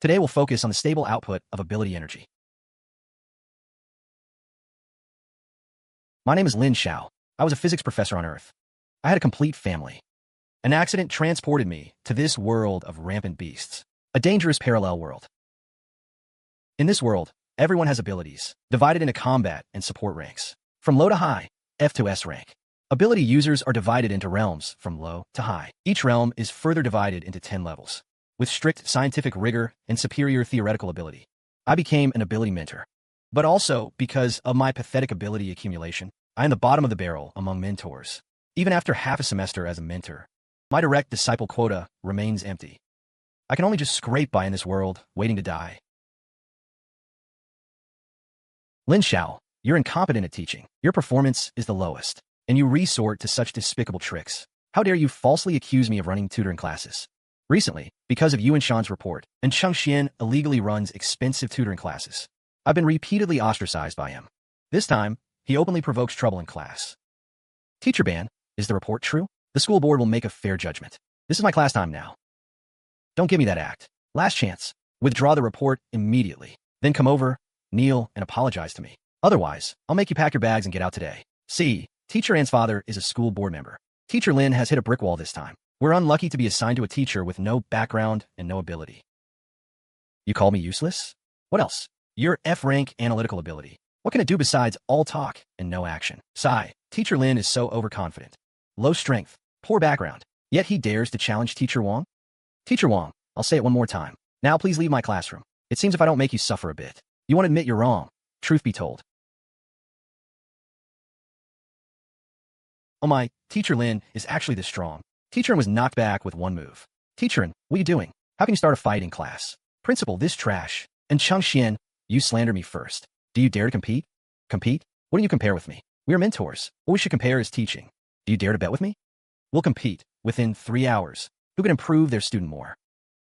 Today we'll focus on the stable output of ability energy. My name is Lin Xiao. I was a physics professor on Earth. I had a complete family. An accident transported me to this world of rampant beasts, a dangerous parallel world. In this world, everyone has abilities, divided into combat and support ranks. From low to high, F to S rank. Ability users are divided into realms from low to high. Each realm is further divided into 10 levels, with strict scientific rigor and superior theoretical ability. I became an ability mentor. But also, because of my pathetic ability accumulation, I am the bottom of the barrel among mentors. Even after half a semester as a mentor, my direct disciple quota remains empty. I can only just scrape by in this world, waiting to die. Lin Xiao, you're incompetent at teaching. Your performance is the lowest, and you resort to such despicable tricks. How dare you falsely accuse me of running tutoring classes? Recently, because of Yuan Shan's report, and Cheng Xian illegally runs expensive tutoring classes, I've been repeatedly ostracized by him. This time, he openly provokes trouble in class. Teacher ban, is the report true? The school board will make a fair judgment. This is my class time now. Don't give me that act. Last chance. Withdraw the report immediately. Then come over, kneel, and apologize to me. Otherwise, I'll make you pack your bags and get out today. See, Teacher An's father is a school board member. Teacher Lin has hit a brick wall this time. We're unlucky to be assigned to a teacher with no background and no ability. You call me useless? What else? Your F-rank analytical ability. What can it do besides all talk and no action? Sigh. Teacher Lin is so overconfident. Low strength, poor background. Yet he dares to challenge Teacher Wang? Teacher Wang, I'll say it one more time. Now please leave my classroom. It seems if I don't make you suffer a bit, you won't admit you're wrong. Truth be told. Oh my, Teacher Lin is actually this strong. Teacher Lin was knocked back with one move. Teacher Lin, what are you doing? How can you start a fight in class? Principal, this trash. And Cheng Xian, you slander me first. Do you dare to compete? Compete? What do you compare with me? We are mentors. What we should compare is teaching. Do you dare to bet with me? We'll compete within 3 hours. Who can improve their student more?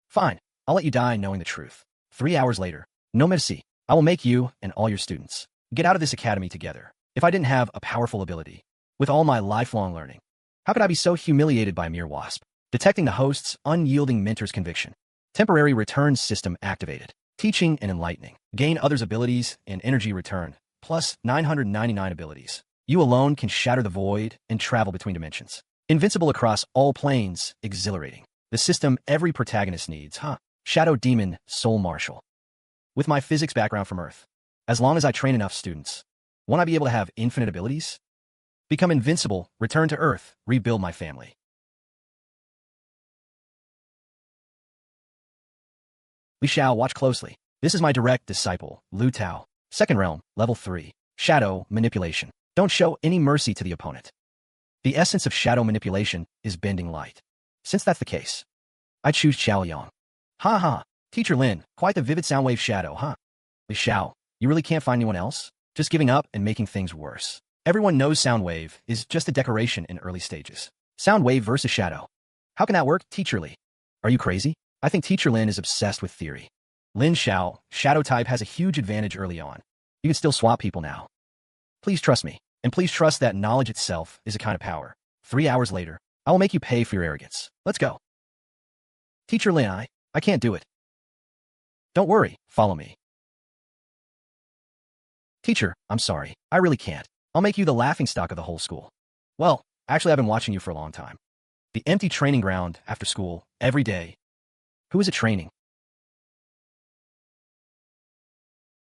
Fine, I'll let you die knowing the truth. 3 hours later, no mercy. I will make you and all your students get out of this academy together. If I didn't have a powerful ability, with all my lifelong learning, how could I be so humiliated by a mere wasp? Detecting the host's unyielding mentor's conviction. Temporary return system activated. Teaching and enlightening. Gain others' abilities and energy return. Plus 999 abilities. You alone can shatter the void and travel between dimensions. Invincible across all planes, exhilarating. The system every protagonist needs, huh? Shadow Demon, Soul Marshal. With my physics background from Earth, as long as I train enough students, won't I be able to have infinite abilities? Become invincible, return to Earth, rebuild my family. Li Xiao, watch closely. This is my direct disciple, Lu Tao. Second realm, level 3. Shadow Manipulation. Don't show any mercy to the opponent. The essence of shadow manipulation is bending light. Since that's the case, I choose Xiao Yang. Ha ha, Teacher Lin, quite the vivid soundwave shadow, huh? Li Xiao, you really can't find anyone else? Just giving up and making things worse. Everyone knows Soundwave is just a decoration in early stages. Soundwave versus Shadow. How can that work, Teacher Li? Are you crazy? I think Teacher Lin is obsessed with theory. Lin Xiao, Shadow type has a huge advantage early on. You can still swap people now. Please trust me, and please trust that knowledge itself is a kind of power. 3 hours later, I will make you pay for your arrogance. Let's go. Teacher Lin, I can't do it. Don't worry, follow me. Teacher, I'm sorry, I really can't. I'll make you the laughingstock of the whole school. Well, actually I've been watching you for a long time. The empty training ground after school, every day. Who is it training?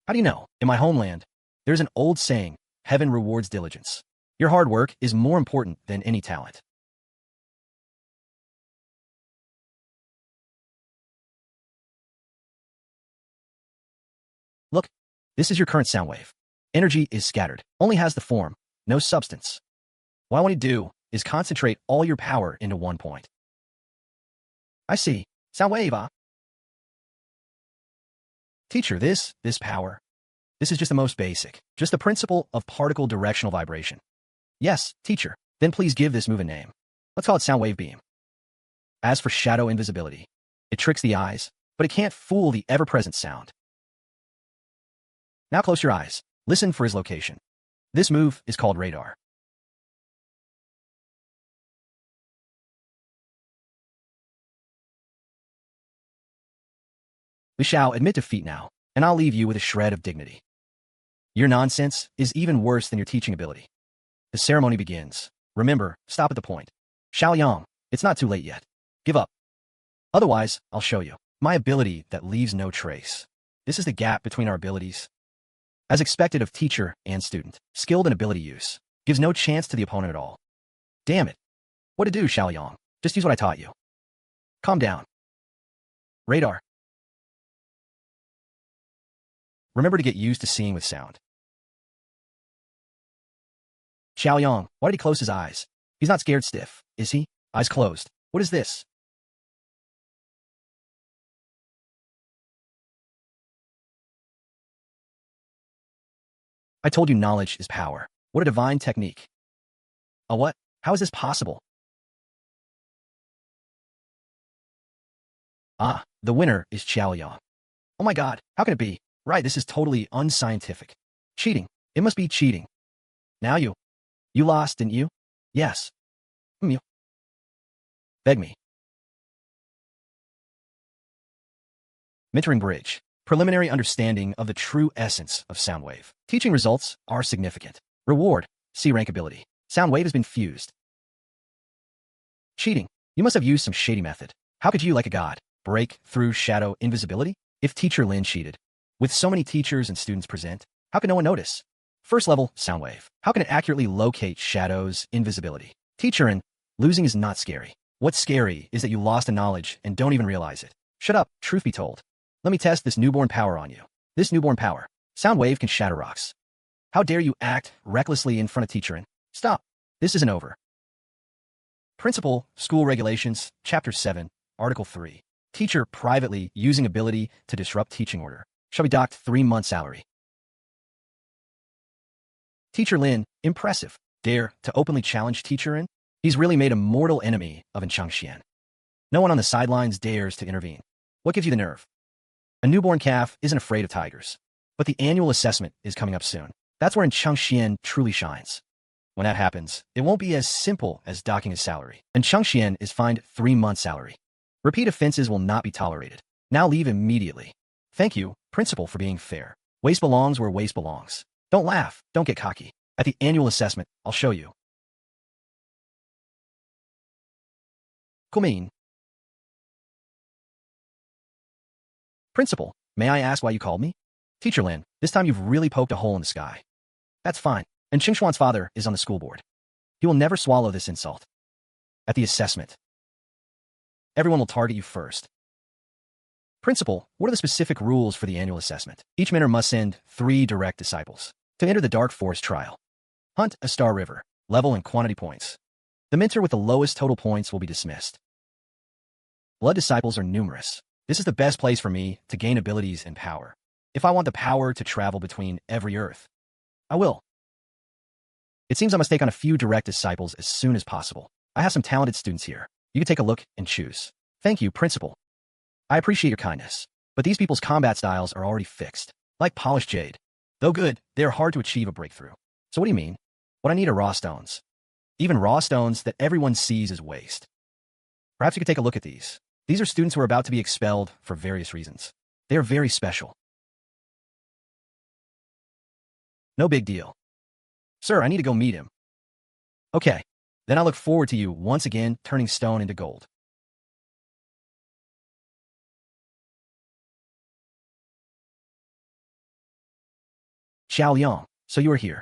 How do you know? In my homeland, there's an old saying, heaven rewards diligence. Your hard work is more important than any talent. Look, this is your current sound wave. Energy is scattered, only has the form, no substance. What I want you to do is concentrate all your power into one point. I see. Sound wave, Teacher, this power. This is just the most basic, just the principle of particle directional vibration. Yes, teacher. Then please give this move a name. Let's call it sound wave beam. As for shadow invisibility, it tricks the eyes, but it can't fool the ever-present sound. Now close your eyes. Listen for his location. This move is called radar. Lin Xiao, admit defeat now, and I'll leave you with a shred of dignity. Your nonsense is even worse than your teaching ability. The ceremony begins. Remember, stop at the point. Xiao Yang, it's not too late yet. Give up. Otherwise, I'll show you my ability that leaves no trace. This is the gap between our abilities. As expected of teacher and student, skilled in ability use, gives no chance to the opponent at all. Damn it. What to do, Xiao Yang? Just use what I taught you. Calm down. Radar. Remember to get used to seeing with sound. Xiao Yang, why did he close his eyes? He's not scared stiff, is he? Eyes closed. What is this? I told you knowledge is power. What a divine technique. A what? How is this possible? Ah, the winner is Xiao Yang. Oh my god, how can it be? Right, this is totally unscientific. Cheating. It must be cheating. Now you lost, didn't you? Yes. You. Beg me. Mentoring bridge. Preliminary understanding of the true essence of Soundwave. Teaching results are significant. Reward. C-rank ability. Soundwave has been fused. Cheating. You must have used some shady method. How could you, like a god, break through shadow invisibility? If teacher Lin cheated, with so many teachers and students present, how can no one notice? First level, Soundwave. How can it accurately locate shadows invisibility? Teacher and losing is not scary. What's scary is that you lost a knowledge and don't even realize it. Shut up, truth be told. Let me test this newborn power on you. This newborn power. Soundwave can shatter rocks. How dare you act recklessly in front of teacher and stop. This isn't over. Principal, School Regulations, Chapter 7, Article 3. Teacher privately using ability to disrupt teaching order shall be docked 3 months' salary. Teacher Lin, impressive. Dare to openly challenge teacher in? He's really made a mortal enemy of Changxian. No one on the sidelines dares to intervene. What gives you the nerve? A newborn calf isn't afraid of tigers. But the annual assessment is coming up soon. That's where Changxian truly shines. When that happens, it won't be as simple as docking his salary. And Changxian is fined 3 months' salary. Repeat offenses will not be tolerated. Now leave immediately. Thank you, Principal, for being fair. Waste belongs where waste belongs. Don't laugh. Don't get cocky. At the annual assessment, I'll show you. Kumin. Principal, may I ask why you called me? Teacher Lin, this time you've really poked a hole in the sky. That's fine. And Qingxuan's father is on the school board. He will never swallow this insult. At the assessment, everyone will target you first. Principal, what are the specific rules for the annual assessment? Each mentor must send 3 direct disciples to enter the Dark Forest trial. Hunt a Star River, level and quantity points. The mentor with the lowest total points will be dismissed. Blood disciples are numerous. This is the best place for me to gain abilities and power. If I want the power to travel between every Earth, I will. It seems I must take on a few direct disciples as soon as possible. I have some talented students here. You can take a look and choose. Thank you, Principal. I appreciate your kindness, but these people's combat styles are already fixed. Like polished jade. Though good, they are hard to achieve a breakthrough. So what do you mean? What I need are raw stones. Even raw stones that everyone sees as waste. Perhaps you could take a look at these. These are students who are about to be expelled for various reasons. They are very special. No big deal. Sir, I need to go meet him. Okay. Then I look forward to you once again turning stone into gold. Xiao Yang, so you are here.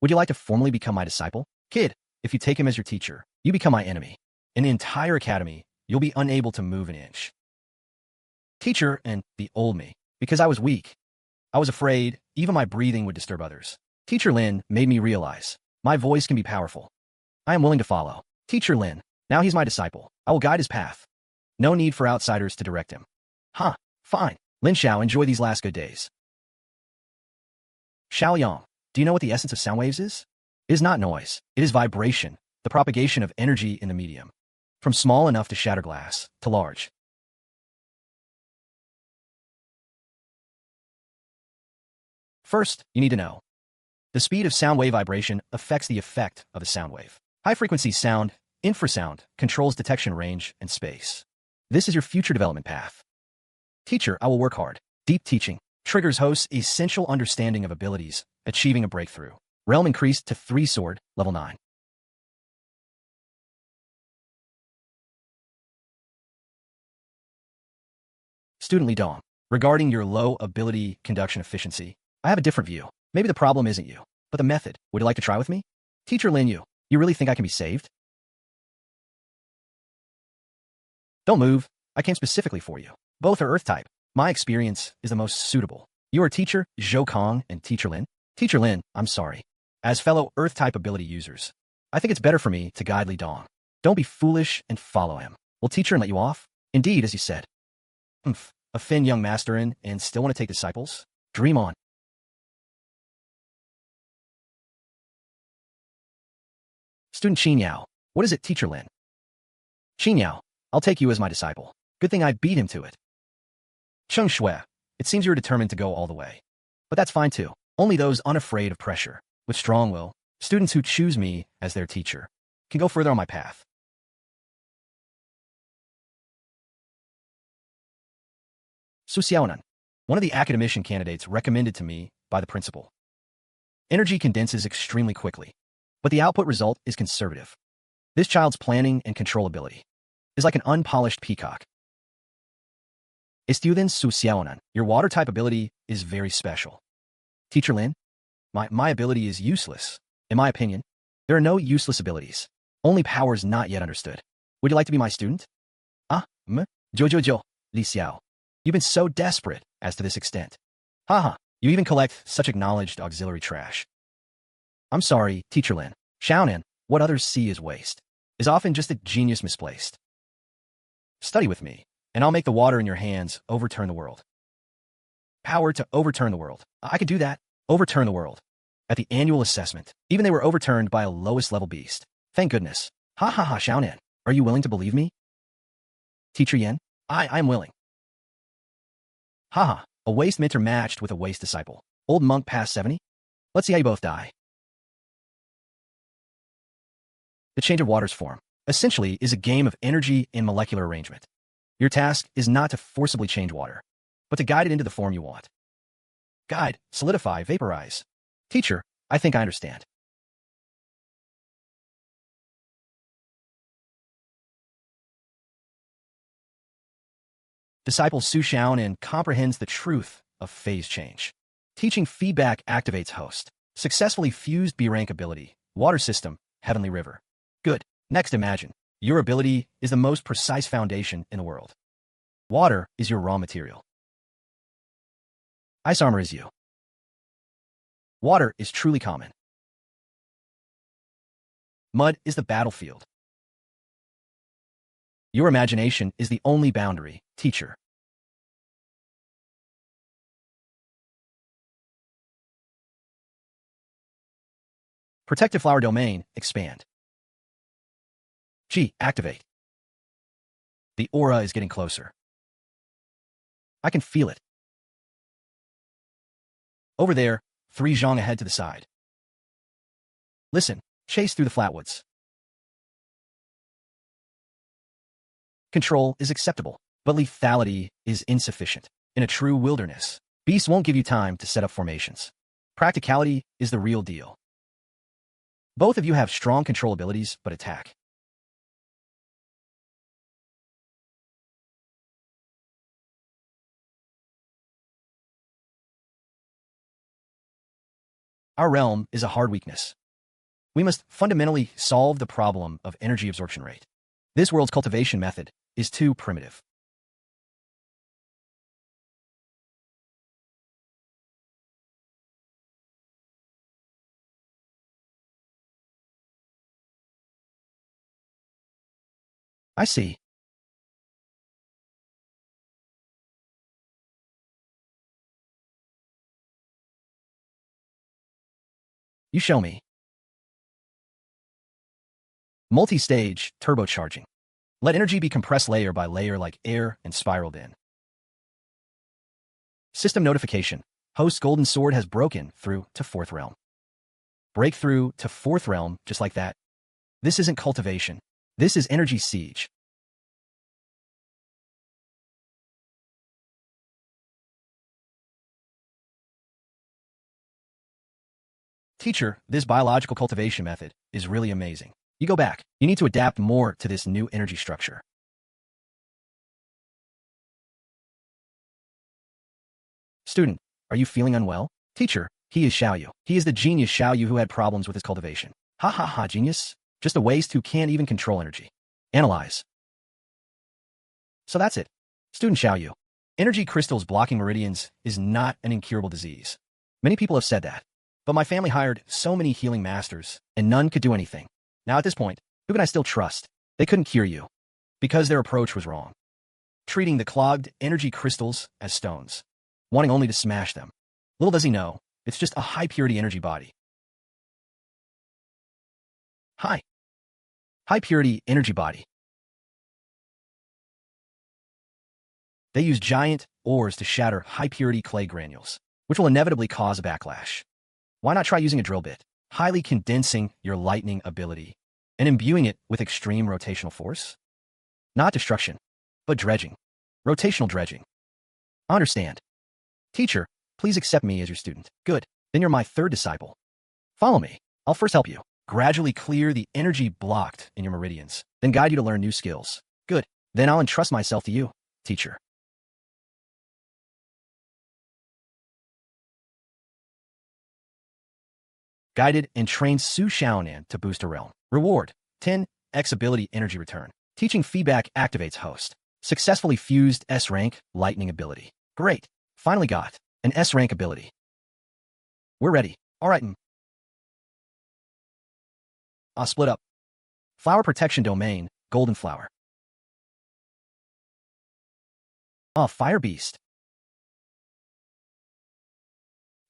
Would you like to formally become my disciple? Kid, if you take him as your teacher, you become my enemy. In the entire academy, you'll be unable to move an inch. Teacher and the old me, because I was weak. I was afraid even my breathing would disturb others. Teacher Lin made me realize my voice can be powerful. I am willing to follow. Teacher Lin, now he's my disciple. I will guide his path. No need for outsiders to direct him. Huh, fine. Lin Xiao, enjoy these last good days. Xiao Yang, do you know what the essence of sound waves is? It is not noise. It is vibration, the propagation of energy in the medium. From small enough to shatter glass, to large. First, you need to know. The speed of sound wave vibration affects the effect of a sound wave. High-frequency sound, infrasound, controls detection range and space. This is your future development path. Teacher, I will work hard. Deep teaching triggers host's essential understanding of abilities, achieving a breakthrough. Realm increased to 3 sword, level 9. Student Li Dong, regarding your low ability conduction efficiency, I have a different view. Maybe the problem isn't you, but the method. Would you like to try with me? Teacher Lin Yu, you really think I can be saved? Don't move. I came specifically for you. Both are Earth type. My experience is the most suitable. You are Teacher Zhou Kong and Teacher Lin. Teacher Lin, I'm sorry. As fellow Earth type ability users, I think it's better for me to guide Li Dong. Don't be foolish and follow him. Will Teacher and let you off? Indeed, as you said. Humph. A thin young master in and still want to take disciples? Dream on. Student Qin Yao. What is it, Teacher Lin? Qin Yao, I'll take you as my disciple. Good thing I beat him to it. Cheng Shui, it seems you're determined to go all the way. But that's fine too. Only those unafraid of pressure, with strong will, students who choose me as their teacher, can go further on my path. Su Xiaonan, one of the academician candidates recommended to me by the principal. Energy condenses extremely quickly, but the output result is conservative. This child's planning and control ability is like an unpolished peacock. Student Su Xiaonan, your water type ability is very special. Teacher Lin, my ability is useless. In my opinion, there are no useless abilities, only powers not yet understood. Would you like to be my student? Jojo, Li Xiao. You've been so desperate as to this extent. Haha, you even collect such acknowledged auxiliary trash. I'm sorry, Teacher Lin. Xiaonan, what others see as waste, is often just a genius misplaced. Study with me, and I'll make the water in your hands overturn the world. Power to overturn the world. I could do that. Overturn the world. At the annual assessment, even they were overturned by a lowest level beast. Thank goodness. Ha ha ha, Xiaonan. Are you willing to believe me? Teacher Yen, I'm willing. Haha, a waste mentor matched with a waste disciple. Old monk past 70? Let's see how you both die. The change of waters form, essentially, is a game of energy and molecular arrangement. Your task is not to forcibly change water, but to guide it into the form you want. Guide, solidify, vaporize. Teacher, I think I understand. Disciple Su Xiaonan comprehends the truth of phase change. Teaching feedback activates host. Successfully fused B-rank ability. Water system, heavenly river. Good. Next, imagine. Your ability is the most precise foundation in the world. Water is your raw material. Ice armor is you. Water is truly common. Mud is the battlefield. Your imagination is the only boundary, teacher. Protective flower domain, expand. G, activate. The aura is getting closer. I can feel it. Over there, 3 zhang ahead to the side. Listen, chase through the flatwoods. Control is acceptable, but lethality is insufficient. In a true wilderness, beasts won't give you time to set up formations. Practicality is the real deal. Both of you have strong control abilities, but attack. Our realm is a hard weakness. We must fundamentally solve the problem of energy absorption rate. This world's cultivation method is too primitive. I see. You show me. Multi-stage turbocharging. Let energy be compressed layer by layer like air and spiraled in. System notification. Host Golden Sword has broken through to 4th realm. Breakthrough to 4th realm, just like that. This isn't cultivation. This is energy siege. Teacher, this biological cultivation method is really amazing. You go back. You need to adapt more to this new energy structure. Student, are you feeling unwell? Teacher, he is Xiao Yu. He is the genius Xiao Yu who had problems with his cultivation. Ha ha ha, genius. Just a waste who can't even control energy. Analyze. So that's it. Student Xiao Yu. Energy crystals blocking meridians is not an incurable disease. Many people have said that. But my family hired so many healing masters, and none could do anything. Now at this point, who can I still trust? They couldn't cure you. Because their approach was wrong. Treating the clogged energy crystals as stones. Wanting only to smash them. Little does he know, it's just a high-purity energy body. High-purity energy body. They use giant ores to shatter high-purity clay granules, which will inevitably cause a backlash. Why not try using a drill bit, highly condensing your lightning ability, and imbuing it with extreme rotational force? Not destruction, but dredging. Rotational dredging. Understand. Teacher, please accept me as your student. Good. Then you're my third disciple. Follow me. I'll first help you. Gradually clear the energy blocked in your meridians, then guide you to learn new skills. Good. Then I'll entrust myself to you, teacher. Guided and trained Su Xiaonan to boost her realm. Reward, 10x ability energy return. Teaching feedback activates host. Successfully fused S-rank lightning ability. Great. Finally got an S-rank ability. We're ready. All right. I'll split up. Flower protection domain, golden flower. Fire beast.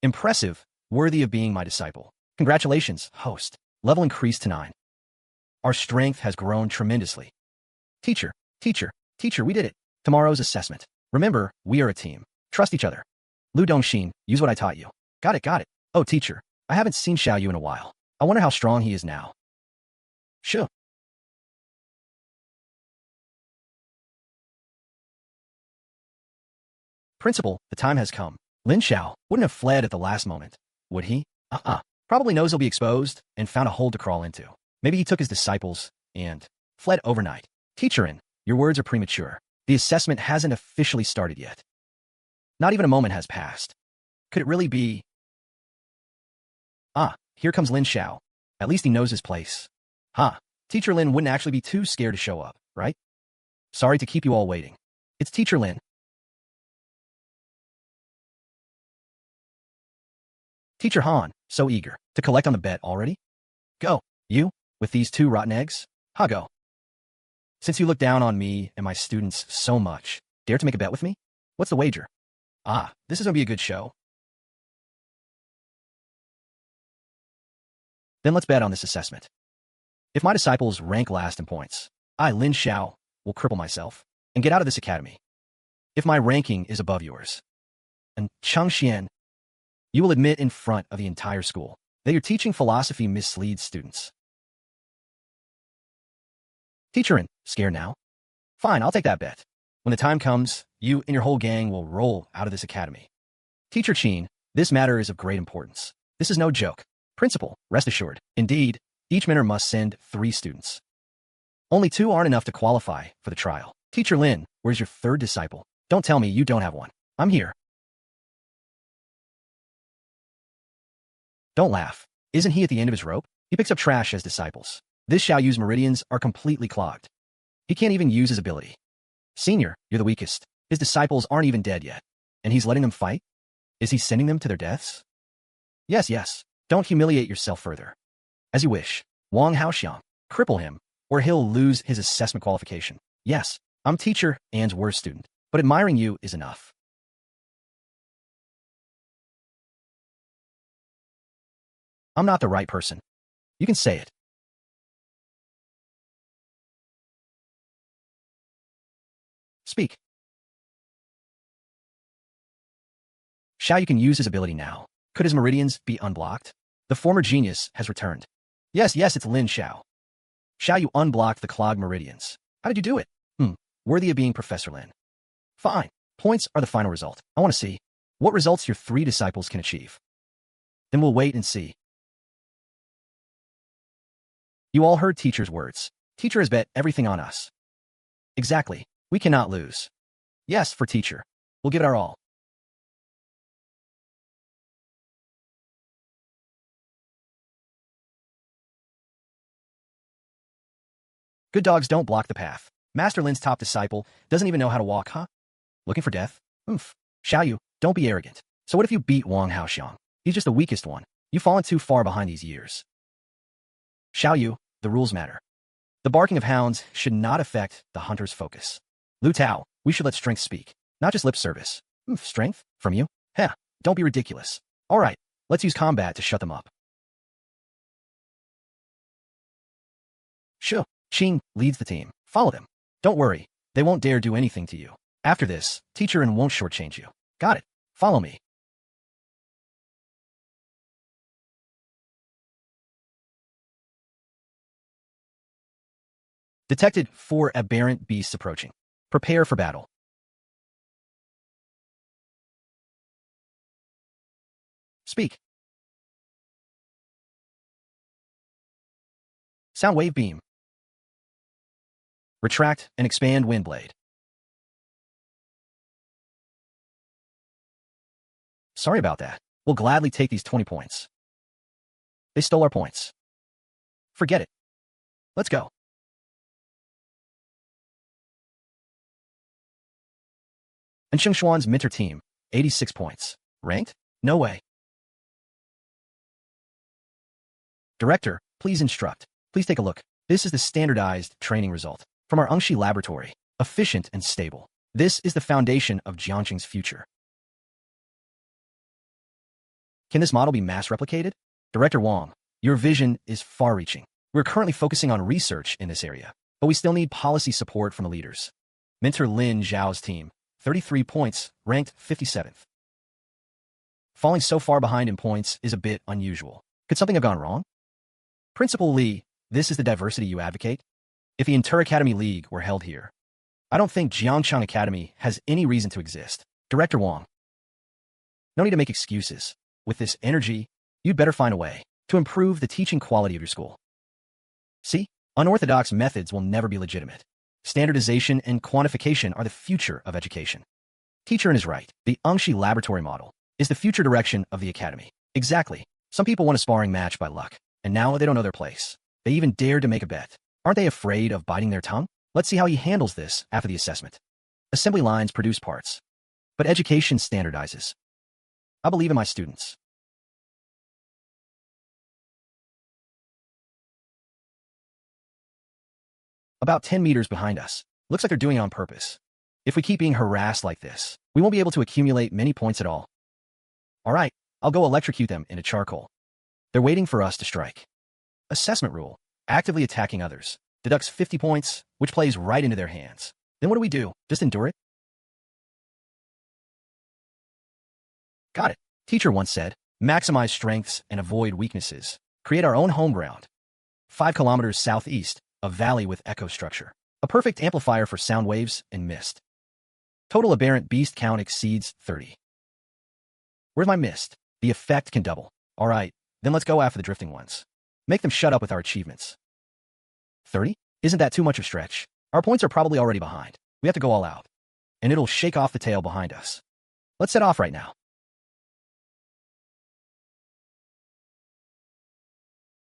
Impressive, worthy of being my disciple. Congratulations, host. Level increased to 9. Our strength has grown tremendously. Teacher, we did it. Tomorrow's assessment. Remember, we are a team. Trust each other. Lu Dongxin, use what I taught you. Got it. Oh, teacher, I haven't seen Xiao Yu in a while. I wonder how strong he is now. Sure. Principal, the time has come. Lin Xiao wouldn't have fled at the last moment, would he? Probably knows he'll be exposed and found a hole to crawl into. Maybe he took his disciples and fled overnight. Teacher, your words are premature. The assessment hasn't officially started yet. Not even a moment has passed. Could it really be? Here comes Lin Xiao. At least he knows his place. Teacher Lin wouldn't actually be too scared to show up, right? Sorry to keep you all waiting. It's Teacher Lin. Teacher Han, so eager. To collect on the bet already? Go. You, with these 2 rotten eggs? Go. Since you look down on me and my students so much, dare to make a bet with me? What's the wager? This is going to be a good show. Then let's bet on this assessment. If my disciples rank last in points, I, Lin Xiao, will cripple myself and get out of this academy. If my ranking is above yours, and Changxian, you will admit in front of the entire school that your teaching philosophy misleads students. Teacher, scared now? Fine, I'll take that bet. When the time comes, you and your whole gang will roll out of this academy. Teacher Qin, this matter is of great importance. This is no joke. Principal, rest assured. Indeed, each mentor must send 3 students. Only 2 aren't enough to qualify for the trial. Teacher Lin, where's your 3rd disciple? Don't tell me you don't have one. I'm here. Don't laugh. Isn't he at the end of his rope? He picks up trash as disciples. This Xiao Yu's meridians are completely clogged. He can't even use his ability. Senior, you're the weakest. His disciples aren't even dead yet. And he's letting them fight? Is he sending them to their deaths? Yes. Don't humiliate yourself further. As you wish. Wang Haoxiang, cripple him, or he'll lose his assessment qualification. Yes, I'm teacher Anne's worst student, but admiring you is enough. I'm not the right person. You can say it. Speak. Xiao Yu can use his ability now. Could his meridians be unblocked? The former genius has returned. Yes, it's Lin Xiao. Xiao Yu unblocked the clogged meridians. How did you do it? Worthy of being Professor Lin. Fine. Points are the final result. I want to see what results your 3 disciples can achieve. Then we'll wait and see. You all heard teacher's words. Teacher has bet everything on us. Exactly. We cannot lose. Yes, for teacher. We'll give it our all. Good dogs don't block the path. Master Lin's top disciple doesn't even know how to walk, huh? Looking for death? Oof. Xiao Yu, don't be arrogant. So what if you beat Wang Haoxiang? He's just the weakest one. You've fallen too far behind these years. Xiao Yu, the rules matter. The barking of hounds should not affect the hunter's focus. Lu Tao, we should let strength speak, not just lip service. Strength? From you? Heh, don't be ridiculous. All right, let's use combat to shut them up. Shu Qing leads the team. Follow them. Don't worry, they won't dare do anything to you. After this, teacher and won't shortchange you. Got it. Follow me. Detected 4 aberrant beasts approaching. Prepare for battle. Speak. Sound wave beam. Retract and expand windblade. Sorry about that. We'll gladly take these 20 points. They stole our points. Forget it. Let's go. And Xingshuan's Minter team, 86 points. Ranked? No way. Director, please instruct. Please take a look. This is the standardized training result from our Engshi laboratory. Efficient and stable. This is the foundation of Jiangxing's future. Can this model be mass replicated? Director Wang, your vision is far-reaching. We're currently focusing on research in this area, but we still need policy support from the leaders. Mentor Lin Xiao's team, 33 points, ranked 57th. Falling so far behind in points is a bit unusual. Could something have gone wrong? Principal Li, this is the diversity you advocate? If the Inter-Academy League were held here, I don't think Jiangchang Academy has any reason to exist. Director Wang, no need to make excuses. With this energy, you'd better find a way to improve the teaching quality of your school. See, unorthodox methods will never be legitimate. Standardization and quantification are the future of education. Teacher is right. The Engshi laboratory model is the future direction of the academy. Exactly. Some people won a sparring match by luck, and now they don't know their place. They even dared to make a bet. Aren't they afraid of biting their tongue? Let's see how he handles this after the assessment. Assembly lines produce parts, but education standardizes. I believe in my students. About 10 meters behind us. Looks like they're doing it on purpose. If we keep being harassed like this, we won't be able to accumulate many points at all. All right, I'll go electrocute them into charcoal. They're waiting for us to strike. Assessment rule. Actively attacking others. Deducts 50 points, which plays right into their hands. Then what do? Just endure it? Got it. Teacher once said, maximize strengths and avoid weaknesses. Create our own home ground. 5 kilometers southeast, a valley with echo structure. A perfect amplifier for sound waves and mist. Total aberrant beast count exceeds 30. Where's my mist? The effect can double. All right, then let's go after the drifting ones. Make them shut up with our achievements. 30? Isn't that too much of a stretch? Our points are probably already behind. We have to go all out. And it'll shake off the tail behind us. Let's set off right now.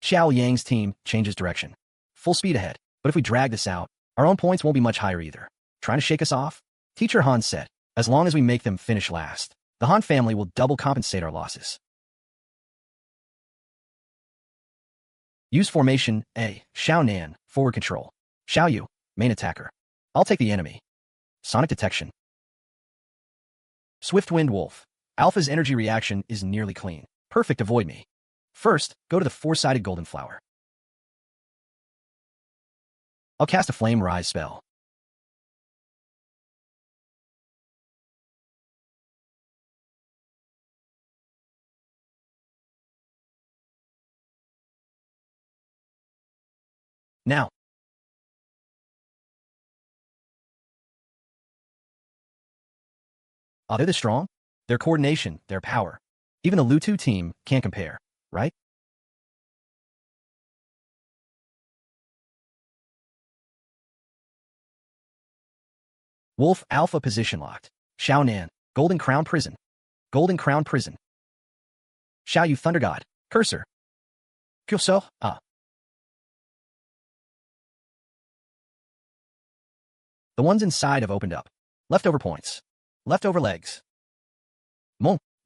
Xiao Yang's team changes direction. Full speed ahead. But if we drag this out, our own points won't be much higher either. Trying to shake us off? Teacher Han said, as long as we make them finish last, the Han family will double compensate our losses. Use formation A. Xiao Nan, forward control. Xiao Yu, main attacker. I'll take the enemy. Sonic detection. Swift Wind Wolf. Alpha's energy reaction is nearly clean. Perfect, avoid me. First, go to the 4-sided golden flower. I'll cast a Flame Rise spell. Now. Oh, they're this strong? Their coordination, their power. Even the Lutu team can't compare, right? Wolf Alpha position locked. Xiao Nan, Golden Crown Prison. Golden Crown Prison. Xiao Yu Thunder God. Cursor. Kyuso, ah. The ones inside have opened up. Leftover points. Leftover legs.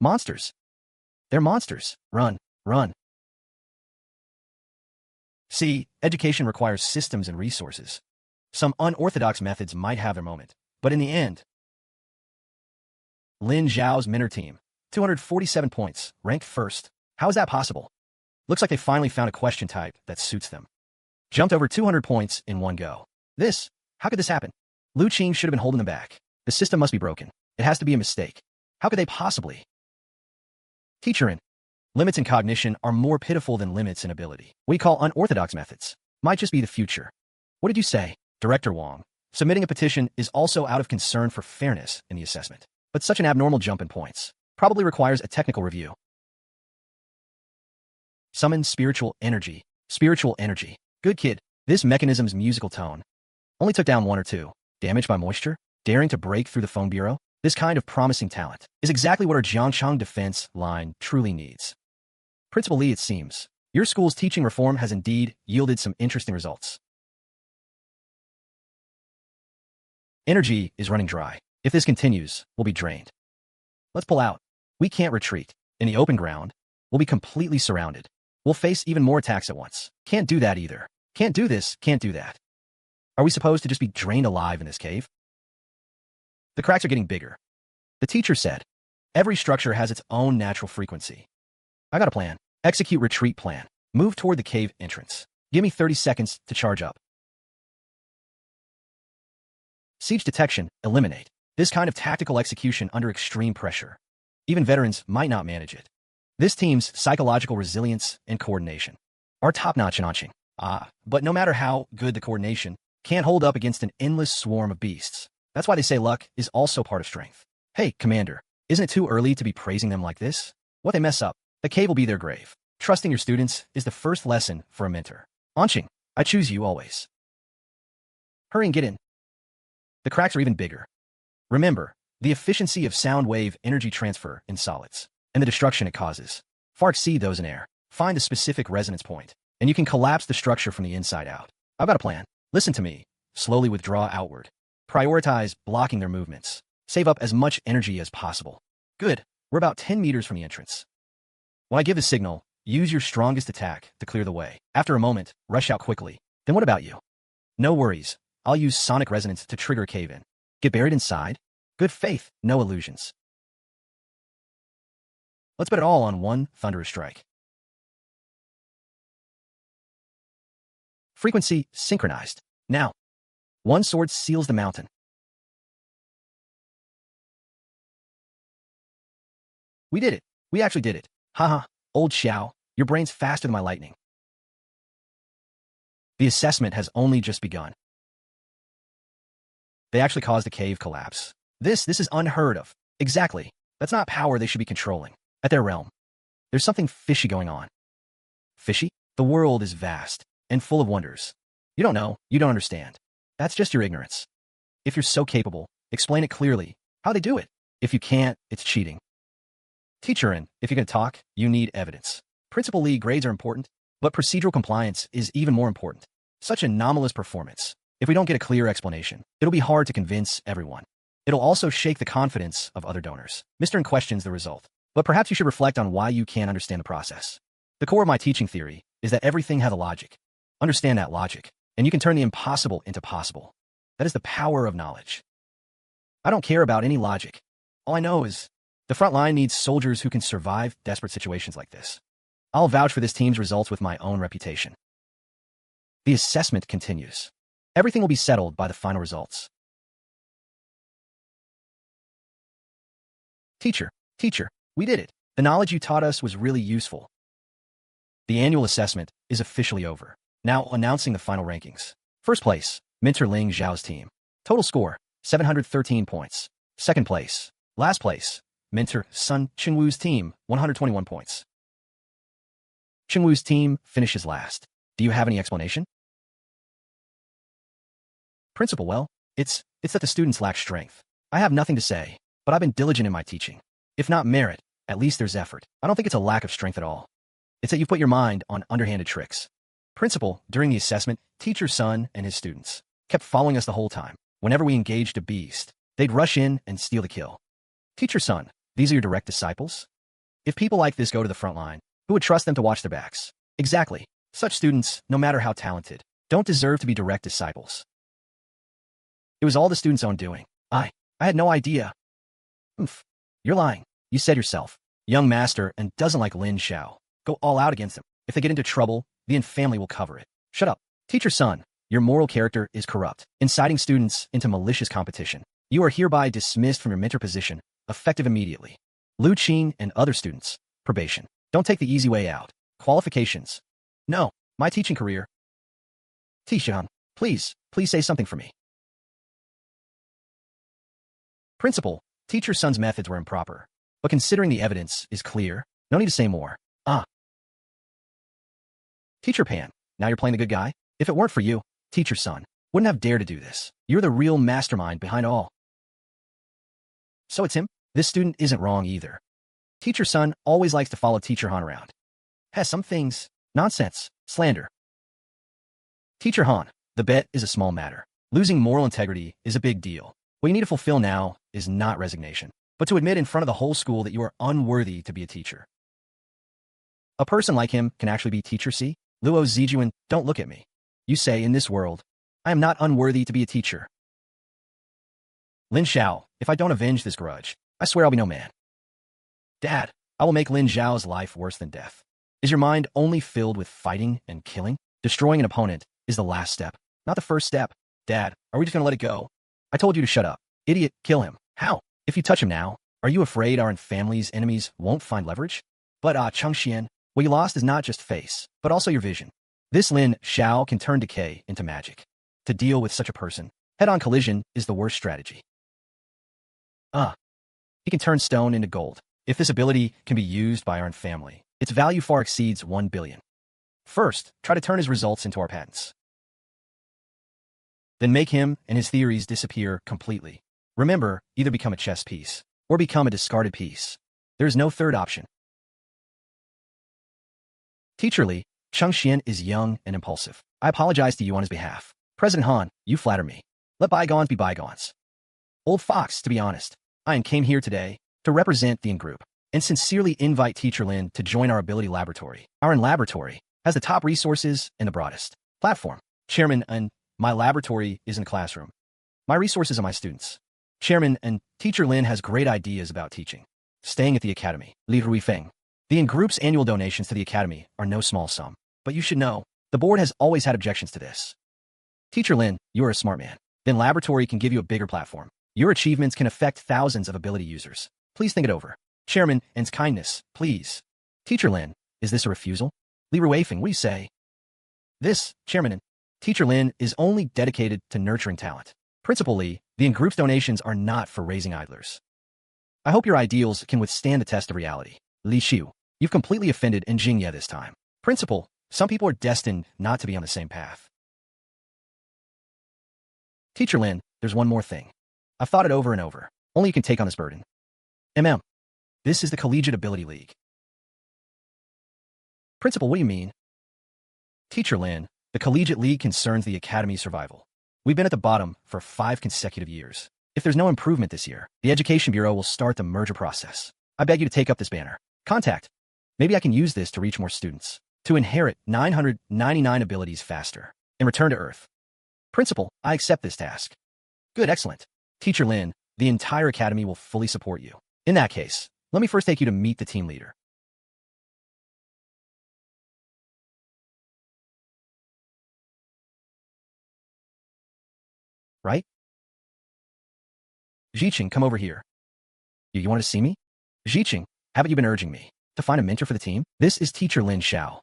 Monsters. They're monsters. Run, run. See, education requires systems and resources. Some unorthodox methods might have their moment, but in the end, Lin Xiao's Minor team, 247 points, ranked first. How is that possible? Looks like they finally found a question type that suits them. Jumped over 200 points in one go. How could this happen? Lu Qing should have been holding them back. The system must be broken. It has to be a mistake. How could they possibly? Teacher in. Limits in cognition are more pitiful than limits in ability. What you call unorthodox methods might just be the future. What did you say? Director Wang. Submitting a petition is also out of concern for fairness in the assessment. But such an abnormal jump in points probably requires a technical review. Summon spiritual energy. Spiritual energy. Good kid. This mechanism's musical tone only took down 1 or 2. Damaged by moisture? Daring to break through the phone bureau? This kind of promising talent is exactly what our Jiangchang defense line truly needs. Principal Li, it seems, your school's teaching reform has indeed yielded some interesting results. Energy is running dry. If this continues, we'll be drained. Let's pull out. We can't retreat. In the open ground, we'll be completely surrounded. We'll face even more attacks at once. Can't do that either. Can't do this, can't do that. Are we supposed to just be drained alive in this cave? The cracks are getting bigger. The teacher said, every structure has its own natural frequency. I got a plan. Execute retreat plan. Move toward the cave entrance. Give me 30 seconds to charge up. Siege detection, eliminate. This kind of tactical execution under extreme pressure. Even veterans might not manage it. This team's psychological resilience and coordination are top-notch notching. But no matter how good the coordination, can't hold up against an endless swarm of beasts. That's why they say luck is also part of strength. Hey, Commander, isn't it too early to be praising them like this? What they mess up, the cave will be their grave. Trusting your students is the first lesson for a mentor. Anqing, I choose you always. Hurry and get in. The cracks are even bigger. Remember, the efficiency of sound wave energy transfer in solids, and the destruction it causes, far exceed those in air. Find a specific resonance point, and you can collapse the structure from the inside out. I've got a plan. Listen to me. Slowly withdraw outward. Prioritize blocking their movements. Save up as much energy as possible. Good. We're about 10 meters from the entrance. When I give the signal, use your strongest attack to clear the way. After a moment, rush out quickly. Then what about you? No worries. I'll use sonic resonance to trigger a cave-in. Get buried inside? Good faith, no illusions. Let's bet it all on one thunderous strike. Frequency synchronized. Now, one sword seals the mountain. We did it. We actually did it. Haha, old Xiao, your brain's faster than my lightning. The assessment has only just begun. They actually caused a cave collapse. This is unheard of. Exactly. That's not power they should be controlling. At their realm, there's something fishy going on. Fishy? The world is vast and full of wonders. You don't know. You don't understand. That's just your ignorance. If you're so capable, explain it clearly. How they do it. If you can't, it's cheating. Teacher in, if you're going to talk, you need evidence. Principal Li, grades are important, but procedural compliance is even more important. Such anomalous performance. If we don't get a clear explanation, it'll be hard to convince everyone. It'll also shake the confidence of other donors. Mr. In questions the result. But perhaps you should reflect on why you can't understand the process. The core of my teaching theory is that everything has a logic. Understand that logic, and you can turn the impossible into possible. That is the power of knowledge. I don't care about any logic. All I know is the front line needs soldiers who can survive desperate situations like this. I'll vouch for this team's results with my own reputation. The assessment continues. Everything will be settled by the final results. Teacher, we did it. The knowledge you taught us was really useful. The annual assessment is officially over. Now announcing the final rankings. First place, Mentor Lin Xiao's team. Total score, 713 points. Second place, last place, Mentor Sun Qingwu's team, 121 points. Qingwu's team finishes last. Do you have any explanation? Principal, well, It's that the students lack strength. I have nothing to say, but I've been diligent in my teaching. If not merit, at least there's effort. I don't think it's a lack of strength at all. It's that you've put your mind on underhanded tricks. Principal, during the assessment, teacher's son and his students kept following us the whole time. Whenever we engaged a beast, they'd rush in and steal the kill. Teacher's son, these are your direct disciples? If people like this go to the front line, who would trust them to watch their backs? Exactly. Such students, no matter how talented, don't deserve to be direct disciples. It was all the student's own doing. I had no idea. Oomph. You're lying. You said yourself. Young master and doesn't like Lin Xiao. Go all out against him. If they get into trouble, the Yin family will cover it. Shut up. Teacher's son, your moral character is corrupt, inciting students into malicious competition. You are hereby dismissed from your mentor position, effective immediately. Lu Qing and other students, probation. Don't take the easy way out. Qualifications. No, my teaching career. Tishan, please say something for me. Principal, teacher's son's methods were improper, but considering the evidence is clear, no need to say more. Teacher Pan, now you're playing the good guy? If it weren't for you, teacher's son, wouldn't have dared to do this. You're the real mastermind behind all. So it's him? This student isn't wrong either. Teacher's son always likes to follow Teacher Han around. Has some things. Nonsense. Slander. Teacher Han, the bet is a small matter. Losing moral integrity is a big deal. What you need to fulfill now is not resignation, but to admit in front of the whole school that you are unworthy to be a teacher. A person like him can actually be teacher C? Luo Zijuan, don't look at me. You say, in this world, I am not unworthy to be a teacher. Lin Xiao, if I don't avenge this grudge, I swear I'll be no man. Dad, I will make Lin Xiao's life worse than death. Is your mind only filled with fighting and killing? Destroying an opponent is the last step, not the first step. Dad, are we just gonna let it go? I told you to shut up. Idiot, kill him. How? If you touch him now, are you afraid our family's enemies won't find leverage? But Changxian, what you lost is not just face, but also your vision. This Lin Xiao can turn decay into magic. To deal with such a person, head-on collision is the worst strategy. He can turn stone into gold. If this ability can be used by our family, its value far exceeds 1 billion. First, try to turn his results into our patents. Then make him and his theories disappear completely. Remember, either become a chess piece, or become a discarded piece. There is no third option. Teacher Li, Changxian is young and impulsive. I apologize to you on his behalf. President Han, you flatter me. Let bygones be bygones. Old fox, to be honest, I came here today to represent the in-group and sincerely invite Teacher Lin to join our ability laboratory. Our laboratory has the top resources and the broadest platform. Chairman, and my laboratory is in the classroom. My resources are my students. Chairman, and Teacher Lin has great ideas about teaching. Staying at the academy. Li Ruifeng. The in-group's annual donations to the academy are no small sum. But you should know, the board has always had objections to this. Teacher Lin, you are a smart man. Then laboratory can give you a bigger platform. Your achievements can affect thousands of ability users. Please think it over. Chairman, and's kindness, please. Teacher Lin, is this a refusal? Li Ruifeng, what do you say? This, Chairman, and Teacher Lin is only dedicated to nurturing talent. Principal Li, the in-group's donations are not for raising idlers. I hope your ideals can withstand the test of reality. Li Xiu, you've completely offended Jingye this time. Principal, some people are destined not to be on the same path. Teacher Lin, there's one more thing. I've thought it over and over. Only you can take on this burden. This is the Collegiate Ability League. Principal, what do you mean? Teacher Lin, the Collegiate League concerns the Academy's survival. We've been at the bottom for 5 consecutive years. If there's no improvement this year, the Education Bureau will start the merger process. I beg you to take up this banner. Contact. Maybe I can use this to reach more students. To inherit 999 abilities faster. And return to Earth. Principal, I accept this task. Good, excellent. Teacher Lin, the entire Academy will fully support you. In that case, let me first take you to meet the team leader. Right? Ziqing, come over here. You wanted to see me? Ziqing, haven't you been urging me to find a mentor for the team? This is Teacher Lin Xiao.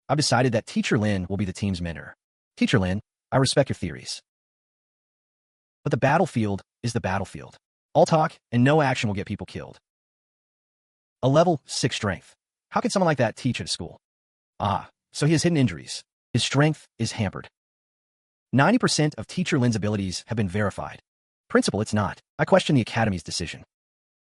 I've decided that Teacher Lin will be the team's mentor. Teacher Lin, I respect your theories. But the battlefield is the battlefield. All talk and no action will get people killed. A level 6 strength. How can someone like that teach at a school? So he has hidden injuries. His strength is hampered. 90% of Teacher Lin's abilities have been verified. Principal, it's not. I question the Academy's decision.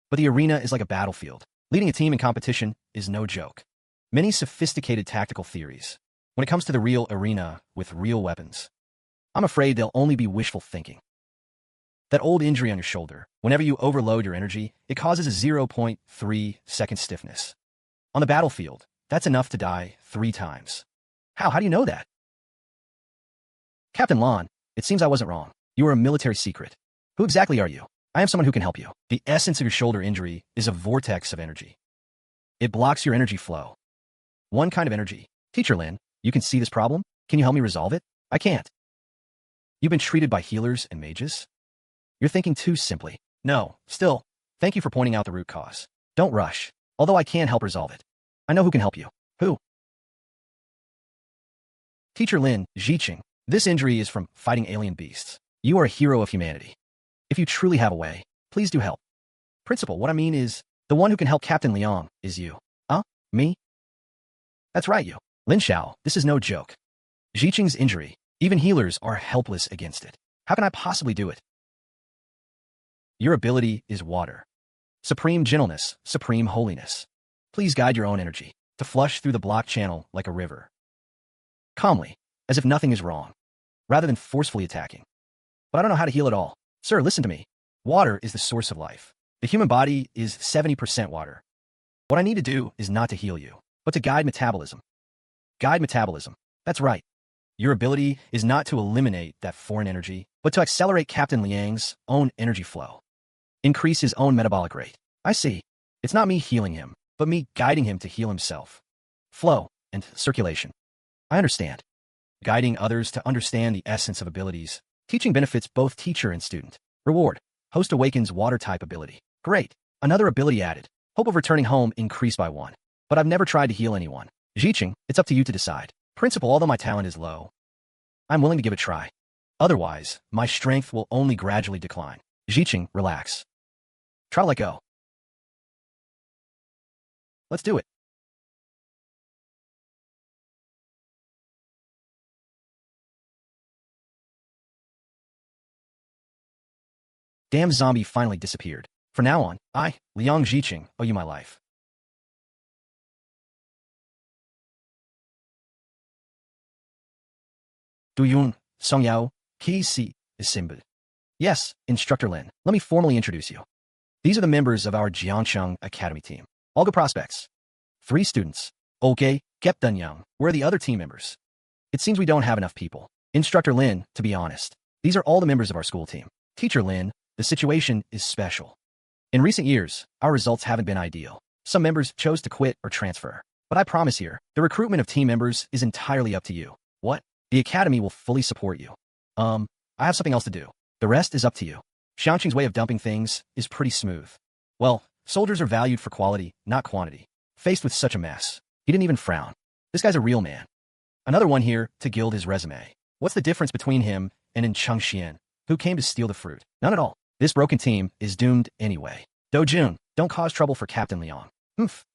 But the arena is like a battlefield. Leading a team in competition is no joke. Many sophisticated tactical theories. When it comes to the real arena with real weapons, I'm afraid they'll only be wishful thinking. That old injury on your shoulder, whenever you overload your energy, it causes a 0.3-second stiffness. On the battlefield, that's enough to die 3 times. How do you know that? Captain Lon, it seems I wasn't wrong. You are a military secret. Who exactly are you? I am someone who can help you. The essence of your shoulder injury is a vortex of energy. It blocks your energy flow. One kind of energy. Teacher Lin, you can see this problem? Can you help me resolve it? I can't. You've been treated by healers and mages? You're thinking too simply. No, still, thank you for pointing out the root cause. Don't rush, although I can help resolve it. I know who can help you. Who? Teacher Lin, Ziqing. This injury is from fighting alien beasts. You are a hero of humanity. If you truly have a way, please do help. Principal, what I mean is, the one who can help Captain Liang is you. Huh? Me? That's right, you. Lin Xiao, this is no joke. Ziqing's injury, even healers are helpless against it. How can I possibly do it? Your ability is water. Supreme gentleness, supreme holiness. Please guide your own energy to flush through the blocked channel like a river. Calmly, as if nothing is wrong, rather than forcefully attacking. But I don't know how to heal it all. Sir, listen to me. Water is the source of life. The human body is 70% water. What I need to do is not to heal you, but to guide metabolism. Guide metabolism. That's right. Your ability is not to eliminate that foreign energy, but to accelerate Captain Liang's own energy flow. Increase his own metabolic rate. I see. It's not me healing him, but me guiding him to heal himself. Flow and circulation. I understand. Guiding others to understand the essence of abilities. Teaching benefits both teacher and student. Reward. Host awakens water-type ability. Great. Another ability added. Hope of returning home increased by 1. But I've never tried to heal anyone. Ziqing, it's up to you to decide. Principal, although my talent is low, I'm willing to give it a try. Otherwise, my strength will only gradually decline. Ziqing, relax. Try to let go. Let's do it. Damn zombie finally disappeared. From now on, I, Liang Ziqing, owe you my life. Du Yun, Song Yao, Ki Si, is Simba. Yes, Instructor Lin, let me formally introduce you. These are the members of our Jiangcheng Academy team. All good prospects. 3 students. Okay, Kep Dunyang. Where are the other team members? It seems we don't have enough people. Instructor Lin, to be honest, these are all the members of our school team. Teacher Lin, the situation is special. In recent years, our results haven't been ideal. Some members chose to quit or transfer. But I promise here, the recruitment of team members is entirely up to you. What? The Academy will fully support you. I have something else to do. The rest is up to you. Xiangqing's way of dumping things is pretty smooth. Well, soldiers are valued for quality, not quantity. Faced with such a mess, he didn't even frown. This guy's a real man. Another one here to gild his resume. What's the difference between him and in Chengxian, who came to steal the fruit? None at all. This broken team is doomed anyway. Dojun, don't cause trouble for Captain Liang.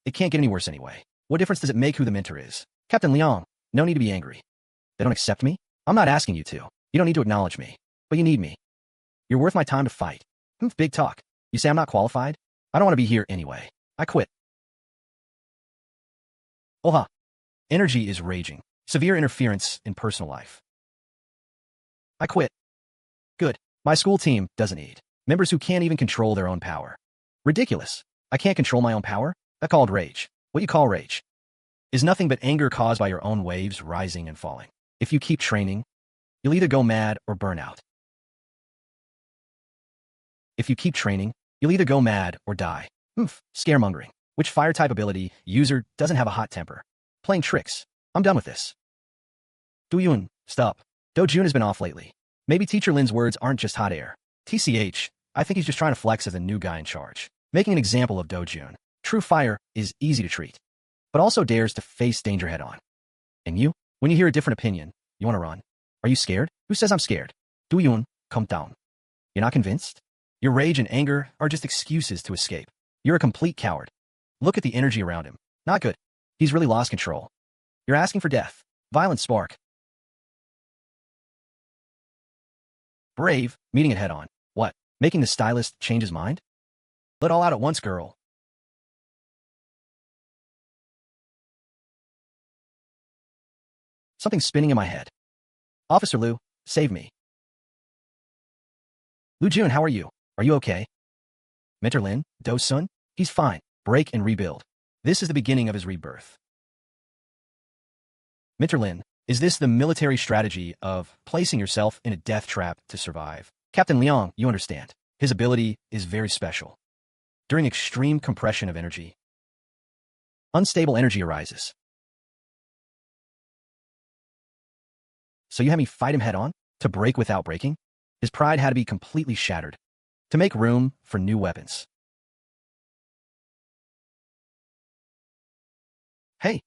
It can't get any worse anyway. What difference does it make who the mentor is? Captain Liang, no need to be angry. They don't accept me? I'm not asking you to. You don't need to acknowledge me. But you need me. You're worth my time to fight. Big talk. You say I'm not qualified? I don't want to be here anyway. I quit. Oha. Energy is raging. Severe interference in personal life. I quit. Good. My school team doesn't need members who can't even control their own power. Ridiculous. I can't control my own power? That's called rage. What you call rage is nothing but anger caused by your own waves rising and falling. If you keep training, you'll either go mad or burn out. If you keep training, you'll either go mad or die. Scaremongering. Which fire-type ability user doesn't have a hot temper? Playing tricks. I'm done with this. Duyun, stop. Dojun has been off lately. Maybe Teacher Lin's words aren't just hot air. TCH, I think he's just trying to flex as the new guy in charge. Making an example of Dojun. True fire is easy to treat, but also dares to face danger head-on. And you? When you hear a different opinion, you want to run. Are you scared? Who says I'm scared? Duyun, calm down. You're not convinced? Your rage and anger are just excuses to escape. You're a complete coward. Look at the energy around him. Not good. He's really lost control. You're asking for death. Violent spark. Brave, meeting it head on. What? Making the stylist change his mind? Let all out at once, girl. Something's spinning in my head. Officer Liu, save me. Lu Jun, how are you? Are you okay? Mentor Lin, Do's son? He's fine. Break and rebuild. This is the beginning of his rebirth. Mentor Lin, is this the military strategy of placing yourself in a death trap to survive? Captain Liang, you understand. His ability is very special. During extreme compression of energy, unstable energy arises. So you had me fight him head-on? To break without breaking? His pride had to be completely shattered. To make room for new weapons. Hey,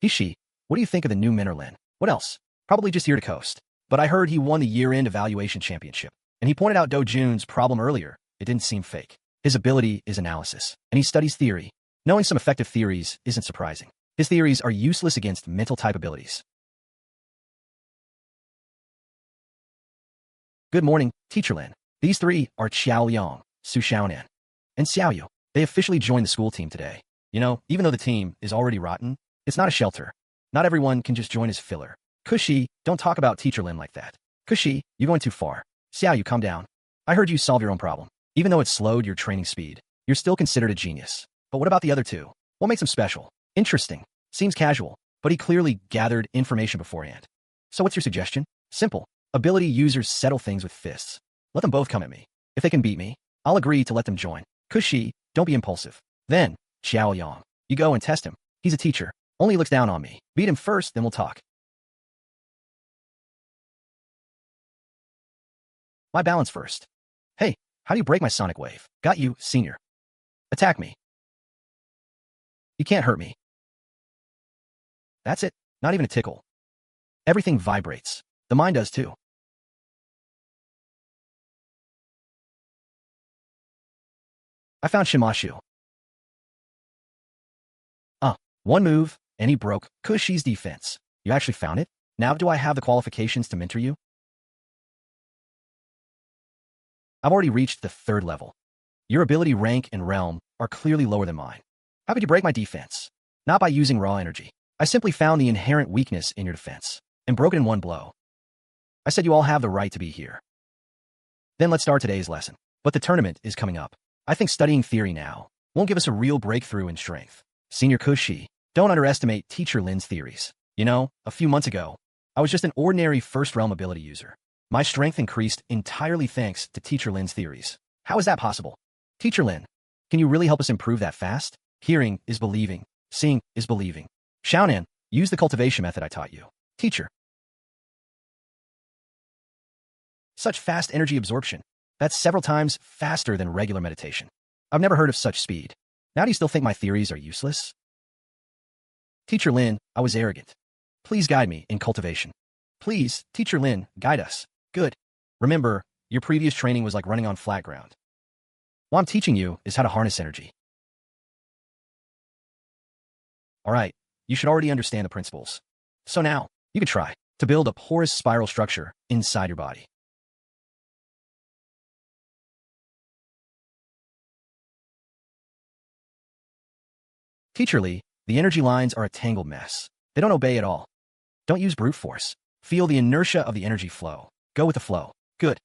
Hishi, what do you think of the new Mentor Lin? What else? Probably just here to coast. But I heard he won the year-end evaluation championship. And he pointed out Do Jun's problem earlier. It didn't seem fake. His ability is analysis. And he studies theory. Knowing some effective theories isn't surprising. His theories are useless against mental-type abilities. Good morning, Teacher Lin. These three are Xiao Liang, Su Xiaonan, and Xiao Yu. They officially joined the school team today. You know, even though the team is already rotten, it's not a shelter. Not everyone can just join as filler. Kushi, don't talk about Teacher Lin like that. Kushi, you're going too far. Xiao Yu, calm down. I heard you solve your own problem. Even though it slowed your training speed, you're still considered a genius. But what about the other two? What makes him special? Interesting. Seems casual, but he clearly gathered information beforehand. So what's your suggestion? Simple. Ability users settle things with fists. Let them both come at me. If they can beat me, I'll agree to let them join. Kushi, don't be impulsive. Then, Xiao Yang, you go and test him. He's a teacher. Only looks down on me. Beat him first, then we'll talk. My balance first. Hey, how do you break my sonic wave? Got you, senior. Attack me. You can't hurt me. That's it. Not even a tickle. Everything vibrates. The mind does too. I found Shimashu. One move, and he broke Kushi's defense. You actually found it? Now do I have the qualifications to mentor you? I've already reached the 3rd level. Your ability, rank, and realm are clearly lower than mine. How could you break my defense? Not by using raw energy. I simply found the inherent weakness in your defense and broke it in one blow. I said you all have the right to be here. Then let's start today's lesson. But the tournament is coming up. I think studying theory now won't give us a real breakthrough in strength. Senior Kushi, don't underestimate Teacher Lin's theories. You know, a few months ago, I was just an ordinary first realm ability user. My strength increased entirely thanks to Teacher Lin's theories. How is that possible? Teacher Lin, can you really help us improve that fast? Hearing is believing. Seeing is believing. Xiaonan, use the cultivation method I taught you. Teacher. Such fast energy absorption. That's several times faster than regular meditation. I've never heard of such speed. Now do you still think my theories are useless? Teacher Lin, I was arrogant. Please guide me in cultivation. Please, Teacher Lin, guide us. Good. Remember, your previous training was like running on flat ground. What I'm teaching you is how to harness energy. All right, you should already understand the principles. So now, you can try to build a porous spiral structure inside your body. Teacher Lee, the energy lines are a tangled mess. They don't obey at all. Don't use brute force. Feel the inertia of the energy flow. Go with the flow. Good.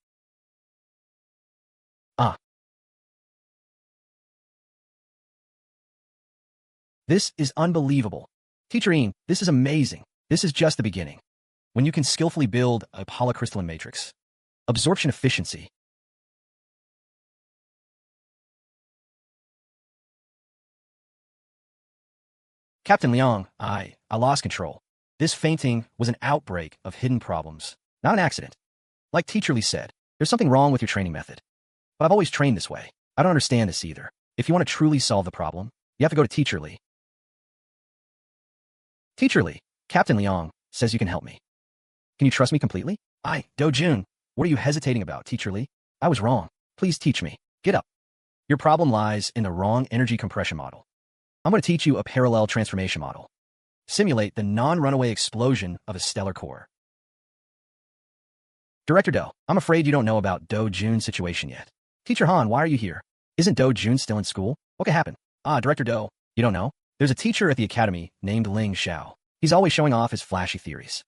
This is unbelievable. Teacher Ian, this is amazing. This is just the beginning. When you can skillfully build a polycrystalline matrix. Absorption efficiency. Captain Liang, I lost control. This fainting was an outbreak of hidden problems, not an accident. Like Teacher Lee said, there's something wrong with your training method. But I've always trained this way. I don't understand this either. If you want to truly solve the problem, you have to go to Teacher Lee. Teacher Lee, Captain Liang says you can help me. Can you trust me completely? Do Jun, what are you hesitating about, Teacher Lee? I was wrong. Please teach me. Get up. Your problem lies in the wrong energy compression model. I'm going to teach you a parallel transformation model. Simulate the non-runaway explosion of a stellar core. Director Do, I'm afraid you don't know about Do Jun's situation yet. Teacher Han, why are you here? Isn't Do Jun still in school? What could happen? Director Do, you don't know? There's a teacher at the academy named Lin Xiao. He's always showing off his flashy theories.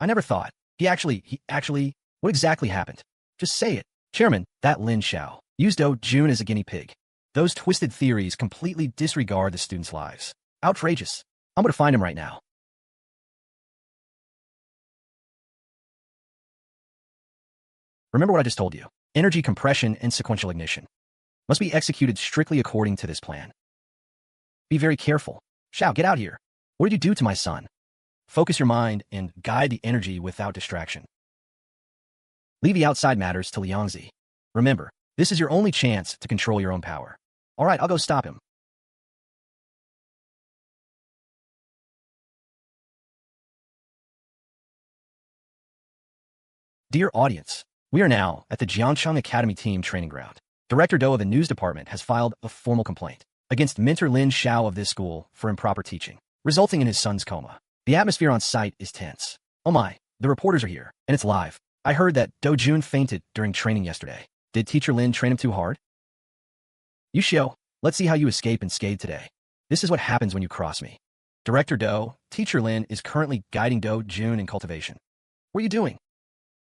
I never thought. He actually, what exactly happened? Just say it. Chairman, that Lin Xiao used Do Jun as a guinea pig. Those twisted theories completely disregard the students' lives. Outrageous. I'm going to find him right now. Remember what I just told you. Energy compression and sequential ignition must be executed strictly according to this plan. Be very careful. Xiao, get out here. What did you do to my son? Focus your mind and guide the energy without distraction. Leave the outside matters to Liangzi. Remember, this is your only chance to control your own power. All right, I'll go stop him. Dear audience, we are now at the Jiangcheng Academy Team Training Ground. Director Do of the News Department has filed a formal complaint against mentor Lin Xiao of this school for improper teaching, resulting in his son's coma. The atmosphere on site is tense. Oh my, the reporters are here, and it's live. I heard that Do Jun fainted during training yesterday. Did Teacher Lin train him too hard? Yu Xiao, let's see how you escape unscathed today. This is what happens when you cross me. Director Do, Teacher Lin is currently guiding Do Jun in cultivation. What are you doing?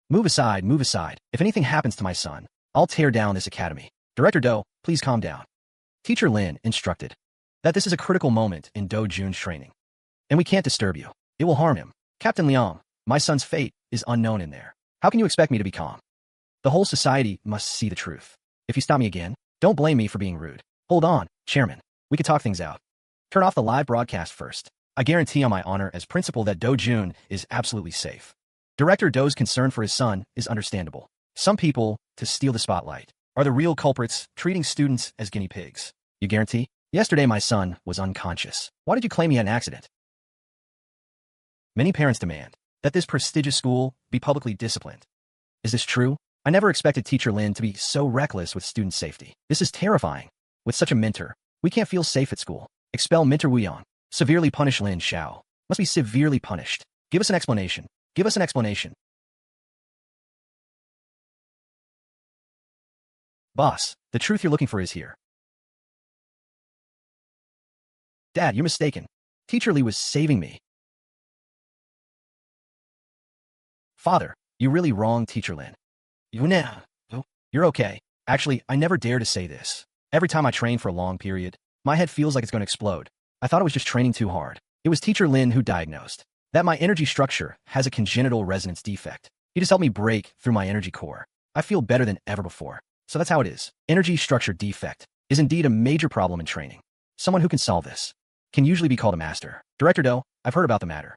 Move aside, move aside. If anything happens to my son, I'll tear down this academy. Director Do, please calm down. Teacher Lin instructed that this is a critical moment in Do Jun's training, and we can't disturb you. It will harm him. Captain Liang, my son's fate is unknown in there. How can you expect me to be calm? The whole society must see the truth. If you stop me again, don't blame me for being rude. Hold on, Chairman. We could talk things out. Turn off the live broadcast first. I guarantee on my honor as principal that Do Jun is absolutely safe. Director Do's concern for his son is understandable. Some people, to steal the spotlight, are the real culprits, treating students as guinea pigs. You guarantee? Yesterday my son was unconscious. Why did you claim he had an accident? Many parents demand that this prestigious school be publicly disciplined. Is this true? I never expected Teacher Lin to be so reckless with student safety. This is terrifying. With such a mentor, we can't feel safe at school. Expel Mentor Wu Yang. Severely punish Lin Xiao. Must be severely punished. Give us an explanation. Give us an explanation. Boss, the truth you're looking for is here. Dad, you're mistaken. Teacher Li was saving me. Father, you really wronged Teacher Lin. You're okay. Actually, I never dare to say this. Every time I train for a long period, my head feels like it's going to explode. I thought I was just training too hard. It was Teacher Lin who diagnosed that my energy structure has a congenital resonance defect. He just helped me break through my energy core. I feel better than ever before. So that's how it is. Energy structure defect is indeed a major problem in training. Someone who can solve this can usually be called a master. Director Do, I've heard about the matter.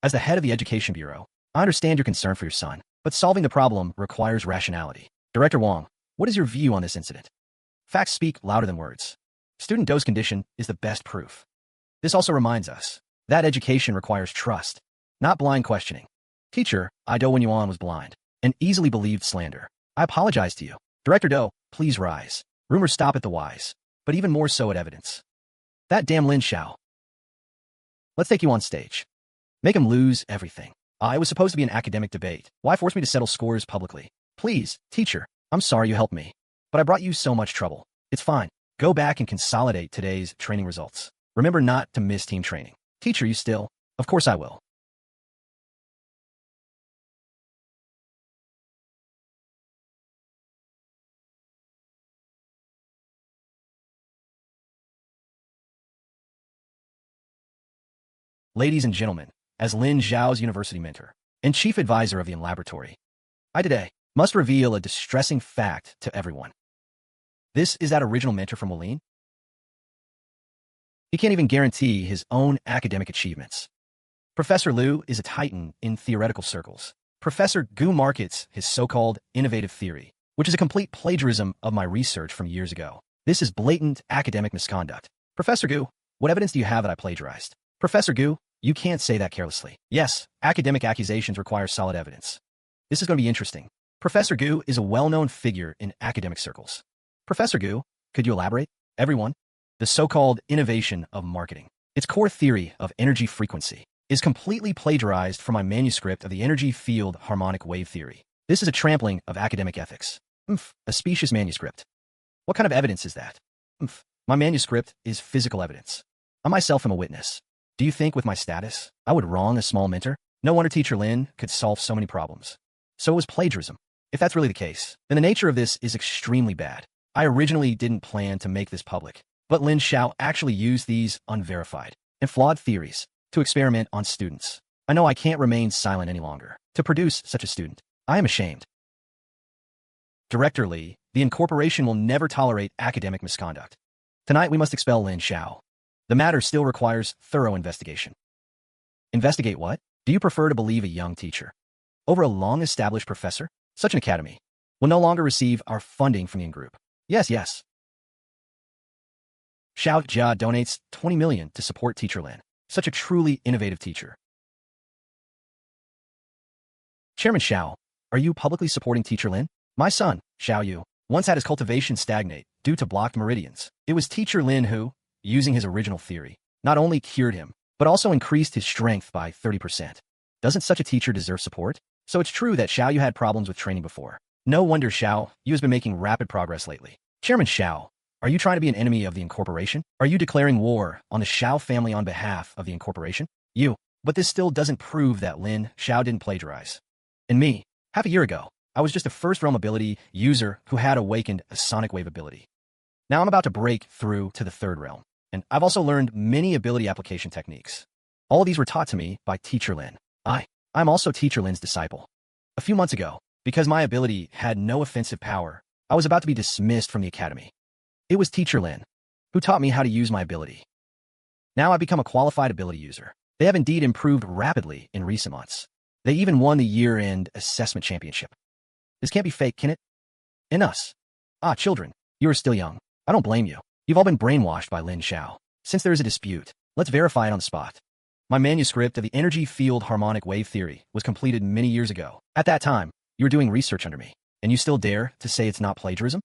As the head of the Education Bureau, I understand your concern for your son, but solving the problem requires rationality. Director Wang, what is your view on this incident? Facts speak louder than words. Student Do's condition is the best proof. This also reminds us that education requires trust, not blind questioning. Teacher, I Do Wenyuan was blind and easily believed slander. I apologize to you. Director Do, please rise. Rumors stop at the wise, but even more so at evidence. That damn Lin Xiao. Let's take you on stage. Make him lose everything. It was supposed to be an academic debate. Why force me to settle scores publicly? Please, teacher, I'm sorry you helped me, but I brought you so much trouble. It's fine. Go back and consolidate today's training results. Remember not to miss team training. Teacher, you still? Of course I will. Ladies and gentlemen, as Lin Xiao's university mentor and chief advisor of the laboratory, I today must reveal a distressing fact to everyone. This is that original mentor from Wolin. He can't even guarantee his own academic achievements. Professor Liu is a titan in theoretical circles. Professor Gu markets his so-called innovative theory, which is a complete plagiarism of my research from years ago. This is blatant academic misconduct. Professor Gu, what evidence do you have that I plagiarized? Professor Gu, you can't say that carelessly. Yes, academic accusations require solid evidence. This is going to be interesting. Professor Gu is a well-known figure in academic circles. Professor Gu, could you elaborate? Everyone, the so-called innovation of marketing. Its core theory of energy frequency is completely plagiarized from my manuscript of the energy field harmonic wave theory. This is a trampling of academic ethics. A specious manuscript. What kind of evidence is that? My manuscript is physical evidence. I myself am a witness. Do you think with my status, I would wrong a small mentor? No wonder Teacher Lin could solve so many problems. So it was plagiarism. If that's really the case, then the nature of this is extremely bad. I originally didn't plan to make this public, but Lin Xiao actually used these unverified and flawed theories to experiment on students. I know I can't remain silent any longer. To produce such a student, I am ashamed. Director Li, the incorporation will never tolerate academic misconduct. Tonight we must expel Lin Xiao. The matter still requires thorough investigation. Investigate what? Do you prefer to believe a young teacher over a long-established professor? Such an academy will no longer receive our funding from the in-group. Yes. Xiao Jia donates 20 million to support Teacher Lin. Such a truly innovative teacher. Chairman Xiao, are you publicly supporting Teacher Lin? My son, Xiao Yu, once had his cultivation stagnate due to blocked meridians. It was Teacher Lin who, using his original theory, not only cured him, but also increased his strength by 30%. Doesn't such a teacher deserve support? So it's true that Xiao Yu had problems with training before. No wonder Xiao Yu has been making rapid progress lately. Chairman Xiao, are you trying to be an enemy of the incorporation? Are you declaring war on the Xiao family on behalf of the incorporation? But this still doesn't prove that Lin Xiao didn't plagiarize. And me, half a year ago, I was just a first realm ability user who had awakened a sonic wave ability. Now I'm about to break through to the third realm, and I've also learned many ability application techniques. All of these were taught to me by Teacher Lin. I'm also Teacher Lin's disciple. A few months ago, because my ability had no offensive power, I was about to be dismissed from the academy. It was Teacher Lin who taught me how to use my ability. Now I've become a qualified ability user. They have indeed improved rapidly in recent months. They even won the year-end assessment championship. This can't be fake, can it? And us. Children, you are still young. I don't blame you. You've all been brainwashed by Lin Xiao. Since there is a dispute, let's verify it on the spot. My manuscript of the energy field harmonic wave theory was completed many years ago. At that time, you were doing research under me, and you still dare to say it's not plagiarism?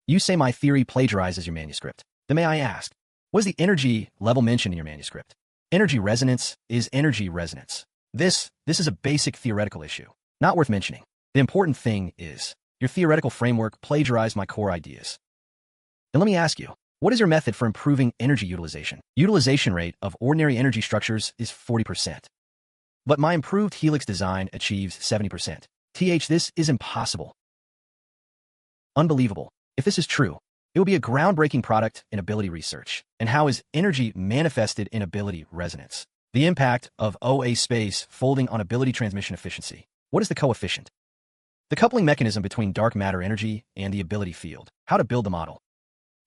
You say my theory plagiarizes your manuscript. Then may I ask, what is the energy level mentioned in your manuscript? Energy resonance is energy resonance. This is a basic theoretical issue, not worth mentioning. The important thing is, your theoretical framework plagiarized my core ideas. Then let me ask you, what is your method for improving energy utilization? Utilization rate of ordinary energy structures is 40%. But my improved helix design achieves 70%. This is impossible. Unbelievable. If this is true, it will be a groundbreaking product in ability research. And how is energy manifested in ability resonance? The impact of OA space folding on ability transmission efficiency. What is the coefficient? The coupling mechanism between dark matter energy and the ability field. How to build the model.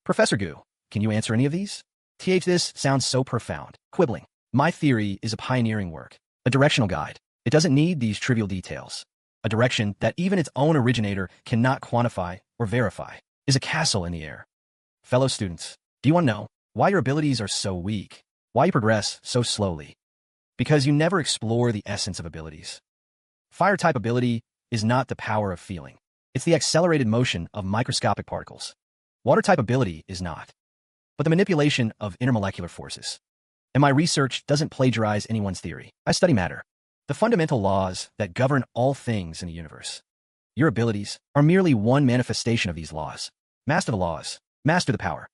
Professor Gu, can you answer any of these? This sounds so profound. Quibbling. My theory is a pioneering work, a directional guide. It doesn't need these trivial details. A direction that even its own originator cannot quantify or verify is a castle in the air. Fellow students, do you want to know why your abilities are so weak? Why you progress so slowly? Because you never explore the essence of abilities. Fire-type ability is not the power of feeling. It's the accelerated motion of microscopic particles. Water-type ability is not, but the manipulation of intermolecular forces. And my research doesn't plagiarize anyone's theory. I study matter, the fundamental laws that govern all things in the universe. Your abilities are merely one manifestation of these laws. Master the laws. Master the power.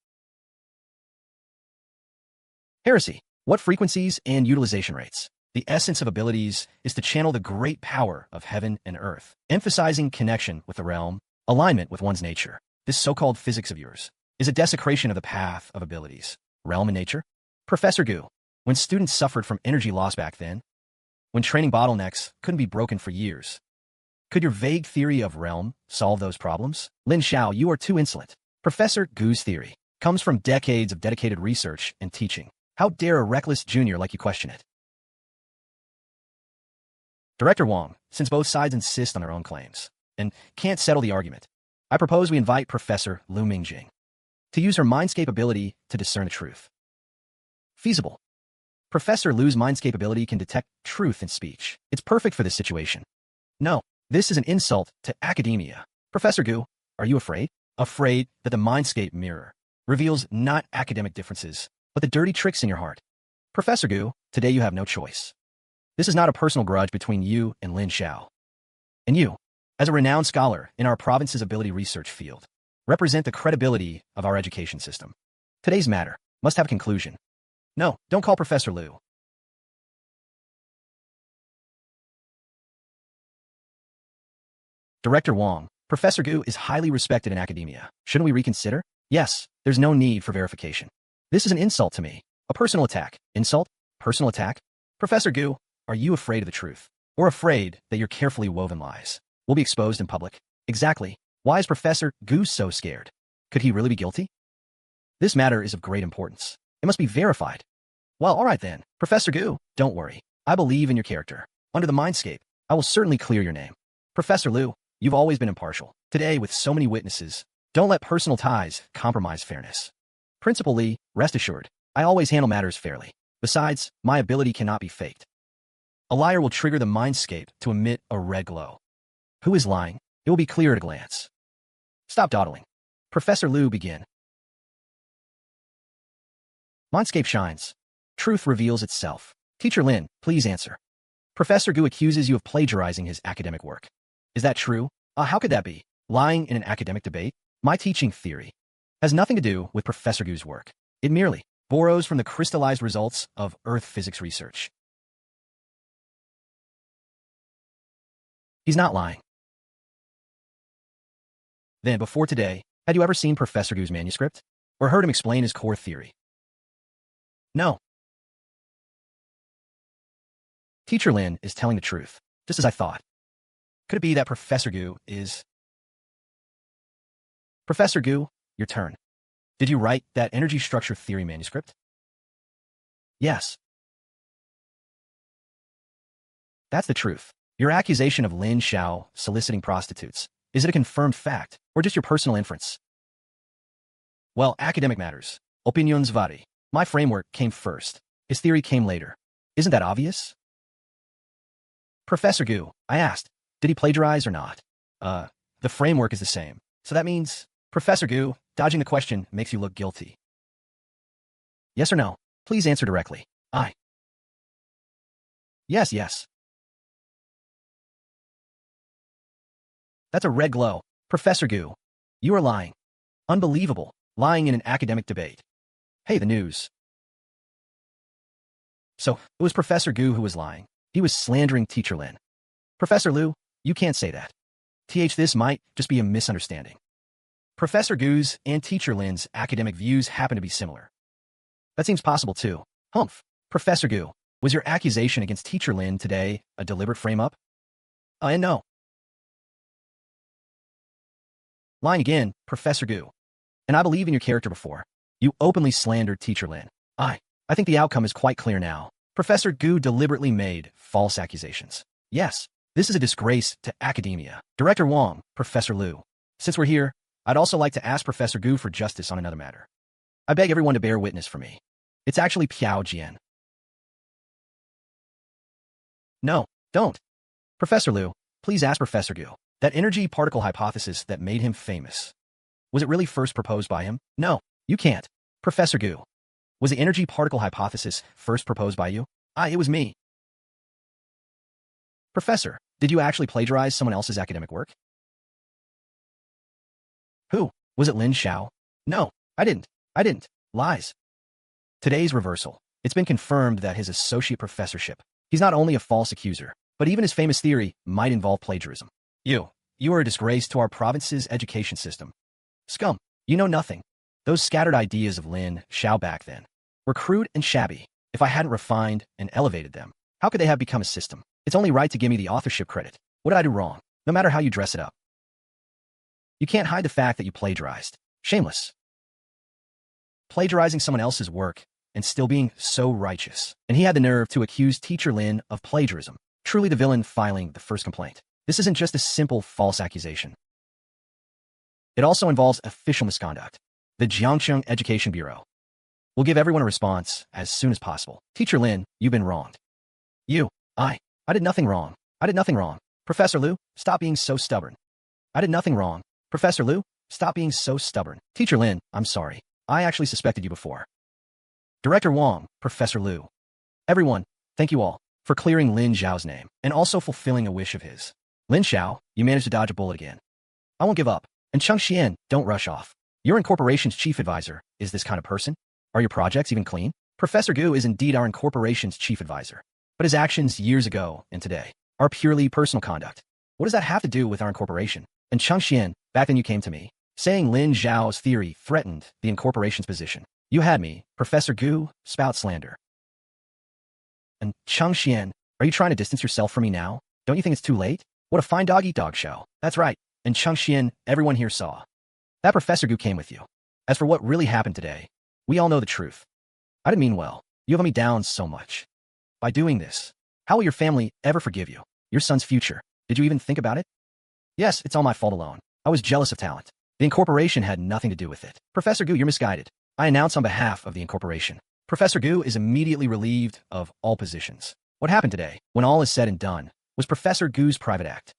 Heresy. What frequencies and utilization rates? The essence of abilities is to channel the great power of heaven and earth, emphasizing connection with the realm, alignment with one's nature. This so-called physics of yours is a desecration of the path of abilities, realm and nature. Professor Gu, when students suffered from energy loss back then, when training bottlenecks couldn't be broken for years, could your vague theory of realm solve those problems? Lin Xiao, you are too insolent. Professor Gu's theory comes from decades of dedicated research and teaching. How dare a reckless junior like you question it? Director Wang, since both sides insist on their own claims and can't settle the argument, I propose we invite Professor Lu Mingjing to use her mindscape ability to discern the truth. Feasible. Professor Lu's mindscape ability can detect truth in speech. It's perfect for this situation. No, this is an insult to academia. Professor Gu, are you afraid? Afraid that the mindscape mirror reveals not academic differences, but the dirty tricks in your heart. Professor Gu, today you have no choice. This is not a personal grudge between you and Lin Xiao. And you, as a renowned scholar in our province's ability research field, represent the credibility of our education system. Today's matter must have a conclusion. No, don't call Professor Liu. Director Wang, Professor Gu is highly respected in academia. Shouldn't we reconsider? Yes, there's no need for verification. This is an insult to me. A personal attack. Insult? Personal attack? Professor Gu, are you afraid of the truth? Or afraid that your carefully woven lies will be exposed in public? Exactly. Why is Professor Gu so scared? Could he really be guilty? This matter is of great importance. It must be verified. Well, all right then. Professor Gu, don't worry. I believe in your character. Under the mindscape, I will certainly clear your name. Professor Liu, you've always been impartial. Today, with so many witnesses, don't let personal ties compromise fairness. Principal Li, rest assured, I always handle matters fairly. Besides, my ability cannot be faked. A liar will trigger the mindscape to emit a red glow. Who is lying? It will be clear at a glance. Stop dawdling. Professor Liu, begin. Mindscape shines. Truth reveals itself. Teacher Lin, please answer. Professor Gu accuses you of plagiarizing his academic work. Is that true? How could that be? Lying in an academic debate? My teaching theory has nothing to do with Professor Gu's work. It merely borrows from the crystallized results of Earth physics research. He's not lying. Then, before today, had you ever seen Professor Gu's manuscript? Or heard him explain his core theory? No. Teacher Lin is telling the truth, just as I thought. Could it be that Professor Gu is... Professor Gu, your turn. Did you write that energy structure theory manuscript? Yes. That's the truth. Your accusation of Lin Xiao soliciting prostitutes, is it a confirmed fact, or just your personal inference? Well, academic matters. Opinions vary. My framework came first. His theory came later. Isn't that obvious? Professor Gu, I asked, did he plagiarize or not? The framework is the same. So that means, Professor Gu, dodging the question makes you look guilty. Yes or no? Please answer directly. I. Yes, yes. That's a red glow. Professor Gu, you are lying. Unbelievable. Lying in an academic debate. Hey, the news. So, it was Professor Gu who was lying. He was slandering Teacher Lin. Professor Liu, you can't say that. This might just be a misunderstanding. Professor Gu's and Teacher Lin's academic views happen to be similar. That seems possible too. Humph. Professor Gu, was your accusation against Teacher Lin today a deliberate frame-up? And no. Lying again, Professor Gu. And I believe in your character before. You openly slandered Teacher Lin. I think the outcome is quite clear now. Professor Gu deliberately made false accusations. Yes, this is a disgrace to academia. Director Wang, Professor Liu. Since we're here, I'd also like to ask Professor Gu for justice on another matter. I beg everyone to bear witness for me. It's actually Piao Jian. No, don't. Professor Liu, please ask Professor Gu. That energy particle hypothesis that made him famous. Was it really first proposed by him? No, you can't. Professor Gu. Was the energy particle hypothesis first proposed by you? It was me. Professor, did you actually plagiarize someone else's academic work? Who? Was it Lin Xiao? No, I didn't. Lies. Today's reversal. It's been confirmed that his associate professorship, he's not only a false accuser, but even his famous theory might involve plagiarism. You are a disgrace to our province's education system. Scum, you know nothing. Those scattered ideas of Lin Xiao back then were crude and shabby. If I hadn't refined and elevated them, how could they have become a system? It's only right to give me the authorship credit. What did I do wrong? No matter how you dress it up. You can't hide the fact that you plagiarized. Shameless. Plagiarizing someone else's work and still being so righteous. And he had the nerve to accuse Teacher Lin of plagiarism. Truly the villain filing the first complaint. This isn't just a simple false accusation. It also involves official misconduct. The Jiangcheng Education Bureau will give everyone a response as soon as possible. Teacher Lin, you've been wronged. I did nothing wrong. I did nothing wrong. Professor Liu, stop being so stubborn. I did nothing wrong. Professor Liu, stop being so stubborn. Teacher Lin, I'm sorry. I actually suspected you before. Director Wang, Professor Liu. Everyone, thank you all for clearing Lin Xiao's name and also fulfilling a wish of his. Lin Xiao, you managed to dodge a bullet again. I won't give up. And Changxian, don't rush off. Your incorporation's chief advisor is this kind of person? Are your projects even clean? Professor Gu is indeed our incorporation's chief advisor, but his actions years ago and today are purely personal conduct. What does that have to do with our incorporation? And Changxian, back then you came to me, saying Lin Xiao's theory threatened the incorporation's position. You had me, Professor Gu, spout slander. And Changxian, are you trying to distance yourself from me now? Don't you think it's too late? What a fine dog-eat-dog show. That's right. And Changxian, everyone here saw. That Professor Gu came with you. As for what really happened today, we all know the truth. I didn't mean well. You have let me down so much. By doing this, how will your family ever forgive you? Your son's future. Did you even think about it? Yes, it's all my fault alone. I was jealous of talent. The incorporation had nothing to do with it. Professor Gu, you're misguided. I announce on behalf of the incorporation. Professor Gu is immediately relieved of all positions. What happened today, when all is said and done, was Professor Gu's private act.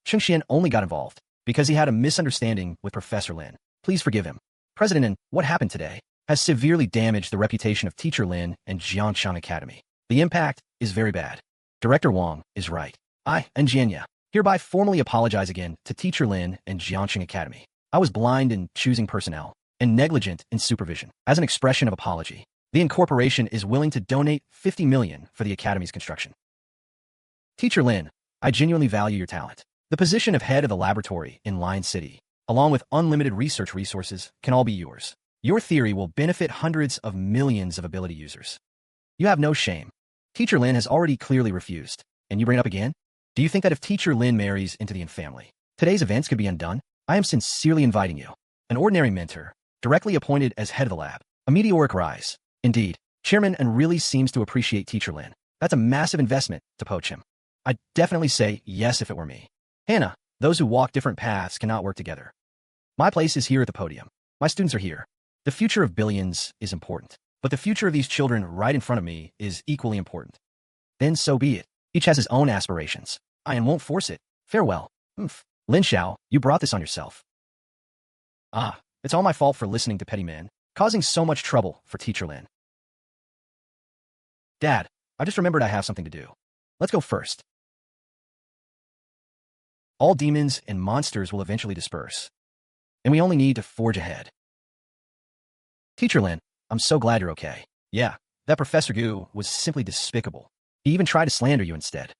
Changxian only got involved because he had a misunderstanding with Professor Lin. Please forgive him. President Lin, what happened today has severely damaged the reputation of Teacher Lin and Jiangchang Academy. The impact is very bad. Director Wang is right. I, and Jianya, hereby formally apologize again to Teacher Lin and Jiangchang Academy. I was blind in choosing personnel and negligent in supervision. As an expression of apology, the incorporation is willing to donate 50 million for the academy's construction. Teacher Lin, I genuinely value your talent. The position of head of the laboratory in Lion City, along with unlimited research resources, can all be yours. Your theory will benefit hundreds of millions of ability users. You have no shame. Teacher Lin has already clearly refused, and you bring it up again? Do you think that if Teacher Lin marries into the family, today's events could be undone? I am sincerely inviting you, an ordinary mentor, directly appointed as head of the lab. A meteoric rise. Indeed, Chairman and really seems to appreciate Teacher Lin. That's a massive investment to poach him. I'd definitely say yes if it were me. Hannah, those who walk different paths cannot work together. My place is here at the podium. My students are here. The future of billions is important, but the future of these children right in front of me is equally important. Then so be it. Each has his own aspirations. I won't force it. Farewell. Lin Xiao, you brought this on yourself. It's all my fault for listening to petty men, causing so much trouble for Teacher Lin. Dad, I just remembered I have something to do. Let's go first. All demons and monsters will eventually disperse, and we only need to forge ahead. Teacher Lin, I'm so glad you're okay. Yeah, that Professor Gu was simply despicable. He even tried to slander you instead.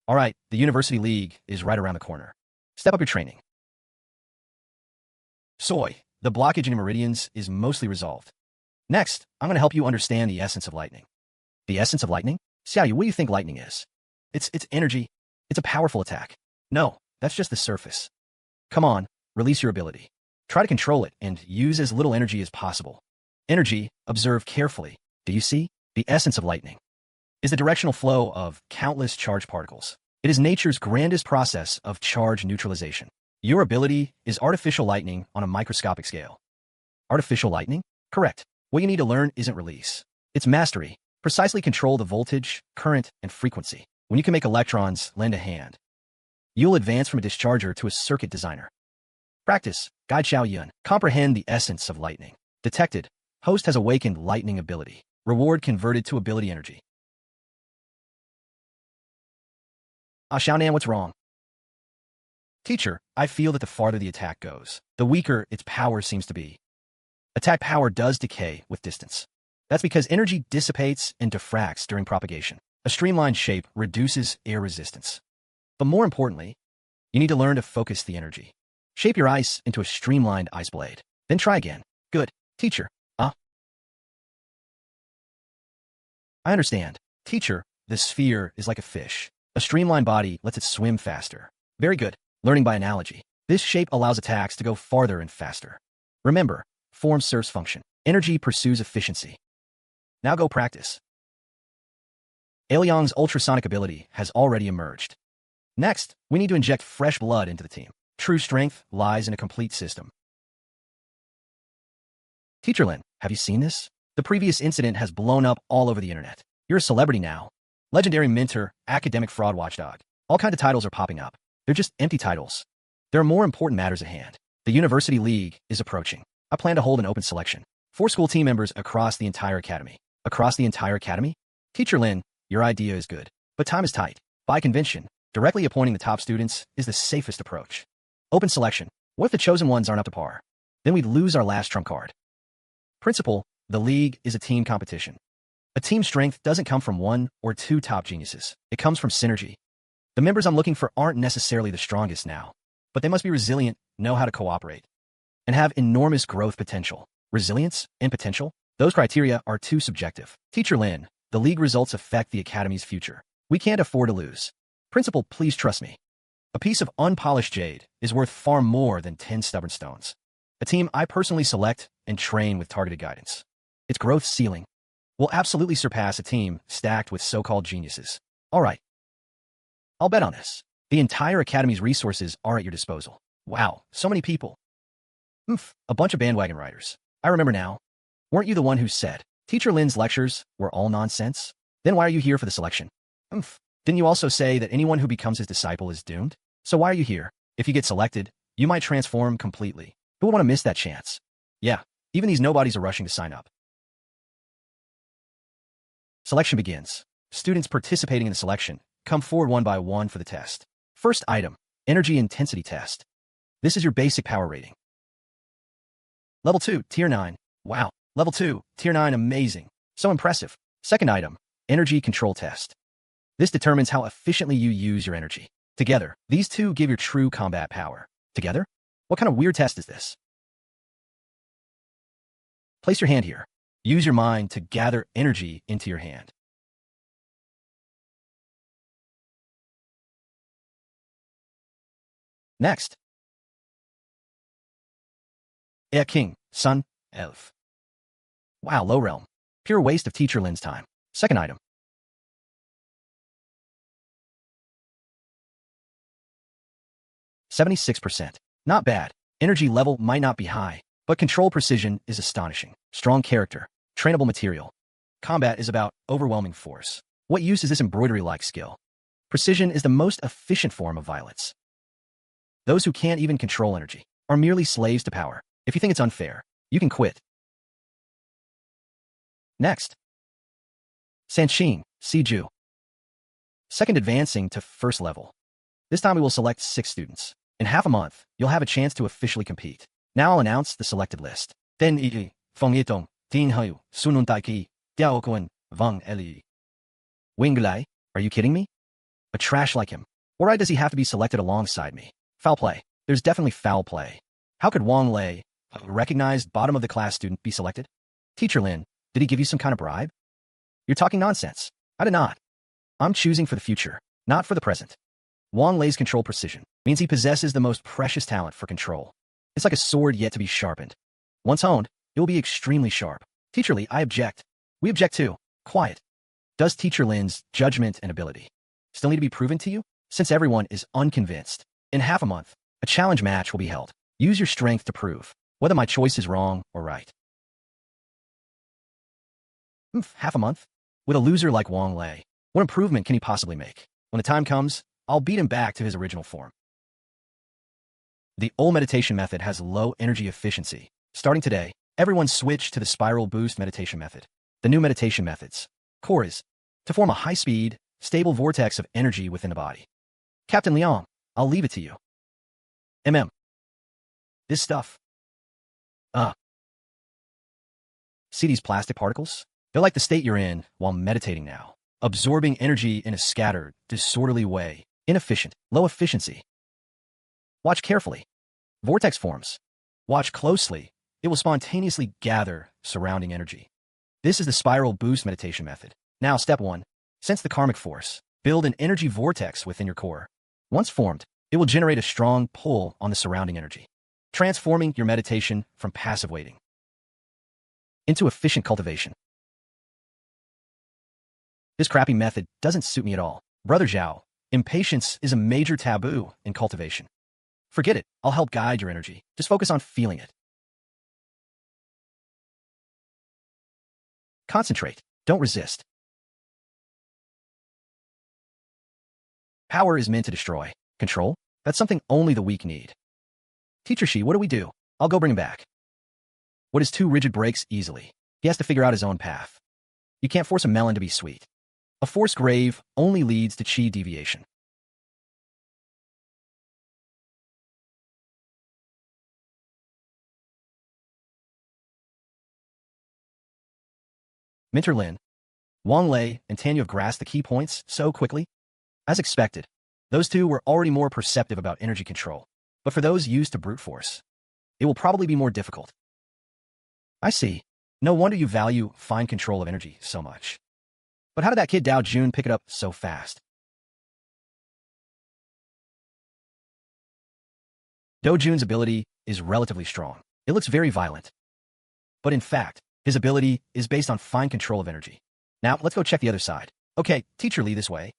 All right, the University League is right around the corner. Step up your training. Soy, the blockage in your meridians is mostly resolved. Next, I'm going to help you understand the essence of lightning. The essence of lightning? Xiao Yu, what do you think lightning is? It's energy. It's a powerful attack. No, that's just the surface. Come on, release your ability. Try to control it and use as little energy as possible. Energy, observe carefully. Do you see? The essence of lightning is the directional flow of countless charged particles. It is nature's grandest process of charge neutralization. Your ability is artificial lightning on a microscopic scale. Artificial lightning? Correct. What you need to learn isn't release. It's mastery. Precisely control the voltage, current, and frequency. When you can make electrons lend a hand, you'll advance from a discharger to a circuit designer. Practice. Guide Xiao Yun. Comprehend the essence of lightning. Detected. Host has awakened lightning ability. Reward converted to ability energy. Xiaonan, what's wrong? Teacher, I feel that the farther the attack goes, the weaker its power seems to be. Attack power does decay with distance. That's because energy dissipates and diffracts during propagation. A streamlined shape reduces air resistance. But more importantly, you need to learn to focus the energy. Shape your ice into a streamlined ice blade. Then try again. Good. Teacher. I understand. Teacher, the sphere is like a fish. A streamlined body lets it swim faster. Very good. Learning by analogy. This shape allows attacks to go farther and faster. Remember, form serves function. Energy pursues efficiency. Now go practice. Ailiang's ultrasonic ability has already emerged. Next, we need to inject fresh blood into the team. True strength lies in a complete system. Teacher Lin, have you seen this? The previous incident has blown up all over the internet. You're a celebrity now. Legendary mentor, academic fraud watchdog. All kinds of titles are popping up. They're just empty titles. There are more important matters at hand. The University League is approaching. I plan to hold an open selection. 4 school team members across the entire academy. Across the entire academy? Teacher Lin, your idea is good, but time is tight. By convention, directly appointing the top students is the safest approach. Open selection. What if the chosen ones aren't up to par? Then we'd lose our last trump card. Principle, the league is a team competition. A team's strength doesn't come from 1 or 2 top geniuses. It comes from synergy. The members I'm looking for aren't necessarily the strongest now, but they must be resilient, know how to cooperate, and have enormous growth potential. Resilience and potential? Those criteria are too subjective. Teacher Lin, the league results affect the academy's future. We can't afford to lose. Principal, please trust me. A piece of unpolished jade is worth far more than 10 stubborn stones. A team I personally select and train with targeted guidance. Its growth ceiling will absolutely surpass a team stacked with so-called geniuses. All right. I'll bet on this. The entire academy's resources are at your disposal. Wow, so many people. A bunch of bandwagon riders. I remember now. Weren't you the one who said Teacher Lin's lectures were all nonsense? Then why are you here for the selection? Didn't you also say that anyone who becomes his disciple is doomed? So why are you here? If you get selected, you might transform completely. Who would want to miss that chance? Yeah, even these nobodies are rushing to sign up. Selection begins. Students participating in the selection come forward one by one for the test. First item, energy intensity test. This is your basic power rating. Level 2, Tier 9. Wow. Level 2, Tier 9, amazing. So impressive. Second item, energy control test. This determines how efficiently you use your energy. Together, these two give your true combat power. Together? What kind of weird test is this? Place your hand here. Use your mind to gather energy into your hand. Next. Air King, Sun, Elf. Wow, low realm. Pure waste of Teacher Lin's time. Second item. %76%. Not bad. Energy level might not be high, but control precision is astonishing. Strong character. Trainable material. Combat is about overwhelming force. What use is this embroidery-like skill? Precision is the most efficient form of violence. Those who can't even control energy are merely slaves to power. If you think it's unfair, you can quit. Next. Sanxing, Siju. Second, advancing to first level. This time we will select 6 students. In half a month, you'll have a chance to officially compete. Now I'll announce the selected list. Den Yi, Feng Yitong, Tin Hayu, Sunun Taiki, Diao Kun, Wang Eli. Wing Lai, are you kidding me? A trash like him. Why does he have to be selected alongside me? Foul play. There's definitely foul play. How could Wang Lei, a recognized bottom-of-the-class student, be selected? Teacher Lin, did he give you some kind of bribe? You're talking nonsense. I did not. I'm choosing for the future, not for the present. Wang Lei's control precision means he possesses the most precious talent for control. It's like a sword yet to be sharpened. Once honed, it will be extremely sharp. Teacher Li, I object. We object too. Quiet. Does Teacher Lin's judgment and ability still need to be proven to you? Since everyone is unconvinced, in half a month, a challenge match will be held. Use your strength to prove whether my choice is wrong or right. Half a month? With a loser like Wang Lei, what improvement can he possibly make? When the time comes, I'll beat him back to his original form. The old meditation method has low energy efficiency. Starting today, everyone switch to the spiral boost meditation method. The new meditation method's core is to form a high-speed, stable vortex of energy within the body. Captain Liang, I'll leave it to you. This stuff. See these plastic particles? They're like the state you're in while meditating now. Absorbing energy in a scattered, disorderly way. Inefficient, low efficiency. Watch carefully. Vortex forms. Watch closely. It will spontaneously gather surrounding energy. This is the spiral boost meditation method. Now, step 1. Sense the karmic force. Build an energy vortex within your core. Once formed, it will generate a strong pull on the surrounding energy, transforming your meditation from passive waiting into efficient cultivation. This crappy method doesn't suit me at all. Brother Zhao, impatience is a major taboo in cultivation. Forget it. I'll help guide your energy. Just focus on feeling it. Concentrate. Don't resist. Power is meant to destroy. Control? That's something only the weak need. Teacher Shi, what do we do? I'll go bring him back. What is too rigid breaks easily. He has to figure out his own path. You can't force a melon to be sweet. A forced grave only leads to chi deviation. Minter Lin, Wang Lei, and Tanya have grasped the key points so quickly. As expected, those two were already more perceptive about energy control, but for those used to brute force, it will probably be more difficult. I see. No wonder you value fine control of energy so much. But how did that kid Dao Jun pick it up so fast? Do Jun's ability is relatively strong. It looks very violent. But in fact, his ability is based on fine control of energy. Now, let's go check the other side. Okay, teacher Lee this way.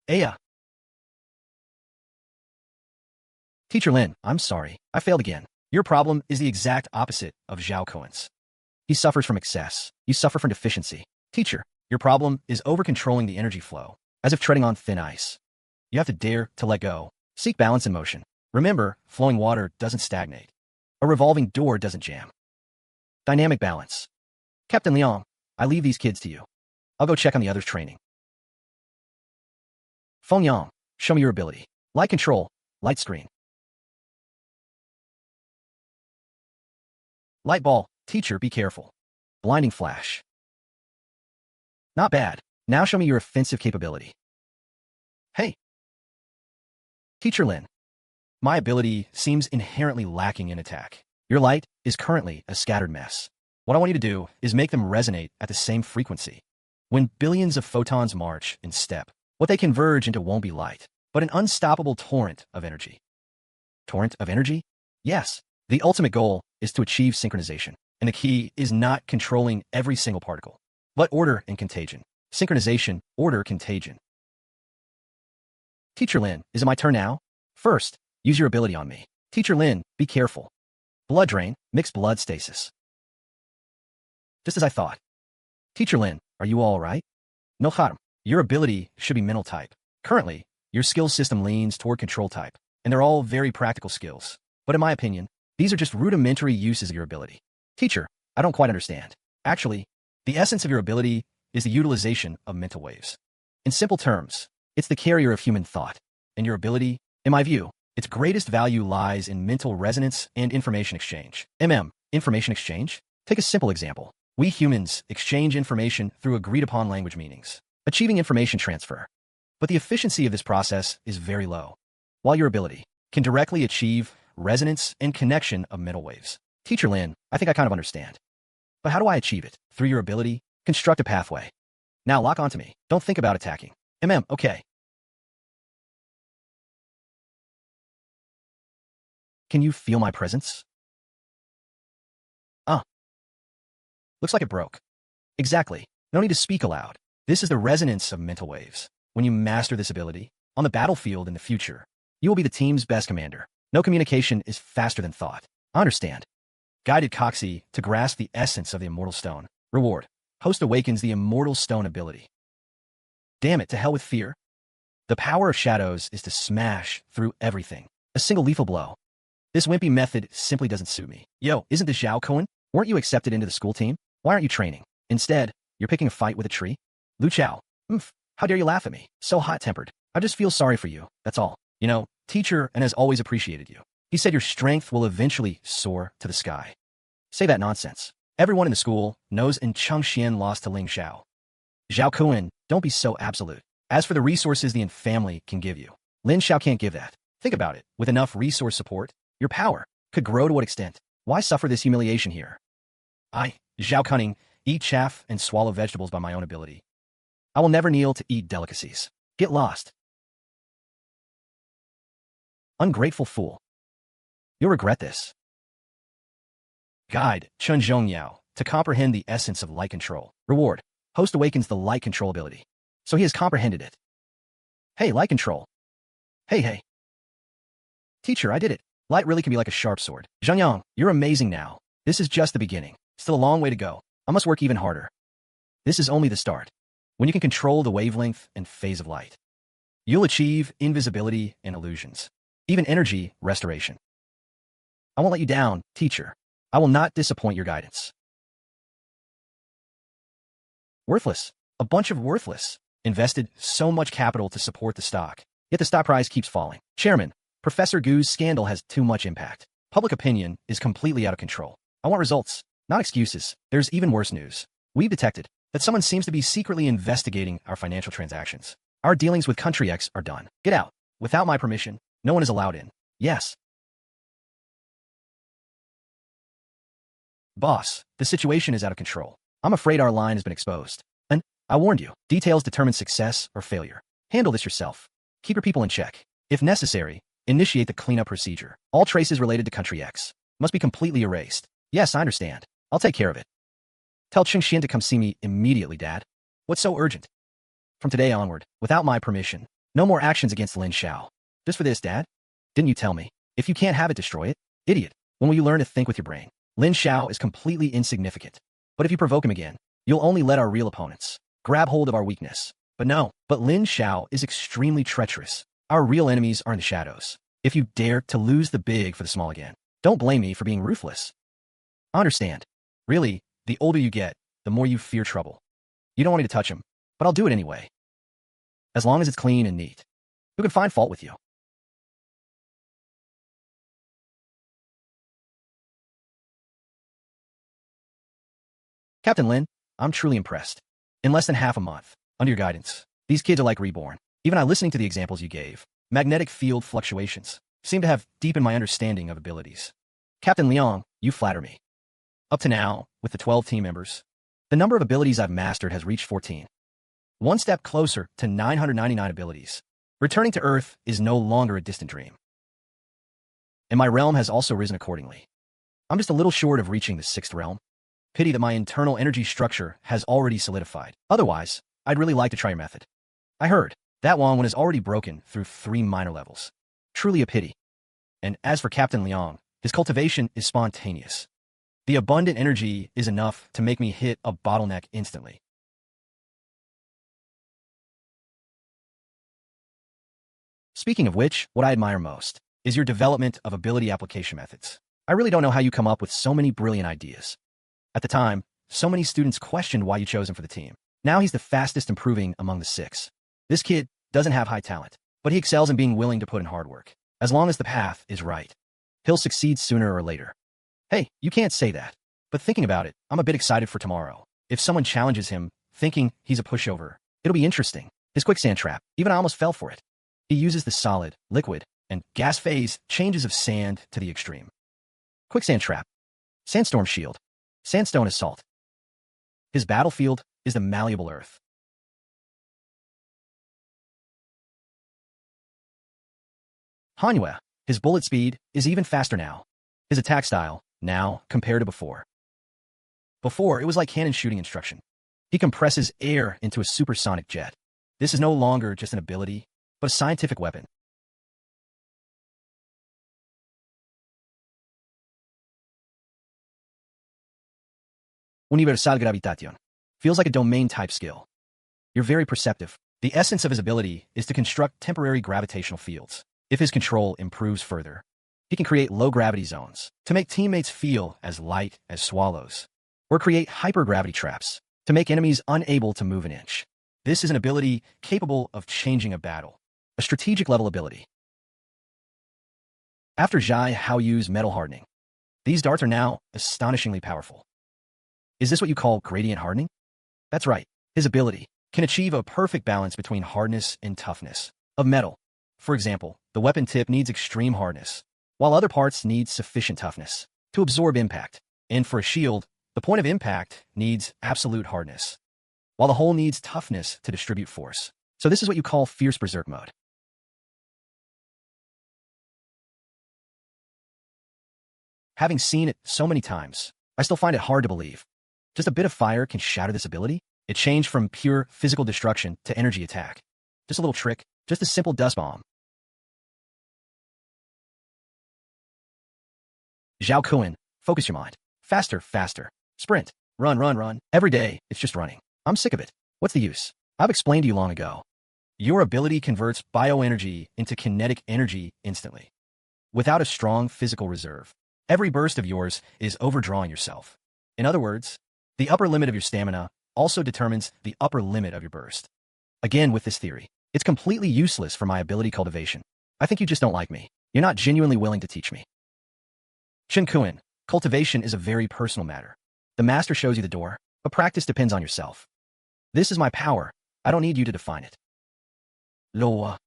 Aya. Teacher Lin, I'm sorry. I failed again. Your problem is the exact opposite of Zhao Kuan's. He suffers from excess. You suffer from deficiency. Teacher, your problem is over-controlling the energy flow, as if treading on thin ice. You have to dare to let go. Seek balance in motion. Remember, flowing water doesn't stagnate. A revolving door doesn't jam. Dynamic balance. Captain Liang, I leave these kids to you. I'll go check on the others' training. Feng Yang, show me your ability. Light control, light screen. Light ball, teacher, be careful. Blinding flash. Not bad. Now show me your offensive capability. Hey. Teacher Lin, my ability seems inherently lacking in attack. Your light is currently a scattered mess. What I want you to do is make them resonate at the same frequency. When billions of photons march in step, what they converge into won't be light, but an unstoppable torrent of energy. Torrent of energy? Yes. The ultimate goal is to achieve synchronization, and the key is not controlling every single particle, but order and contagion. Synchronization, order, contagion. Teacher Lin, is it my turn now? First, use your ability on me. Teacher Lin, be careful. Blood drain, mixed blood stasis. Just as I thought. Teacher Lin, are you all right? No harm. Your ability should be mental type. Currently, your skill system leans toward control type, and they're all very practical skills. But in my opinion, these are just rudimentary uses of your ability. Teacher, I don't quite understand. Actually, the essence of your ability is the utilization of mental waves. In simple terms, it's the carrier of human thought, and your ability, in my view, its greatest value lies in mental resonance and information exchange. Information exchange? Take a simple example. We humans exchange information through agreed-upon language meanings, achieving information transfer. But the efficiency of this process is very low, while your ability can directly achieve resonance and connection of mental waves. Teacher Lin, I think I kind of understand. But how do I achieve it? Through your ability, construct a pathway. Now lock onto me. Don't think about attacking. Okay. Can you feel my presence? Looks like it broke. Exactly. No need to speak aloud. This is the resonance of mental waves. When you master this ability, on the battlefield in the future, you will be the team's best commander. No communication is faster than thought. I understand. Guided Coxie to grasp the essence of the Immortal Stone. Reward. Host awakens the Immortal Stone ability. Damn it, to hell with fear. The power of shadows is to smash through everything. A single lethal blow. This wimpy method simply doesn't suit me. Yo, isn't this Zhao Kuan? Weren't you accepted into the school team? Why aren't you training? Instead, you're picking a fight with a tree? Lin Xiao. How dare you laugh at me? So hot-tempered. I just feel sorry for you, that's all. You know, teacher and has always appreciated you. He said your strength will eventually soar to the sky. Say that nonsense. Everyone in the school knows in Chengxian lost to Lin Xiao. Zhao Kuan, don't be so absolute. As for the resources the family can give you, Lin Xiao can't give that. Think about it. With enough resource support, your power could grow to what extent? Why suffer this humiliation here? Zhao Cunning, eat chaff and swallow vegetables by my own ability. I will never kneel to eat delicacies. Get lost. Ungrateful fool. You'll regret this. Guide, Chun Zhongyao, to comprehend the essence of light control. Reward. Host awakens the light control ability. So he has comprehended it. Hey, light control. Hey. Teacher, I did it. Light really can be like a sharp sword. Zhangyang, you're amazing now. This is just the beginning. Still a long way to go. I must work even harder. This is only the start. When you can control the wavelength and phase of light, You'll achieve invisibility and illusions, even energy restoration. I won't let you down, teacher. I will not disappoint your guidance. Worthless. A bunch of worthless. Invested so much capital to support the stock, yet the stock price keeps falling. Chairman, Professor Gu's scandal has too much impact. Public opinion is completely out of control. I want results, not excuses. There's even worse news. We've detected that someone seems to be secretly investigating our financial transactions. Our dealings with Country X are done. Get out. Without my permission, no one is allowed in. Yes. Boss, the situation is out of control. I'm afraid our line has been exposed. And I warned you, details determine success or failure. Handle this yourself. Keep your people in check. If necessary, initiate the cleanup procedure. All traces related to Country X must be completely erased. Yes, I understand. I'll take care of it. Tell Chengxian to come see me immediately, Dad. What's so urgent? From today onward, without my permission, no more actions against Lin Xiao. Just for this, Dad? Didn't you tell me? If you can't have it, destroy it. Idiot. When will you learn to think with your brain? Lin Xiao is completely insignificant. But if you provoke him again, you'll only let our real opponents grab hold of our weakness. But no, Lin Xiao is extremely treacherous. Our real enemies are in the shadows. If you dare to lose the big for the small again, don't blame me for being ruthless. I understand. Really, the older you get, the more you fear trouble. You don't want me to touch him, but I'll do it anyway. As long as it's clean and neat. Who can find fault with you? Captain Lin, I'm truly impressed. In less than half a month, under your guidance, these kids are like reborn. Even I listening to the examples you gave, magnetic field fluctuations, seem to have deepened my understanding of abilities. Captain Liang, you flatter me. Up to now, with the 12 team members, the number of abilities I've mastered has reached 14. One step closer to 999 abilities. Returning to Earth is no longer a distant dream. And my realm has also risen accordingly. I'm just a little short of reaching the 6th realm. Pity that my internal energy structure has already solidified. Otherwise, I'd really like to try your method. I heard that one is already broken through 3 minor levels. Truly a pity. And as for Captain Liang, his cultivation is spontaneous. The abundant energy is enough to make me hit a bottleneck instantly. Speaking of which, what I admire most is your development of ability application methods. I really don't know how you come up with so many brilliant ideas. At the time, so many students questioned why you chose him for the team. Now he's the fastest improving among the 6. This kid doesn't have high talent, but he excels in being willing to put in hard work. As long as the path is right, he'll succeed sooner or later. Hey, you can't say that. But thinking about it, I'm a bit excited for tomorrow. If someone challenges him, thinking he's a pushover, it'll be interesting. His quicksand trap, even I almost fell for it. He uses the solid, liquid, and gas phase changes of sand to the extreme. Quicksand trap. Sandstorm shield. Sandstone assault. His battlefield is the malleable earth. Manhwa. His bullet speed is even faster now. His attack style, now, compared to before. Before, it was like cannon shooting instruction. He compresses air into a supersonic jet. This is no longer just an ability, but a scientific weapon. Universal Gravitation. Feels like a domain-type skill. You're very perceptive. The essence of his ability is to construct temporary gravitational fields. If his control improves further, he can create low-gravity zones to make teammates feel as light as swallows, or create hypergravity traps to make enemies unable to move an inch. This is an ability capable of changing a battle, a strategic-level ability. After Xiao Yu's metal hardening, these darts are now astonishingly powerful. Is this what you call gradient hardening? That's right. His ability can achieve a perfect balance between hardness and toughness of metal. For example, the weapon tip needs extreme hardness, while other parts need sufficient toughness to absorb impact. And for a shield, the point of impact needs absolute hardness, while the whole needs toughness to distribute force. So this is what you call fierce berserk mode. Having seen it so many times, I still find it hard to believe. Just a bit of fire can shatter this ability? It changed from pure physical destruction to energy attack. Just a little trick, just a simple dust bomb. Zhao Kuan, focus your mind. Faster, faster. Sprint. Run, run, run. Every day, it's just running. I'm sick of it. What's the use? I've explained to you long ago. Your ability converts bioenergy into kinetic energy instantly, without a strong physical reserve. Every burst of yours is overdrawing yourself. In other words, the upper limit of your stamina also determines the upper limit of your burst. Again, with this theory, it's completely useless for my ability cultivation. I think you just don't like me. You're not genuinely willing to teach me. Shinkuin, cultivation is a very personal matter. The master shows you the door, but practice depends on yourself. This is my power. I don't need you to define it. Loa.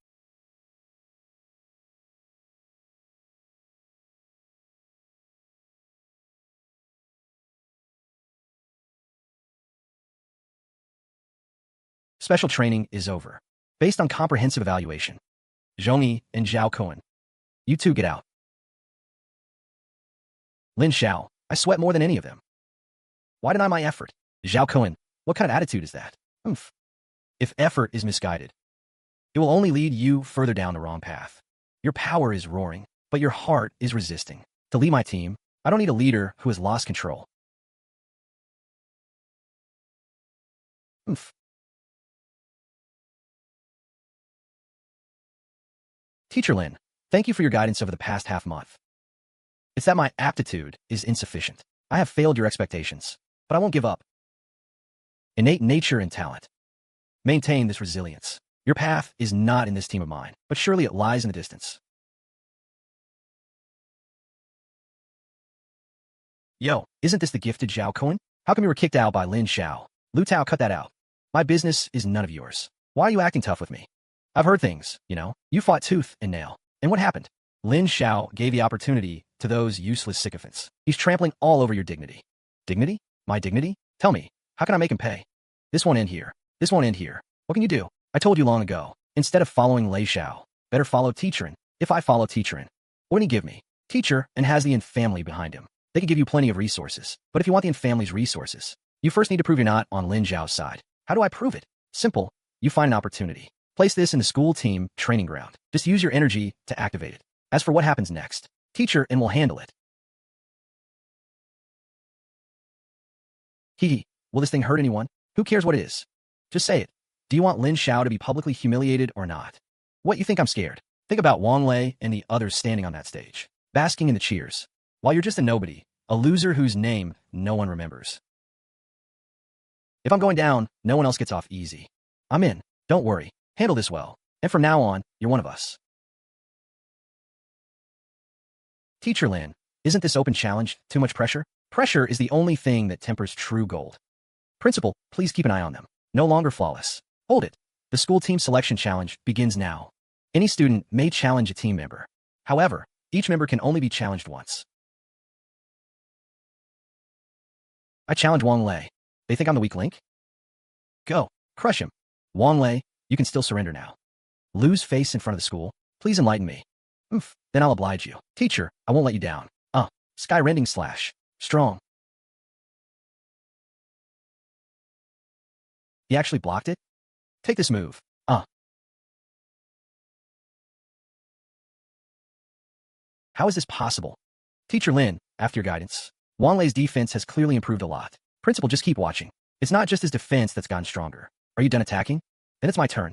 Special training is over. Based on comprehensive evaluation. Zhongyi and Zhao Kuan. You two get out. Lin Xiao, I sweat more than any of them. Why deny my effort? Zhao Kuan, what kind of attitude is that? Oomph. If effort is misguided, it will only lead you further down the wrong path. Your power is roaring, but your heart is resisting. To lead my team, I don't need a leader who has lost control. Oomph. Teacher Lin, thank you for your guidance over the past half month. It's that my aptitude is insufficient. I have failed your expectations, but I won't give up. Innate nature and talent. Maintain this resilience. Your path is not in this team of mine, but surely it lies in the distance. Yo, isn't this the gifted Zhao Kuan? How come you were kicked out by Lin Xiao? Lu Tao, cut that out. My business is none of yours. Why are you acting tough with me? I've heard things, you know. You fought tooth and nail. And what happened? Lin Xiao gave the opportunity to those useless sycophants. He's trampling all over your dignity. Dignity? My dignity? Tell me, how can I make him pay? This won't end here. This won't end here. What can you do? I told you long ago. Instead of following Lei Xiao, better follow Teacherin. If I follow Teacherin, what can he give me? Teacher and has the Yin family behind him. They can give you plenty of resources. But if you want the Yin family's resources, you first need to prove you're not on Lin Xiao's side. How do I prove it? Simple. You find an opportunity. Place this in the school team training ground. Just use your energy to activate it. As for what happens next, Teacher and will handle it. Hee. Will this thing hurt anyone? Who cares what it is? Just say it. Do you want Lin Xiao to be publicly humiliated or not? What, you think I'm scared? Think about Wang Lei and the others standing on that stage, basking in the cheers, while you're just a nobody, a loser whose name no one remembers. If I'm going down, no one else gets off easy. I'm in. Don't worry. Handle this well. And from now on, you're one of us. Teacher Lin, isn't this open challenge too much pressure? Pressure is the only thing that tempers true gold. Principal, please keep an eye on them. No longer flawless. Hold it. The school team selection challenge begins now. Any student may challenge a team member. However, each member can only be challenged once. I challenge Wang Lei. They think I'm the weak link? Go. Crush him. Wang Lei, you can still surrender now. Lose face in front of the school. Please enlighten me. Oomph. Then I'll oblige you. Teacher, I won't let you down. Sky-rending slash. Strong. He actually blocked it? Take this move. How is this possible? Teacher Lin, after your guidance, Wang Lei's defense has clearly improved a lot. Principal, just keep watching. It's not just his defense that's gotten stronger. Are you done attacking? Then it's my turn.